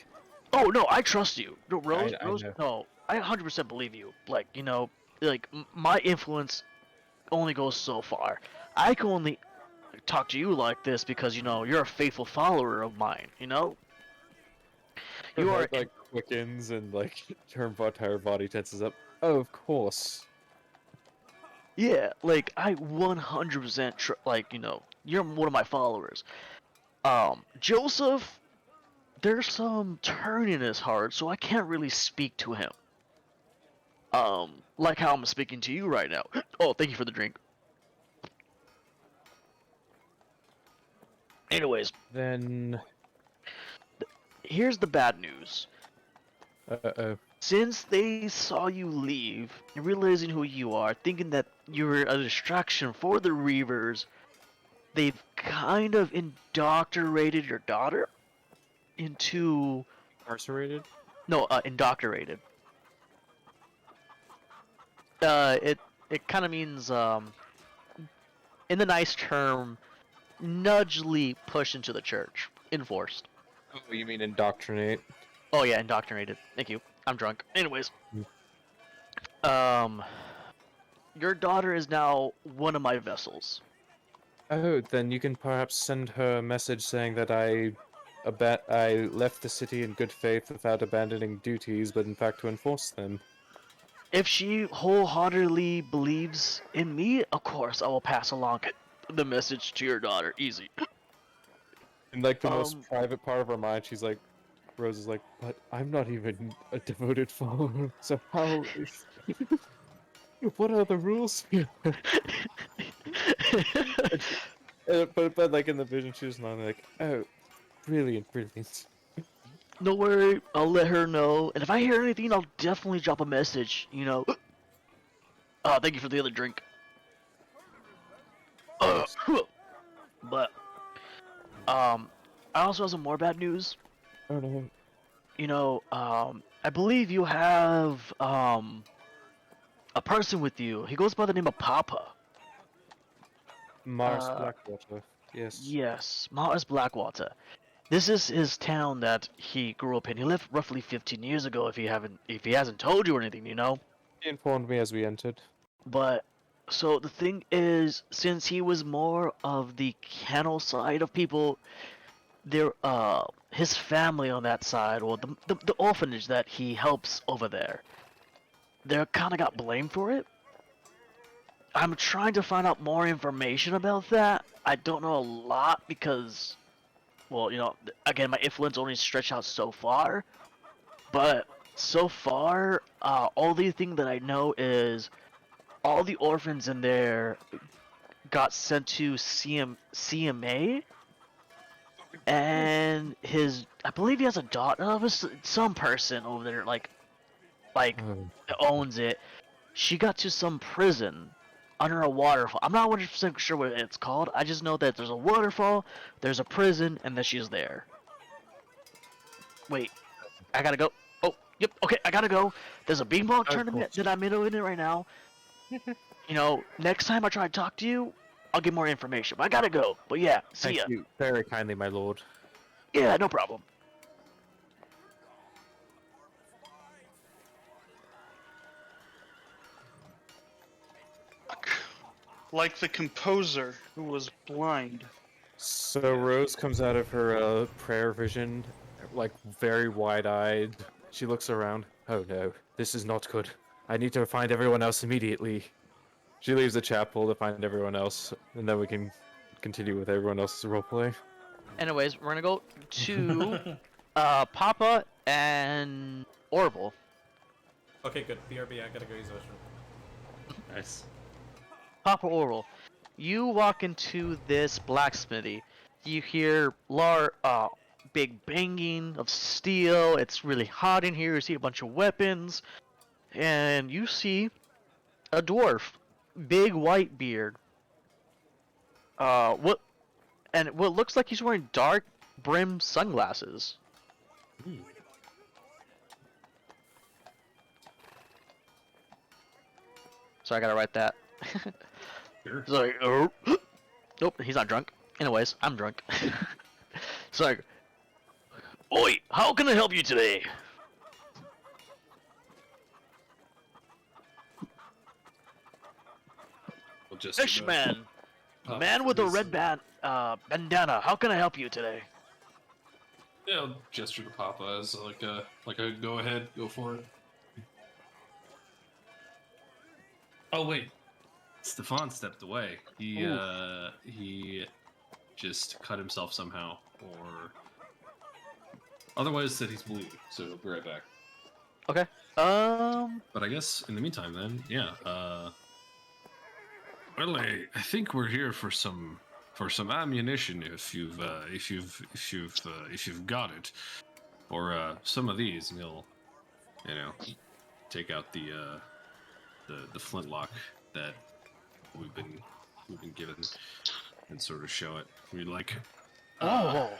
Oh no, I trust you. No, I Rose, know. no, I 100% believe you. Like, you know, like my influence only goes so far. I can only talk to you like this because you know you're a faithful follower of mine. You know, Her you are. heart like quickens and like her entire body tenses up. Oh, of course. Yeah, like I 100% like you know you're one of my followers. Joseph, there's some turn in his heart, so I can't really speak to him. Like how I'm speaking to you right now. Oh, thank you for the drink. Anyways, Then here's the bad news. Uh-oh. Since they saw you leave and realizing who you are, thinking that you're a distraction for the reavers, they've kind of indoctrinated your daughter into Incarcerated? indoctrinated. It kind of means in the nice term, nudgely pushed into the church, enforced. Oh, you mean indoctrinate? Oh yeah, indoctrinated. Thank you. I'm drunk. Anyways, Mm. your daughter is now one of my vessels. Oh, then you can perhaps send her a message saying that I left the city in good faith without abandoning duties, but in fact to enforce them. If she wholeheartedly believes in me, of course I will pass along the message to your daughter. Easy. In like the most Um, private part of her mind, she's like, Rose is like, but I'm not even a devoted follower, so how is... what are the rules here? But like in the vision, she was not like, oh, brilliant, brilliant. No worry, I'll let her know. And if I hear anything, I'll definitely drop a message. You know. Thank you for the other drink. Yes. But I also have some more bad news. Oh no. You know, I believe you have a person with you. He goes by the name of Papa. Mars Blackwater. Yes. Yes, Mars Blackwater. This is his town that he grew up in. He left roughly 15 years ago. If he hasn't told you or anything, you know. He informed me as we entered. But so the thing is, since he was more of the kennel side of people, there his family on that side, or the orphanage that he helps over there, they kind of got blamed for it. I'm trying to find out more information about that. I don't know a lot because, well, you know, again, my influence only stretched out so far. But so far, only thing that I know is all the orphans in there got sent to CMA, and I believe he has a daughter of some person over there, like Oh. that owns it. She got to some prison under a waterfall. I'm not 100% sure what it's called. I just know that there's a waterfall, there's a prison, and that she's there. Wait, I gotta go. Oh, yep. Okay, I gotta go. There's a beanball tournament that I'm in right now. You know, next time I try to talk to you, I'll get more information. But I gotta go. But yeah, see ya. Thank you very kindly, my lord. Yeah, no problem. Like the composer who was blind. So Rose comes out of her prayer vision, like very wide-eyed. She looks around. Oh no, this is not good. I need to find everyone else immediately. She leaves the chapel to find everyone else, and then we can continue with everyone else's roleplay. Anyways, we're gonna go to Papa and Orville. Okay, good. BRB, I gotta go use the restroom. Nice. Papa Orville, you walk into this blacksmithy. You hear big banging of steel. It's really hot in here. You see a bunch of weapons, and you see a dwarf, big white beard. What looks like he's wearing dark brim sunglasses. So I gotta write that. Sure. It's like, oh. Nope, he's not drunk. Anyways, I'm drunk. It's like, oi, how can I help you today? We'll just Fishman, man with a red bandana. How can I help you today? Yeah, I'll gesture to Papa as like a go ahead, go for it. Oh wait, Stefan stepped away. He just cut himself somehow, or otherwise said he's bleeding. So he'll be right back. Okay. But I guess in the meantime, then, yeah. Well, I think we're here for some ammunition if you've got it, or some of these, and you know, take out the flintlock that we've been given and sort of show it. We like. Oh,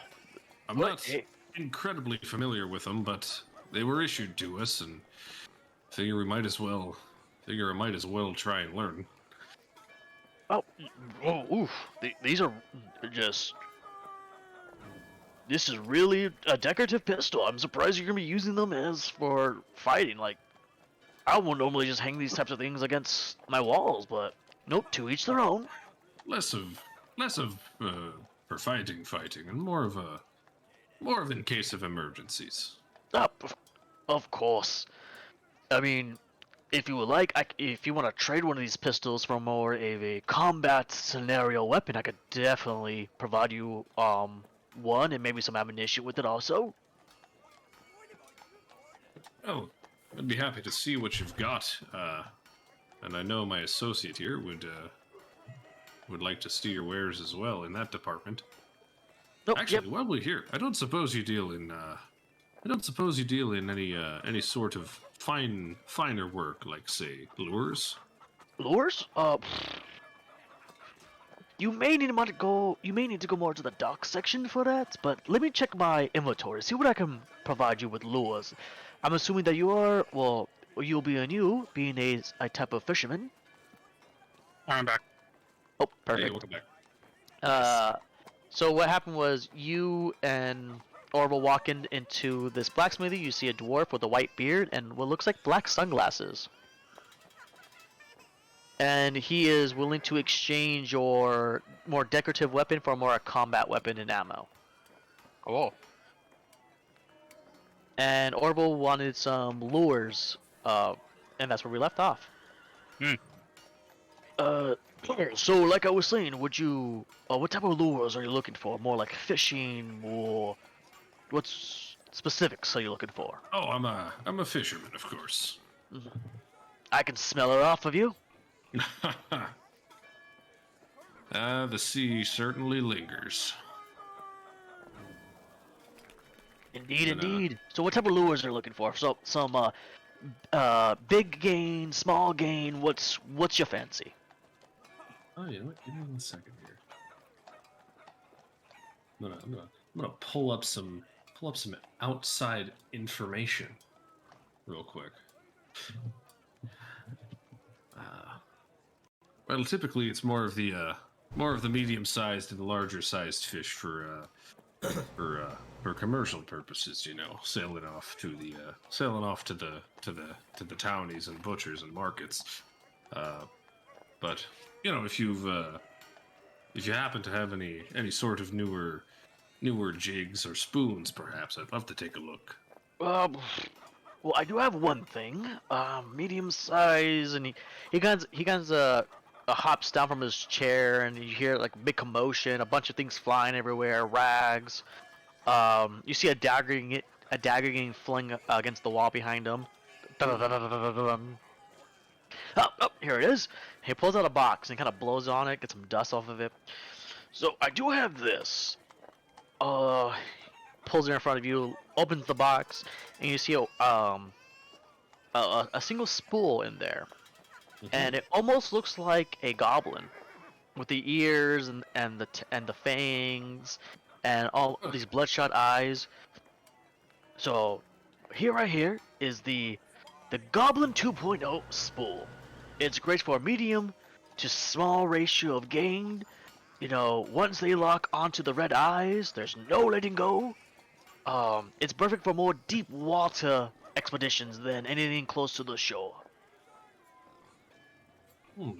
I'm what? not Hey. incredibly familiar with them, but they were issued to us, and figure I might as well try and learn. Oh, oof. These are just. This is really a decorative pistol. I'm surprised you're gonna be using them as for fighting. Like, I would normally just hang these types of things against my walls, but nope. To each their own. Less of for fighting, and more of in case of emergencies. Of course. I mean, if you would like, if you want to trade one of these pistols for more of a combat scenario weapon, I could definitely provide you one and maybe some ammunition with it also. Oh, I'd be happy to see what you've got. And I know my associate here would like to see your wares as well in that department. Nope, Actually, while we're here, I don't suppose you deal in any sort of finer work, like say lures. Lures? You may need to go. You may need to go more to the dock section for that. But let me check my inventory, see what I can provide you with lures. I'm assuming that you are. Well, you'll be being a type of fisherman. I'm back. Oh, Hey, perfect. welcome back. So what happened was you and Orville walk into this blacksmithy. You see a dwarf with a white beard and what looks like black sunglasses. And he is willing to exchange your more decorative weapon for more a combat weapon and ammo. Cool. And Orville wanted some lures, and that's where we left off. Hmm. So like I was saying, would you, what type of lures are you looking for? More like fishing, or what specifics are you looking for? Oh, I'm a fisherman, of course. I can smell it off of you. The sea certainly lingers. Indeed, And, indeed. So what type of lures are you looking for? So some big gain, small gain. What's your fancy? Oh, you know what? Give me 1 second here. I'm gonna pull up some outside information real quick. Well, typically it's more of the medium-sized and larger-sized fish for commercial purposes. You know, sailing off to the townies and butchers and markets. But you know, if you happen to have any sort of newer jigs or spoons, perhaps I'd love to take a look. Well, I do have one thing. Medium size, and he kind of hops down from his chair, and you hear like big commotion, a bunch of things flying everywhere, rags. You see a dagger getting flung against the wall behind him. Oh, here it is. He pulls out a box and kind of blows on it, gets some dust off of it. So I do have this. Pulls it in front of you, opens the box, and you see a single spool in there, and it almost looks like a goblin, with the ears and the fangs, and all these bloodshot eyes. So, right here is the Goblin 2.0 spool. It's great for a medium to small ratio of gain. You know, once they lock onto the red eyes, there's no letting go. It's perfect for more deep water expeditions than anything close to the shore. Well,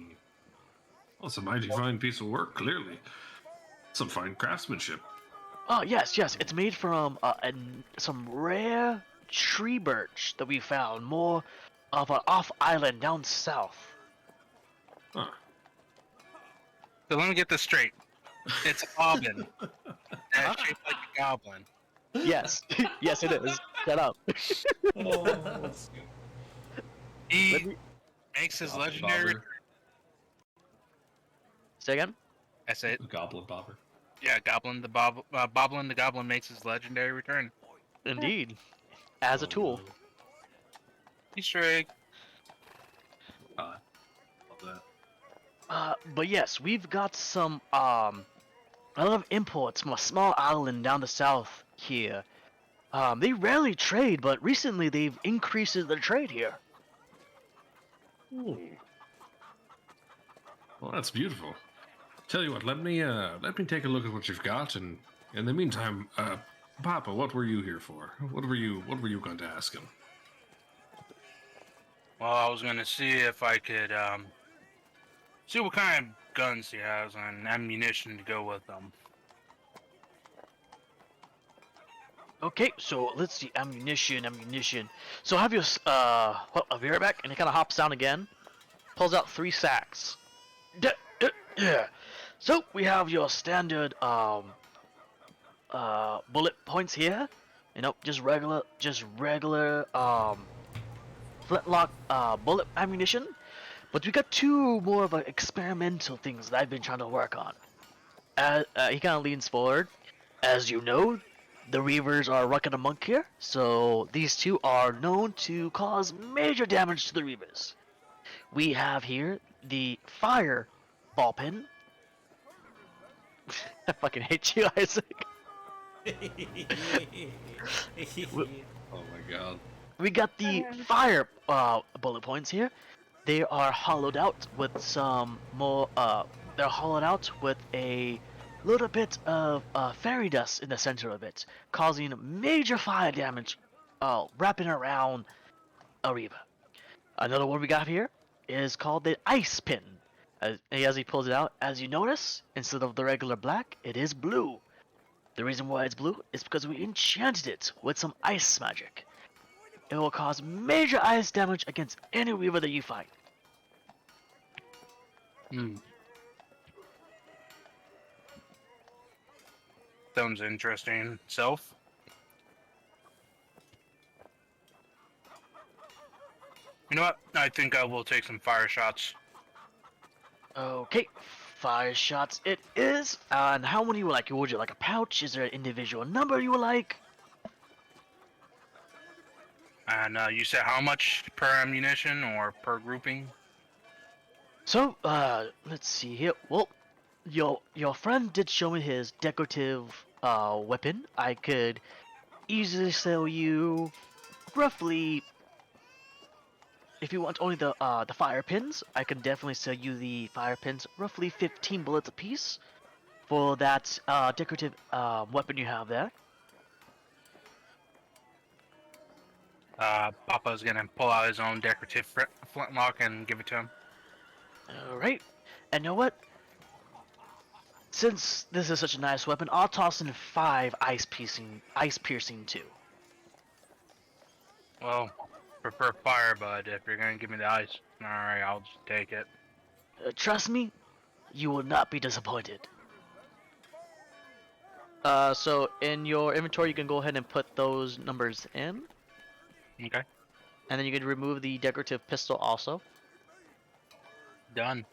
it's a mighty fine piece of work, clearly. Some fine craftsmanship. Oh, yes, it's made from some rare tree birch that we found, more of an off-island down south. Huh. So let me get this straight. It's a goblin. And it's shaped like a goblin. Yes, yes it is. Shut up. He makes his Goblin legendary. bobber. Say again? That's it. Goblin bobber. Yeah, Goblin Boblin the Goblin makes his legendary return. Indeed. As a tool. Easter egg. Love that. But yes, we've got some a lot of imports from a small island down the south here. They rarely trade, but recently they've increased their trade here. Hmm. Well, that's beautiful. Tell you what, let me take a look at what you've got, and in the meantime, Papa, what were you here for? What were you going to ask him? Well, I was gonna see if I could see what kind of guns he has and ammunition to go with them. Okay, so let's see, ammunition. So have your I'll be right back, and he kind of hops down again, pulls out 3 sacks. Yeah. So we have your standard bullet points here. You know, just regular flintlock bullet ammunition. But we got 2 more of experimental things that I've been trying to work on. He kind of leans forward. As you know, the reavers are rucking amok here, so these 2 are known to cause major damage to the reavers. We have here the fire ball pin. I fucking hate you, Isaac. Oh my god. We got the fire bullet points here. They are hollowed out with some more. They're hollowed out with a little bit of fairy dust in the center of it, causing major fire damage, wrapping around a reaver. Another one we got here is called the ice pin. As he pulls it out, as you notice, instead of the regular black, it is blue. The reason why it's blue is because we enchanted it with some ice magic. It will cause major ice damage against any reaver that you fight. Hmm. Sounds interesting. Self? You know what? I think I will take some fire shots. Okay, 5 shots it is. And how many you would like? Would you like a pouch? Is there an individual number you would like? And you said how much per ammunition or per grouping? So, let's see here. Well, your friend did show me his decorative weapon. I could easily sell you roughly, if you want only the fire pins, I can definitely sell you the fire pins, roughly 15 bullets apiece for that decorative weapon you have there. Papa's gonna pull out his own decorative flintlock and give it to him. Alright. And you know what? Since this is such a nice weapon, I'll toss in 5 ice piercing too. Well, prefer fire, but if you're gonna give me the ice, alright, I'll just take it. Trust me, you will not be disappointed. So in your inventory, you can go ahead and put those numbers in, Okay, and then you can remove the decorative pistol also. done.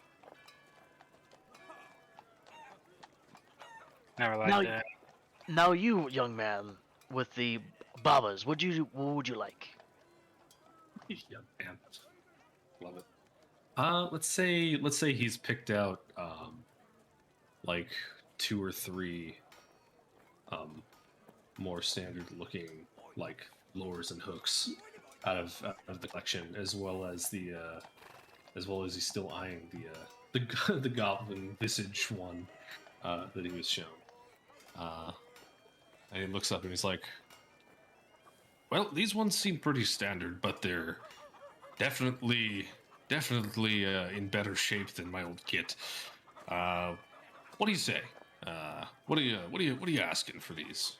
Never liked Now, that. now you, young man, with the babas, what would you like? Yeah, man. Love it. Let's say he's picked out like 2 or 3 more standard looking like lures and hooks out of the collection, as well as he's still eyeing the goblin visage one that he was shown. And he looks up and he's like, "Well, these ones seem pretty standard, but they're definitely in better shape than my old kit. What do you say? What are you asking for these?"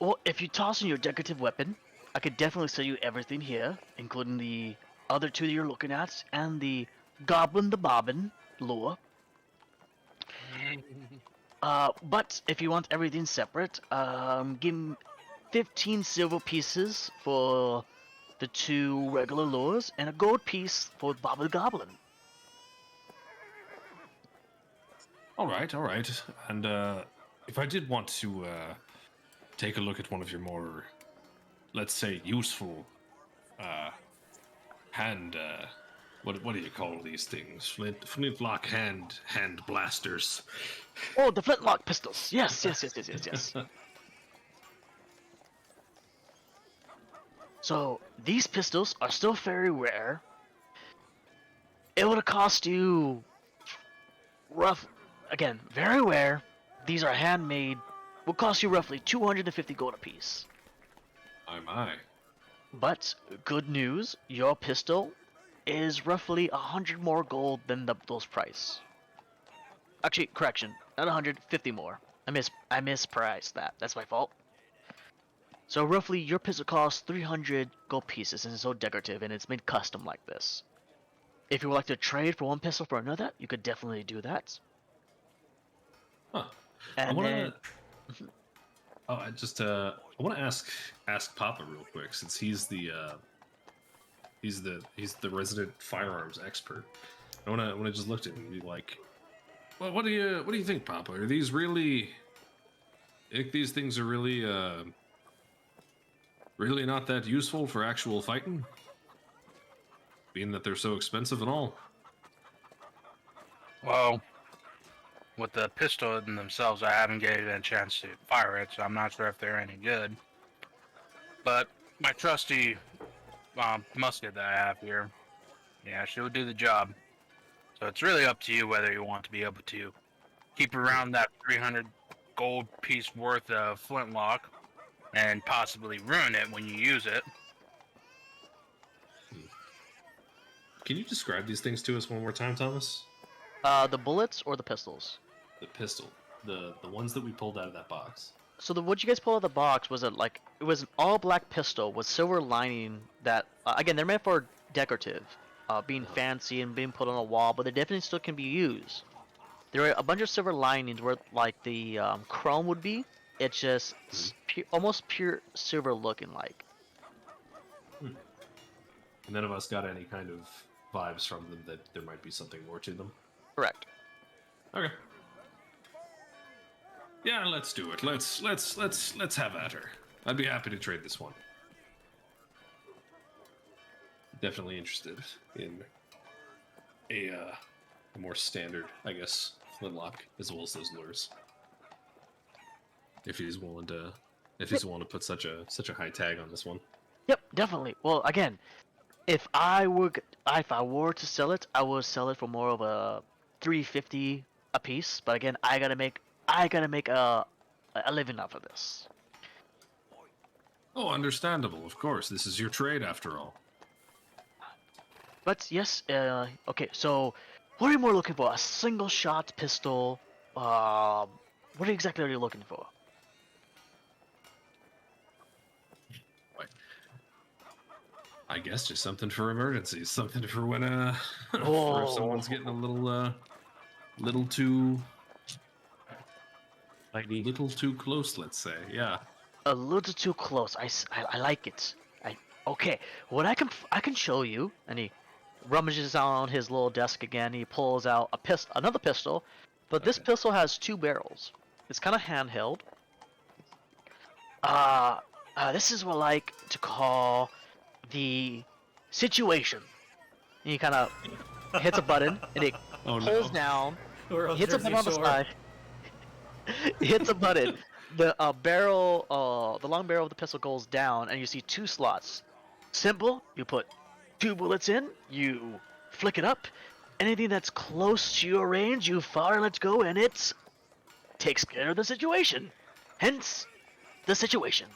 Well, if you toss in your decorative weapon, I could definitely sell you everything here, including the other 2 that you're looking at, and the Goblin the Bobbin lure. But if you want everything separate, give me 15 silver pieces for the 2 regular lures, and a gold piece for Bob the Goblin. All right. And if I did want to take a look at one of your more, let's say, useful hand, what do you call these things? Flintlock hand blasters. Oh, the flintlock pistols. Yes. So these pistols are still very rare. It would cost you again, very rare. These are handmade. Will cost you roughly 250 gold apiece. My. But good news, your pistol is roughly 100 more gold than those price. Actually, correction, not 150 more. I mispriced that. That's my fault. So roughly, your pistol costs 300 gold pieces, and it's so decorative, and it's made custom like this. If you would like to trade for one pistol for another, you could definitely do that. Huh. And I wanna. then, Oh, I want to ask Papa real quick, since he's the resident firearms expert. I want to just look at him and be like, well, what do you think, Papa? Are these really? I think these things are really really not that useful for actual fighting, being that they're so expensive and all. Well, with the pistol in themselves, I haven't given it a chance to fire it, so I'm not sure if they're any good. But my trusty musket that I have here, yeah, she'll do the job. So it's really up to you whether you want to be able to keep around that 300 gold piece worth of flintlock and possibly ruin it when you use it. Can you describe these things to us one more time, Thomas? the bullets or the pistols? The pistol, the ones that we pulled out of that box. So what you guys pulled out of the box was it was an all black pistol with silver lining that again they're meant for decorative, being fancy and being put on a wall, but they definitely still can be used. There are a bunch of silver linings where like the chrome would be. It's just almost pure silver looking like. None of us got any kind of vibes from them that there might be something more to them. Correct. Okay. Yeah, let's do it. Let's have at her. I'd be happy to trade this one. Definitely interested in a more standard, I guess, flintlock as well as those lures. If he's willing to put such a high tag on this one. Yep, definitely. Well, again, if I were to sell it, I would sell it for more of a 350 a piece. But again, I gotta make a living off of this. Oh, understandable. Of course, this is your trade after all. But yes, okay. So, what are you more looking for? A single shot pistol? What exactly are you looking for? I guess just something for emergencies, something for when for Oh. if someone's getting a little too close, let's say. Yeah. A little too close. I like it. Okay. What I can show you. And he rummages on his little desk again. He pulls out another pistol, but this pistol has two barrels. It's kind of handheld. This is what I like to call the situation. And he kind of hits a button and it pulls down. We're Hits a button on the side. Hits a button. The the long barrel of the pistol goes down, and you see two slots. Simple. You put two bullets in. You flick it up. Anything that's close to your range, you fire. Let's go, and it takes care of the situation. Hence, the situation.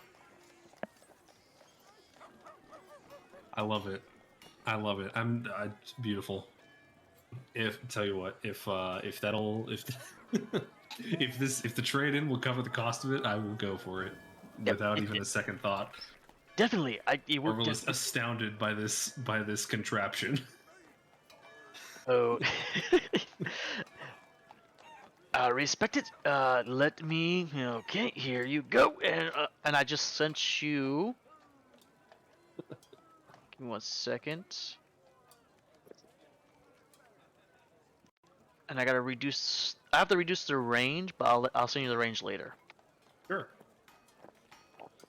I love it. It's beautiful. If the trade-in will cover the cost of it, I will go for it without even a second thought. Definitely, Marvel is astounded by this contraption. Oh, respect it. Let me. Okay, here you go, and I just sent you. Give me 1 second. And I gotta reduce. I have to reduce the range, but I'll send you the range later. Sure.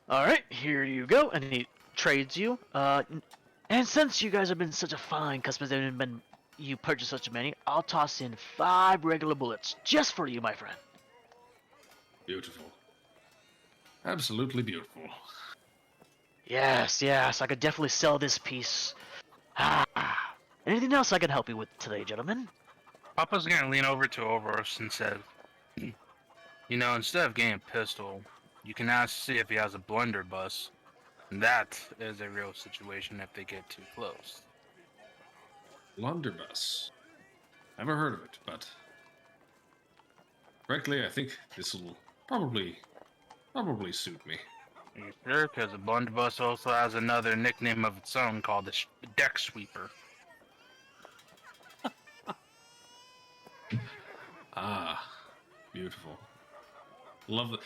All right, here you go, and he trades you. And since you guys have been such a fine customer and you purchased such many, I'll toss in 5 regular bullets just for you, my friend. Beautiful. Absolutely beautiful. Yes, yes, I could definitely sell this piece. Ah, anything else I can help you with today, gentlemen? Papa's gonna lean over to Oros and said, "You know, instead of getting a pistol, you can ask to see if he has a blunderbuss. That is a real situation if they get too close." Blunderbuss. Never heard of it, but frankly, I think this will probably suit me. Are you sure? Because a blunderbuss also has another nickname of its own called the deck sweeper. Ah, beautiful. Love it.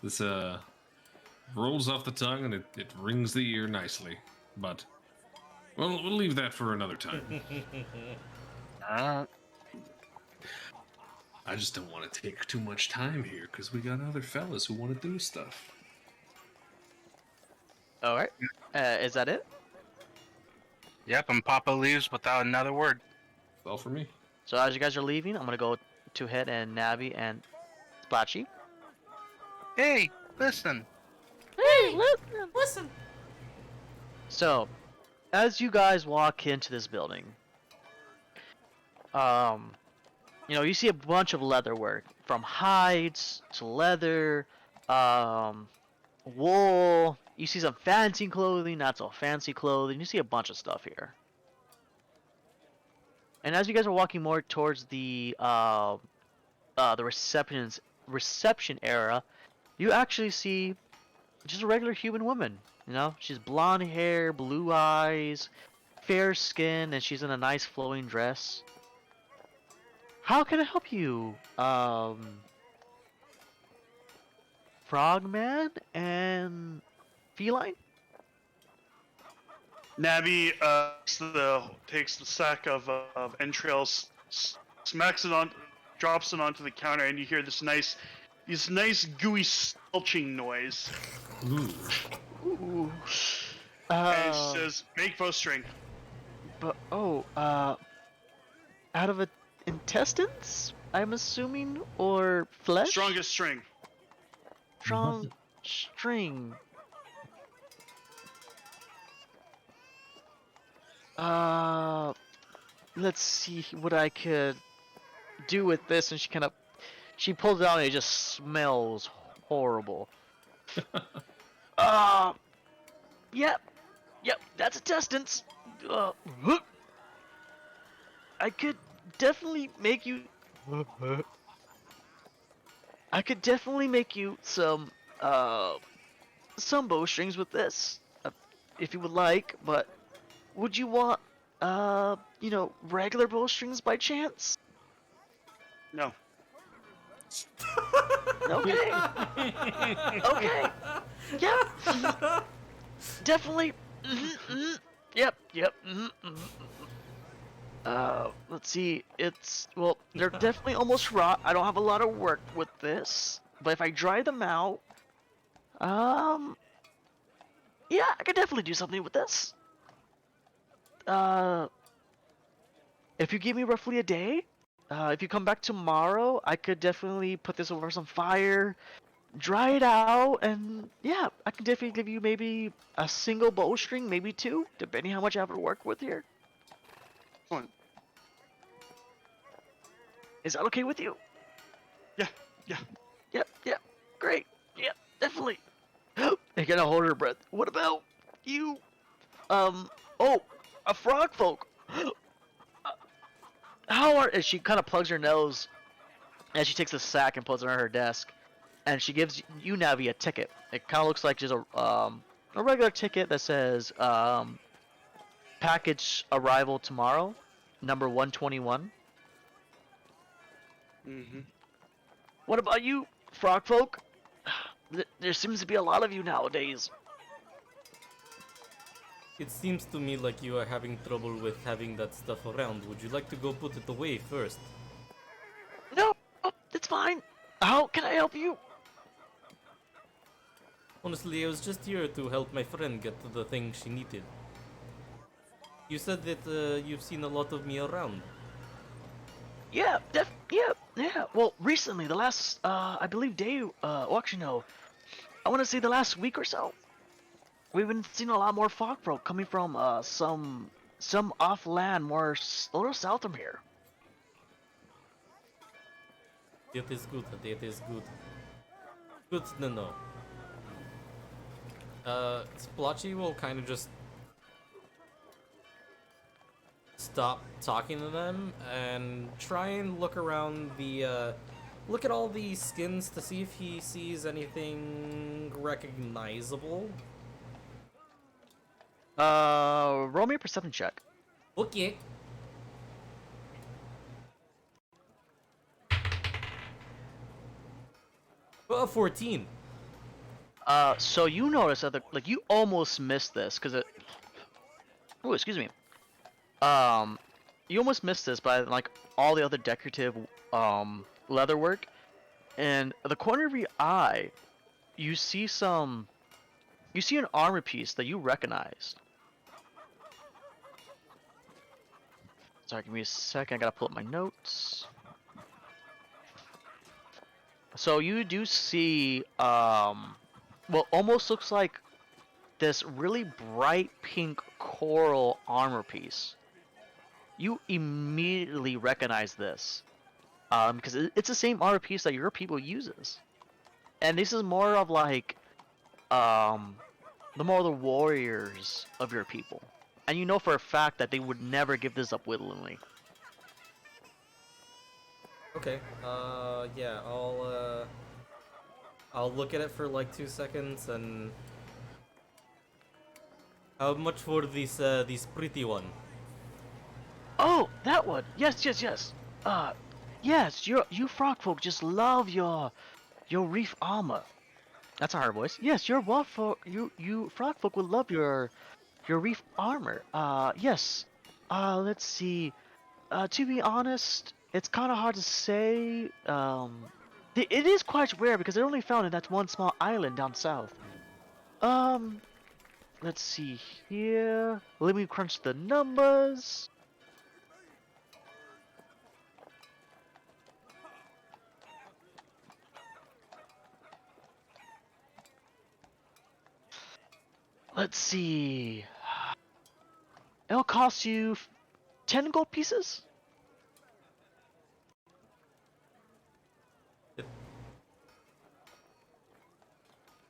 This rolls off the tongue and it rings the ear nicely. But we'll leave that for another time. I just don't want to take too much time here because we got other fellas who want to do stuff. Alright. Is that it? Yep, and Papa leaves without another word. That's all for me. So as you guys are leaving, I'm gonna go to Head and Navi and Spoltchy. Hey, listen. Hey, Listen. So, as you guys walk into this building, you know, you see a bunch of leather work, from hides to leather, wool. You see some fancy clothing, not so fancy clothing. You see a bunch of stuff here. And as you guys are walking more towards the reception area, you actually see just a regular human woman. You know, she's blonde hair, blue eyes, fair skin, and she's in a nice flowing dress. How can I help you, Frogman and Feline? Nabby takes the sack of entrails, smacks it on, drops it onto the counter, and you hear this nice gooey squelching noise. Ooh. Ooh. And she says, "Make bowstring." But out of intestines, I'm assuming, or flesh? Strongest string. Strong string. Let's see what I could do with this. And she pulls it out and it just smells horrible. Yep, that's intestines. I could definitely make you. I could definitely make you some bowstrings with this, if you would like. But would you want you know, regular bowstrings by chance? No. Okay. Okay. Yep. Definitely. Yep. Let's see. Well, they're definitely almost raw. I don't have a lot of work with this, but if I dry them out, yeah, I could definitely do something with this. If you give me roughly a day, if you come back tomorrow, I could definitely put this over some fire, dry it out, and yeah, I can definitely give you maybe a single bowstring, maybe 2, depending how much I have to work with here. Fine. Is that okay with you? Yeah. Yep, great. Yep, definitely. You're gonna hold her breath. What about you? Oh, a FrogFolk. How are? And she kind of plugs her nose as she takes the sack and puts it on her desk, and she gives you Navi a ticket. It kind of looks like just a regular ticket that says package arrival tomorrow, number 121. Mm-hmm. What about you, FrogFolk? There seems to be a lot of you nowadays. It seems to me like you are having trouble with having that stuff around. Would you like to go put it away first? No, it's fine. How can I help you? Honestly, I was just here to help my friend get the thing she needed. You said that you've seen a lot of me around. Yeah, yeah. Well, recently, the last, I believe day, well, actually no, I want to say the last week or so, we've been seeing a lot more FrogFolk coming from, some off-land, a little south from here. That is good. That is good. Good to know. Spoltchy will kind of just stop talking to them and try and look around the, look at all the skins to see if he sees anything recognizable. Roll me a perception check. Okay. Oh, 14. So you notice that like you almost missed this because it. Oh, excuse me. You almost missed this by like all the other decorative leatherwork, and the corner of your eye, you see an armor piece that you recognize. Sorry, give me a second. I gotta pull up my notes. So you do see what almost looks like this really bright pink coral armor piece. You immediately recognize this because it's the same armor piece that your people uses, and this is more of like the more of the warriors of your people, and you know for a fact that they would never give this up willingly. Okay. Yeah. I'll look at it for like 2 seconds and. How much for this pretty one? Oh, that one. Yes. Yes. You frog folk just love your reef armor. That's a hard voice. Yes, your wolf folk, you frog folk will love your reef armor. Yes. Let's see. To be honest, it's kind of hard to say. It is quite rare because they're only found in that one small island down south. Um, let's see here. Let me crunch the numbers. Let's see. It'll cost you 10 gold pieces.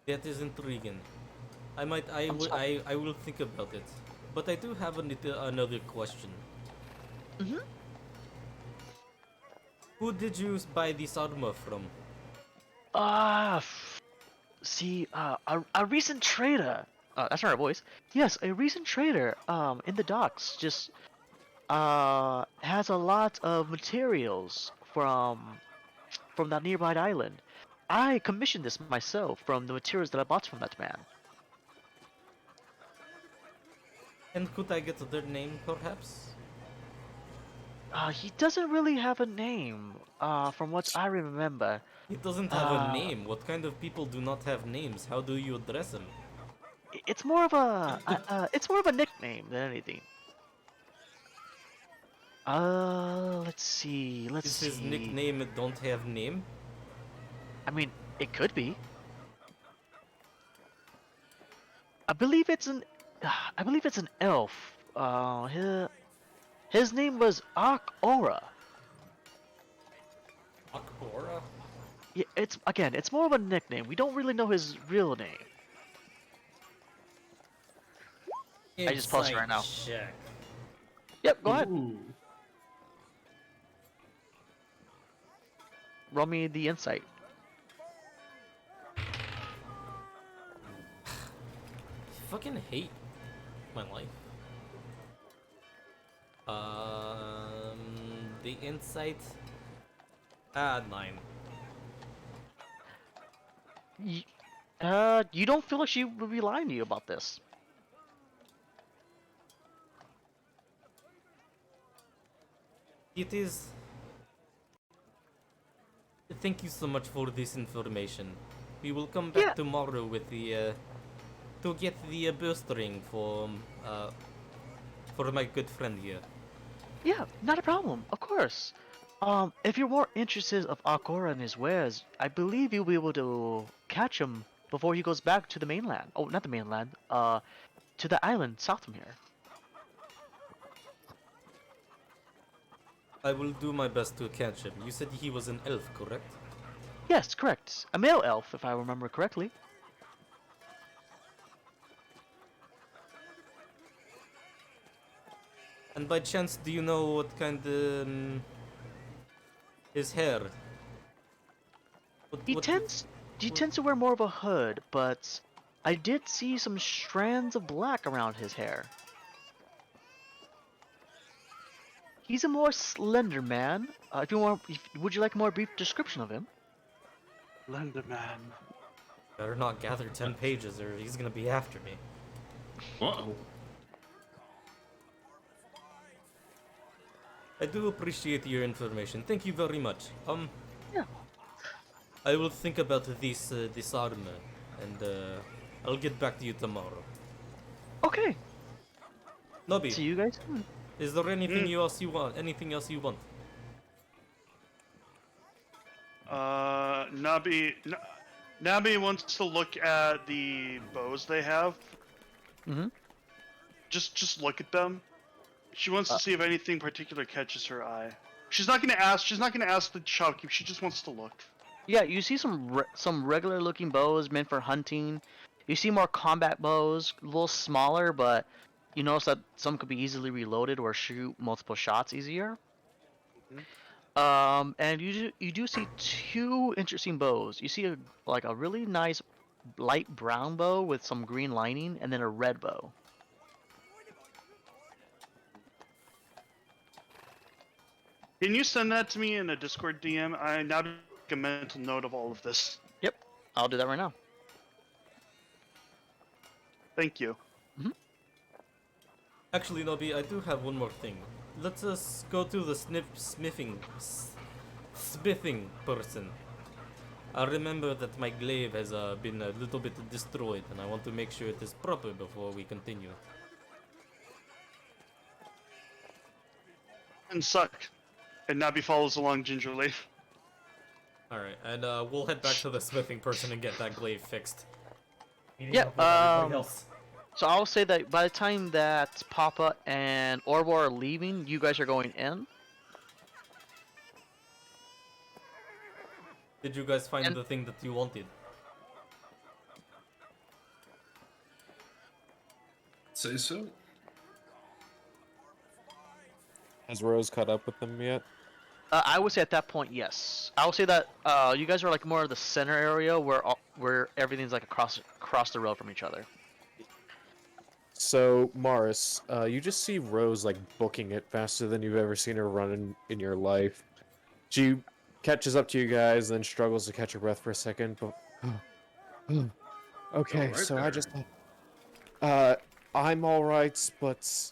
That is intriguing. I will think about it. But I do have another question. Mm-hmm. Who did you buy this armor from? See, a recent trader. That's not our voice. Yes, a recent trader. In the docks, just has a lot of materials from that nearby island. I commissioned this myself from the materials that I bought from that man. And could I get their name, perhaps? He doesn't really have a name. From what I remember. He doesn't have a name. What kind of people do not have names? How do you address him? It's more of a nickname than anything. Let's see. Is his nickname don't have name? I mean, it could be. I believe it's an elf. His name was Aura. Akbora? Yeah, it's more of a nickname. We don't really know his real name. I just paused right now. Check. Yep, go ahead. Ooh. Roll me the insight. I fucking hate my life. The insight. 9. You don't feel like she would be lying to you about this. It is. Thank you so much for this information. We will come back tomorrow with the to get the bowstring for my good friend here. Yeah, not a problem. Of course. If you're more interested of Akora and his wares, I believe you'll be able to catch him before he goes back to the mainland. Oh, not the mainland. To the island south from here. I will do my best to catch him. You said he was an elf, correct? Yes, correct. A male elf, if I remember correctly. And by chance, do you know what kind his hair? He tends to wear more of a hood, but I did see some strands of black around his hair. He's a more slender man. Would you like a more brief description of him? Lenderman. Better not gather 10 pages or he's gonna be after me. Whoa. I do appreciate your information. Thank you very much. Yeah. I will think about this armor, and I'll get back to you tomorrow. Okay. Nobby, See you guys. is there anything else you want? Anything else you want? Nabi wants to look at the bows they have. Mm-hmm. Just look at them. She wants to see if anything particular catches her eye. She's not gonna ask. She's not gonna ask the shopkeeper. She just wants to look. Yeah, you see some regular looking bows meant for hunting. You see more combat bows, a little smaller, but you notice that some could be easily reloaded or shoot multiple shots easier. And you do see two interesting bows. You see a really nice light brown bow with some green lining, and then a red bow. Can you send that to me in a Discord DM? I now make a mental note of all of this. Yep, I'll do that right now. Thank you. Actually, Nobby, I do have one more thing. Let us go to the smithing person. I remember that my glaive has been a little bit destroyed, and I want to make sure it is proper before we continue. And suck. And Nabi follows along gingerly. Alright, and we'll head back to the smithing person and get that glaive fixed. Yep, Everybody else. So I'll say that by the time that Papa and Orbor are leaving, you guys are going in. Did you guys find And- the thing that you wanted? Say so. Has Rose caught up with them yet? I would say at that point, yes. I would say that you guys are like more of the center area where everything's like across the road from each other. So, Morris, you just see Rose, like, booking it faster than you've ever seen her run in your life. She catches up to you guys, then struggles to catch her breath for a second, but... okay, right so there. I just... I'm alright, but...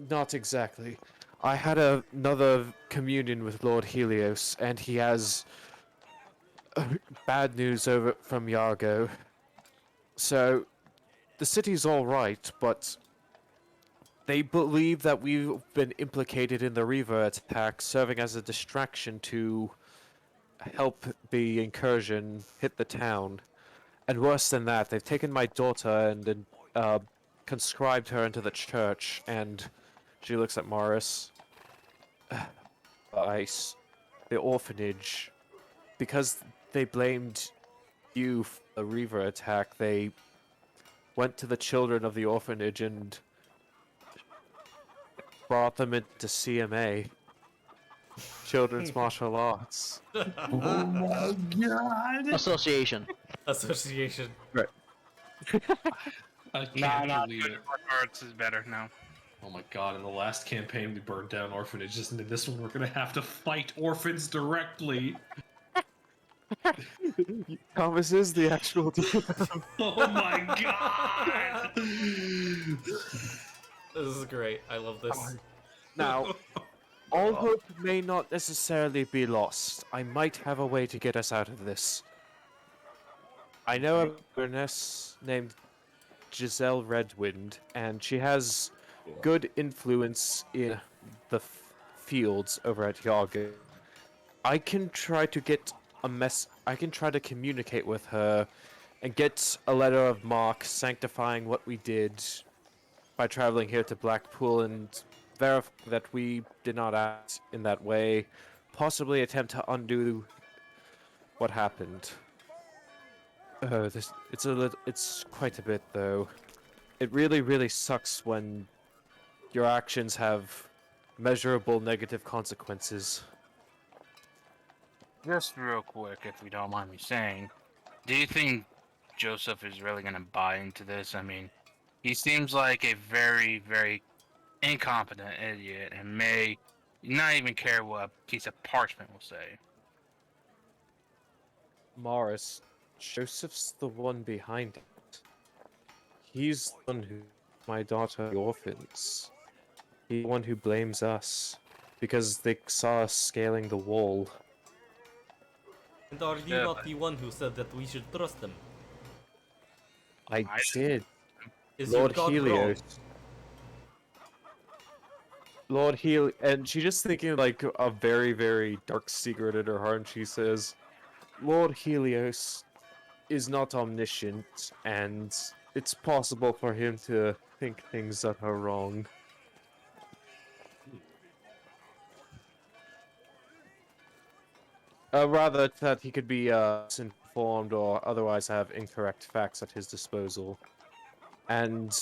not exactly. I had another communion with Lord Helios, and he has... bad news over from Yargo. So... the city's alright, but they believe that we've been implicated in the Reaver attack, serving as a distraction to help the incursion hit the town. And worse than that, they've taken my daughter and conscribed her into the church, and she looks at Morris. The orphanage, because they blamed you for the Reaver attack, they went to the children of the orphanage and brought them into CMA, Children's Martial Arts. Oh my god! Association. Association. I can't believe it. Arts is better now. Oh my god, in the last campaign we burned down orphanages, and in this one we're gonna have to fight orphans directly. Thomas is the actual Oh my god! This is great. I love this. Now, all hope may not necessarily be lost. I might have a way to get us out of this. I know a governess named Giselle Redwind, and she has good influence in the fields over at Yaga. I can try to get I can try to communicate with her and get a letter of marque sanctifying what we did by traveling here to Blackpool and verify that we did not act in that way, possibly attempt to undo what happened. It's quite a bit though. It really sucks when your actions have measurable negative consequences. Just real quick, if you don't mind me saying, do you think Joseph is really gonna buy into this? I mean, he seems like a very, very incompetent idiot and may not even care what a piece of parchment will say. Morris, Joseph's the one behind it. He's the one who my daughter the orphans. He's the one who blames us because they saw us scaling the wall. And are you Yeah, not the one who said that we should trust them? I I- did. Is Lord your god wrong? Helios. Lord Helios, and she's just thinking like a very dark secret in her heart, and she says, Lord Helios is not omniscient, and it's possible for him to think things that are wrong. Rather that he could be misinformed or otherwise have incorrect facts at his disposal. And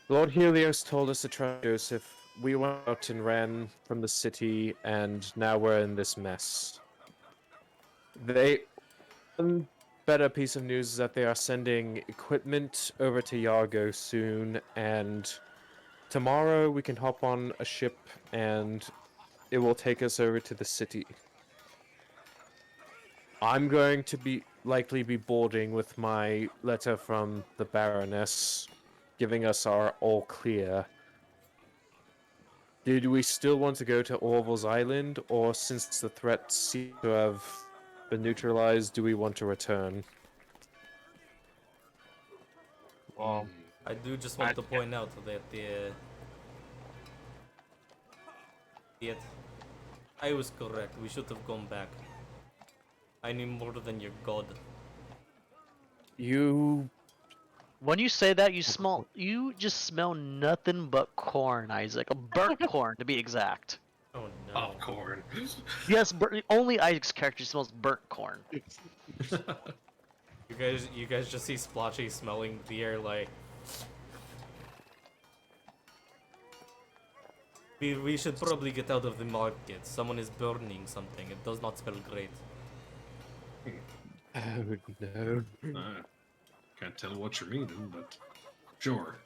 Lord Helios told us to trust Joseph. We went out and ran from the city, and now we're in this mess. One better piece of news is that they are sending equipment over to Yargo soon, and tomorrow we can hop on a ship and it will take us over to the city. I'm going to likely be boarding with my letter from the Baroness, giving us our all clear. Did we still want to go to Orville's Island, or since the threat seems to have been neutralized, do we want to return? Well, I do just want to point out that I was correct. We should have gone back. I knew more than your god. You... When you say that, you just smell nothing but corn, Isaac. A burnt corn, to be exact. Oh no. Popcorn. Yes, only Isaac's character smells burnt corn. You guys just see Spoltchy smelling the air like... We should probably get out of the market. Someone is burning something. It does not smell great. Oh no. Can't tell what you're meaning, but sure.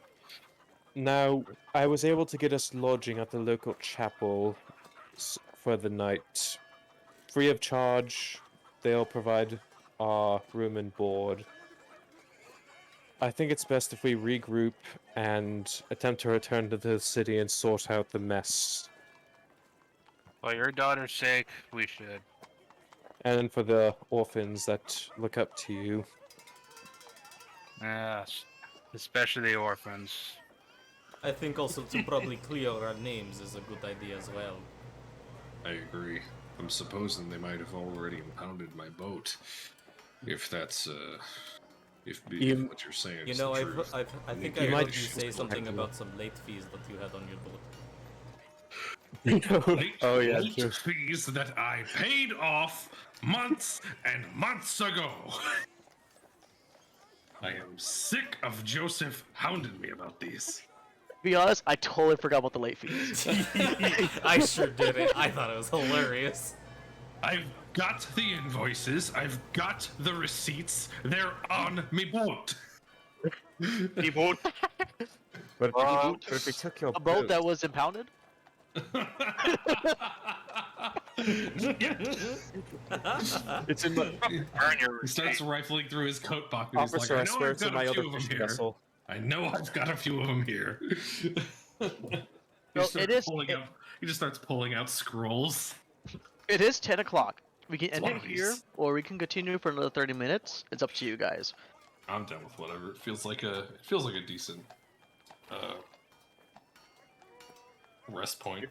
Now, I was able to get us lodging at the local chapel for the night. Free of charge, they'll provide our room and board. I think it's best if we regroup and attempt to return to the city and sort out the mess. for your daughter's sake, we should. And for the orphans that look up to you. Yes, especially the orphans. I think also to probably clear our names is a good idea as well. I agree. I'm supposing they might have already impounded my boat. If that's, if what you're saying You is know, the I truth. think You I might heard you say just something correct about some late fees that you had on your boat. Late fees that I paid off months and months ago. I am sick of Joseph hounding me about these. To be honest, I totally forgot about the late fees. I sure did it. I thought it was hilarious. I've got the invoices. I've got the receipts. They're on me boat. But if we took your A boat that was impounded? It's in the He starts rifling through his coat pocket. He's officer. like, I I know swear I've it's in got my a other few of them fishing here. vessel. I know I've got a few of them here. No, He just starts pulling out scrolls. It is 10 o'clock. We can It's end one it of here, these. or we can continue for another 30 minutes. It's up to you guys. I'm down with whatever. It feels like a decent rest point.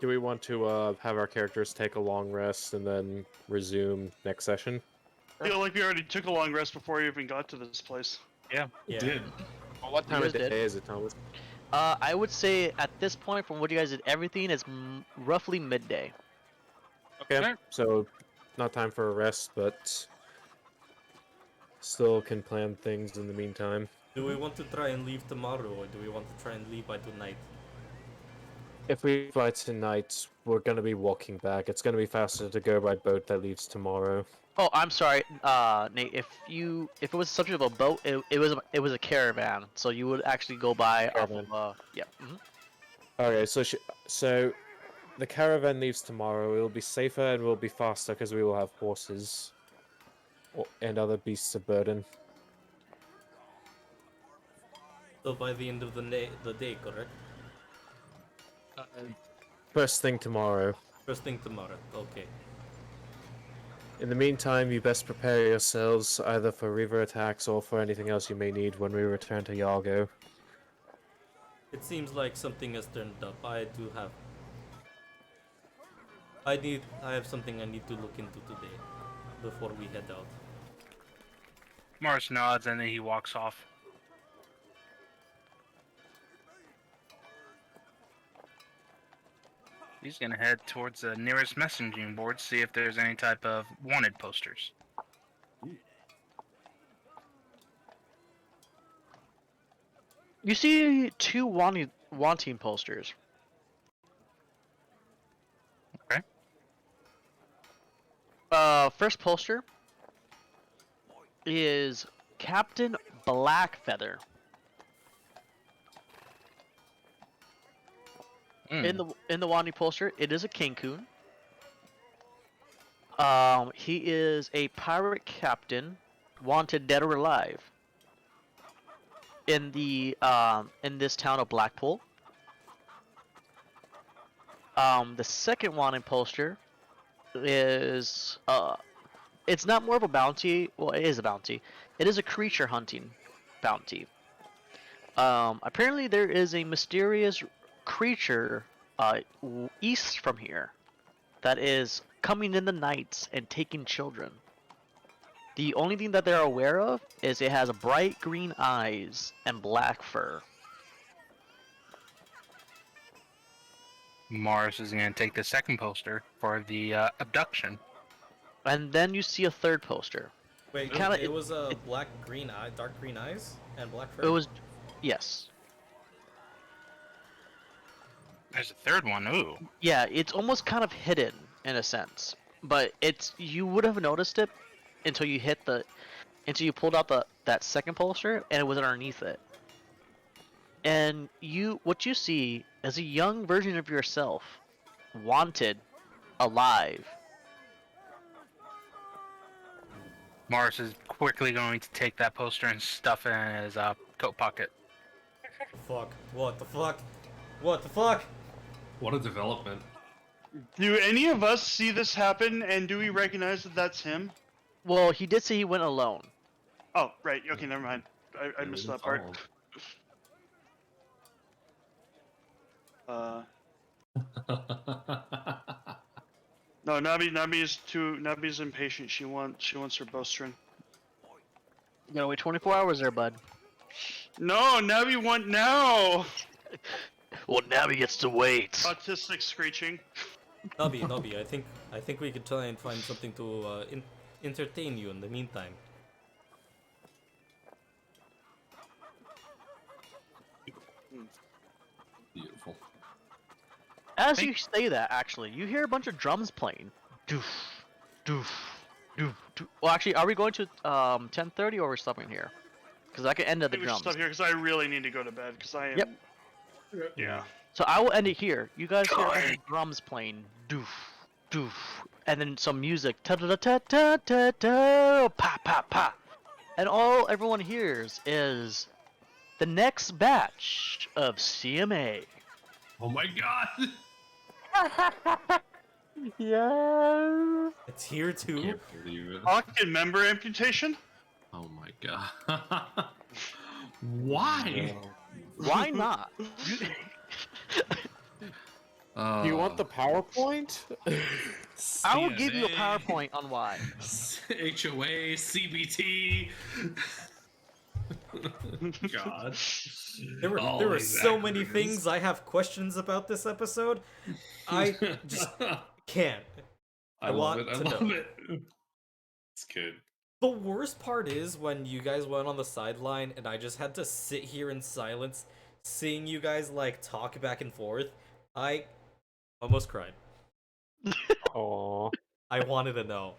Do we want to have our characters take a long rest and then resume next session? I feel like we already took a long rest before we even got to this place. Yeah. Did. Well, what time of guys day did. is it, Thomas? I would say at this point, from what you guys did, everything is roughly midday. Okay, Okay. so not time for a rest, but still can plan things in the meantime. Do we want to try and leave tomorrow, or do we want to try and leave by tonight? If we fly tonight, we're gonna be walking back. It's gonna be faster to go by boat that leaves tomorrow. Oh, I'm sorry, Nate. If it was subject of a boat, it was a caravan, so you would actually go by off Caravan. of yeah. Mhm. Okay, so the caravan leaves tomorrow. It'll be safer and we'll be faster because we will have horses and other beasts of burden. So by the end of the day, correct? First thing tomorrow. First thing tomorrow. Okay. In the meantime, you best prepare yourselves either for reaver attacks or for anything else you may need when we return to Yargo. It seems like something has turned up. I have something I need to look into today before we head out. Mars nods and then he walks off. He's gonna head towards the nearest messaging board, see if there's any type of wanted posters. You see two wanting posters. Okay. First poster is Captain Blackfeather. In the wanting poster, it is a Kincoon. He is a pirate captain, wanted dead or alive. In this town of Blackpool. The second wanted poster is it's not more of a bounty. Well, it is a bounty. It is a creature hunting bounty. Apparently there is a mysterious creature east from here that is coming in the nights and taking children. The only thing that they're aware of is it has bright green eyes and black fur. Mars is gonna take the second poster for the abduction. And then you see a third poster. Wait, Kinda- it was a dark green eyes and black fur. It was, yes. There's a third one. Ooh. Yeah, it's almost kind of hidden in a sense, but you would have noticed it until you pulled out that second poster and it was underneath it. And what you see is a young version of yourself, wanted, alive. Mars is quickly going to take that poster and stuff it in his coat pocket. Fuck. What the fuck? What the fuck? What a development. Do any of us see this happen, and do we recognize that that's him? Well, he did say he went alone. Oh, right. Okay, never mind. I missed that part. No, Nabi's impatient. She wants her bowstring. You gotta wait 24 hours there, bud. No, Nabi want now. Well, now he gets to wait. Autistic screeching. Nobby, I think we could try and find something to entertain you in the meantime. Beautiful. As you say that, actually, you hear a bunch of drums playing. Doof, doof, doof, doof. Well, actually, are we going to 10:30 or we're stopping here? Because I can end at the I think we should drums. stop here because I really need to go to bed because I am. Yep. Yeah. So I will end it here. You guys hear a bunch of drums playing. Doof, doof, and then some music. Ta ta ta ta ta ta. Pa pa pa. And all everyone hears is the next batch of CMA. Oh my god! Yeah. It's here too. Can't believe it. Fucking member amputation? Oh my God. Why? Why not? Do you want the PowerPoint? I will give you a CNA, PowerPoint on why. HOA, CBT. God. There All were these so many acronyms. things I have questions about this episode. I just can't. I I love want it. I to love know. it. It's good. The worst part is when you guys went on the sideline and I just had to sit here in silence, seeing you guys like talk back and forth. I almost cried. Aw. I wanted to know.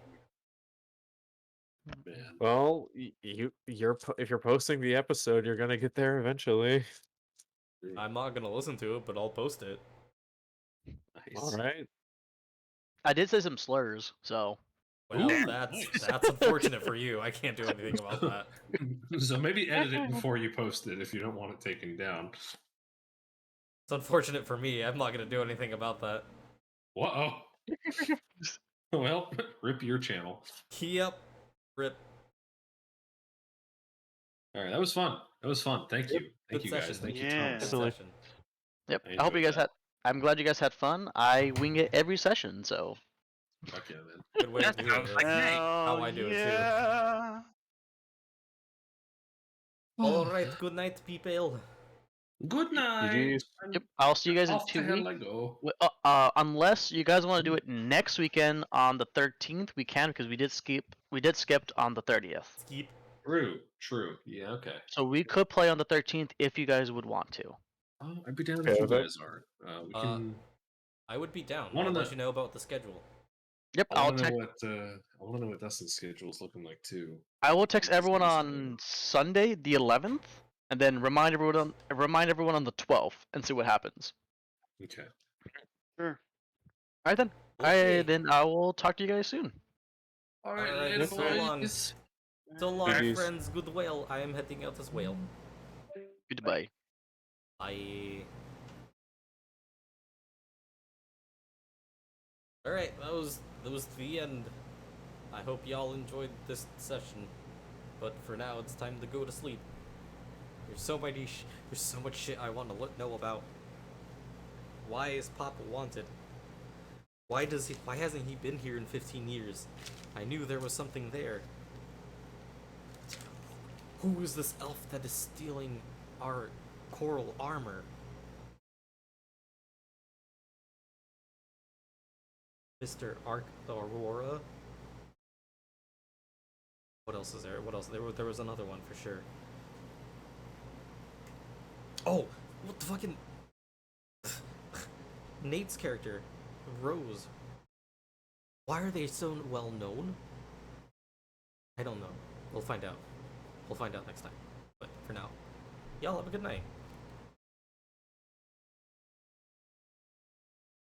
Man. Well, if you're posting the episode, you're gonna get there eventually. I'm not gonna listen to it, but I'll post it. Nice. All right. I did say some slurs, so Well, Ooh, that's nice. unfortunate for you. I can't do anything about that. So maybe edit it before you post it if you don't want it taken down. It's unfortunate for me. I'm not gonna do anything about that. Whoa. Well, rip your channel. Yep. Rip. All right, that was fun. That was fun. Thank you. Thank Good you guys. session. Thank you, Yeah. Good Thomas. Excellent. session. yep. I I hope you enjoyed guys that. had. I'm glad you guys had fun. I wing it every session, so Fuck yeah, man. Good way That to do sounds it. like That's me. how I do it too. Yeah. All right. Good night, people. Good night. GG's. And yep. I'll see you guys in off 2 the hell weeks. I go. Unless you guys want to do it next weekend on the 13th, we can because we did skip on the 30th. Keep. True. Yeah, okay. So we could play on the 13th if you guys would want to. Oh, I'd be down Okay if you with it. guys are. We can. I would be down. Wanna I'll know- let you know about the schedule. Yep, I I'll want to text. know what. I want to know what Dustin's schedule is looking like too. I will text Let's everyone do this on Sunday, the 11th, and then remind everyone on the 12th and see what happens. Okay. Sure. All right then. Okay. Then I will talk to you guys soon. All right, later, later, so long. boys. So long, GG's. friends. Good whale. I am heading out as whale. Goodbye. Bye. All right, that was the end. I hope y'all enjoyed this session, but for now it's time to go to sleep. There's so much shit I want to know about. Why is Papa wanted? Why hasn't he been here in 15 years? I knew there was something there. Who is this elf that is stealing our coral armor? Mr. Aurora? What else is there? What else? There was another one for sure. Oh! What the fucking... Nate's character. Rose. Why are they so well known? I don't know. We'll find out. We'll find out next time. But for now, y'all have a good night.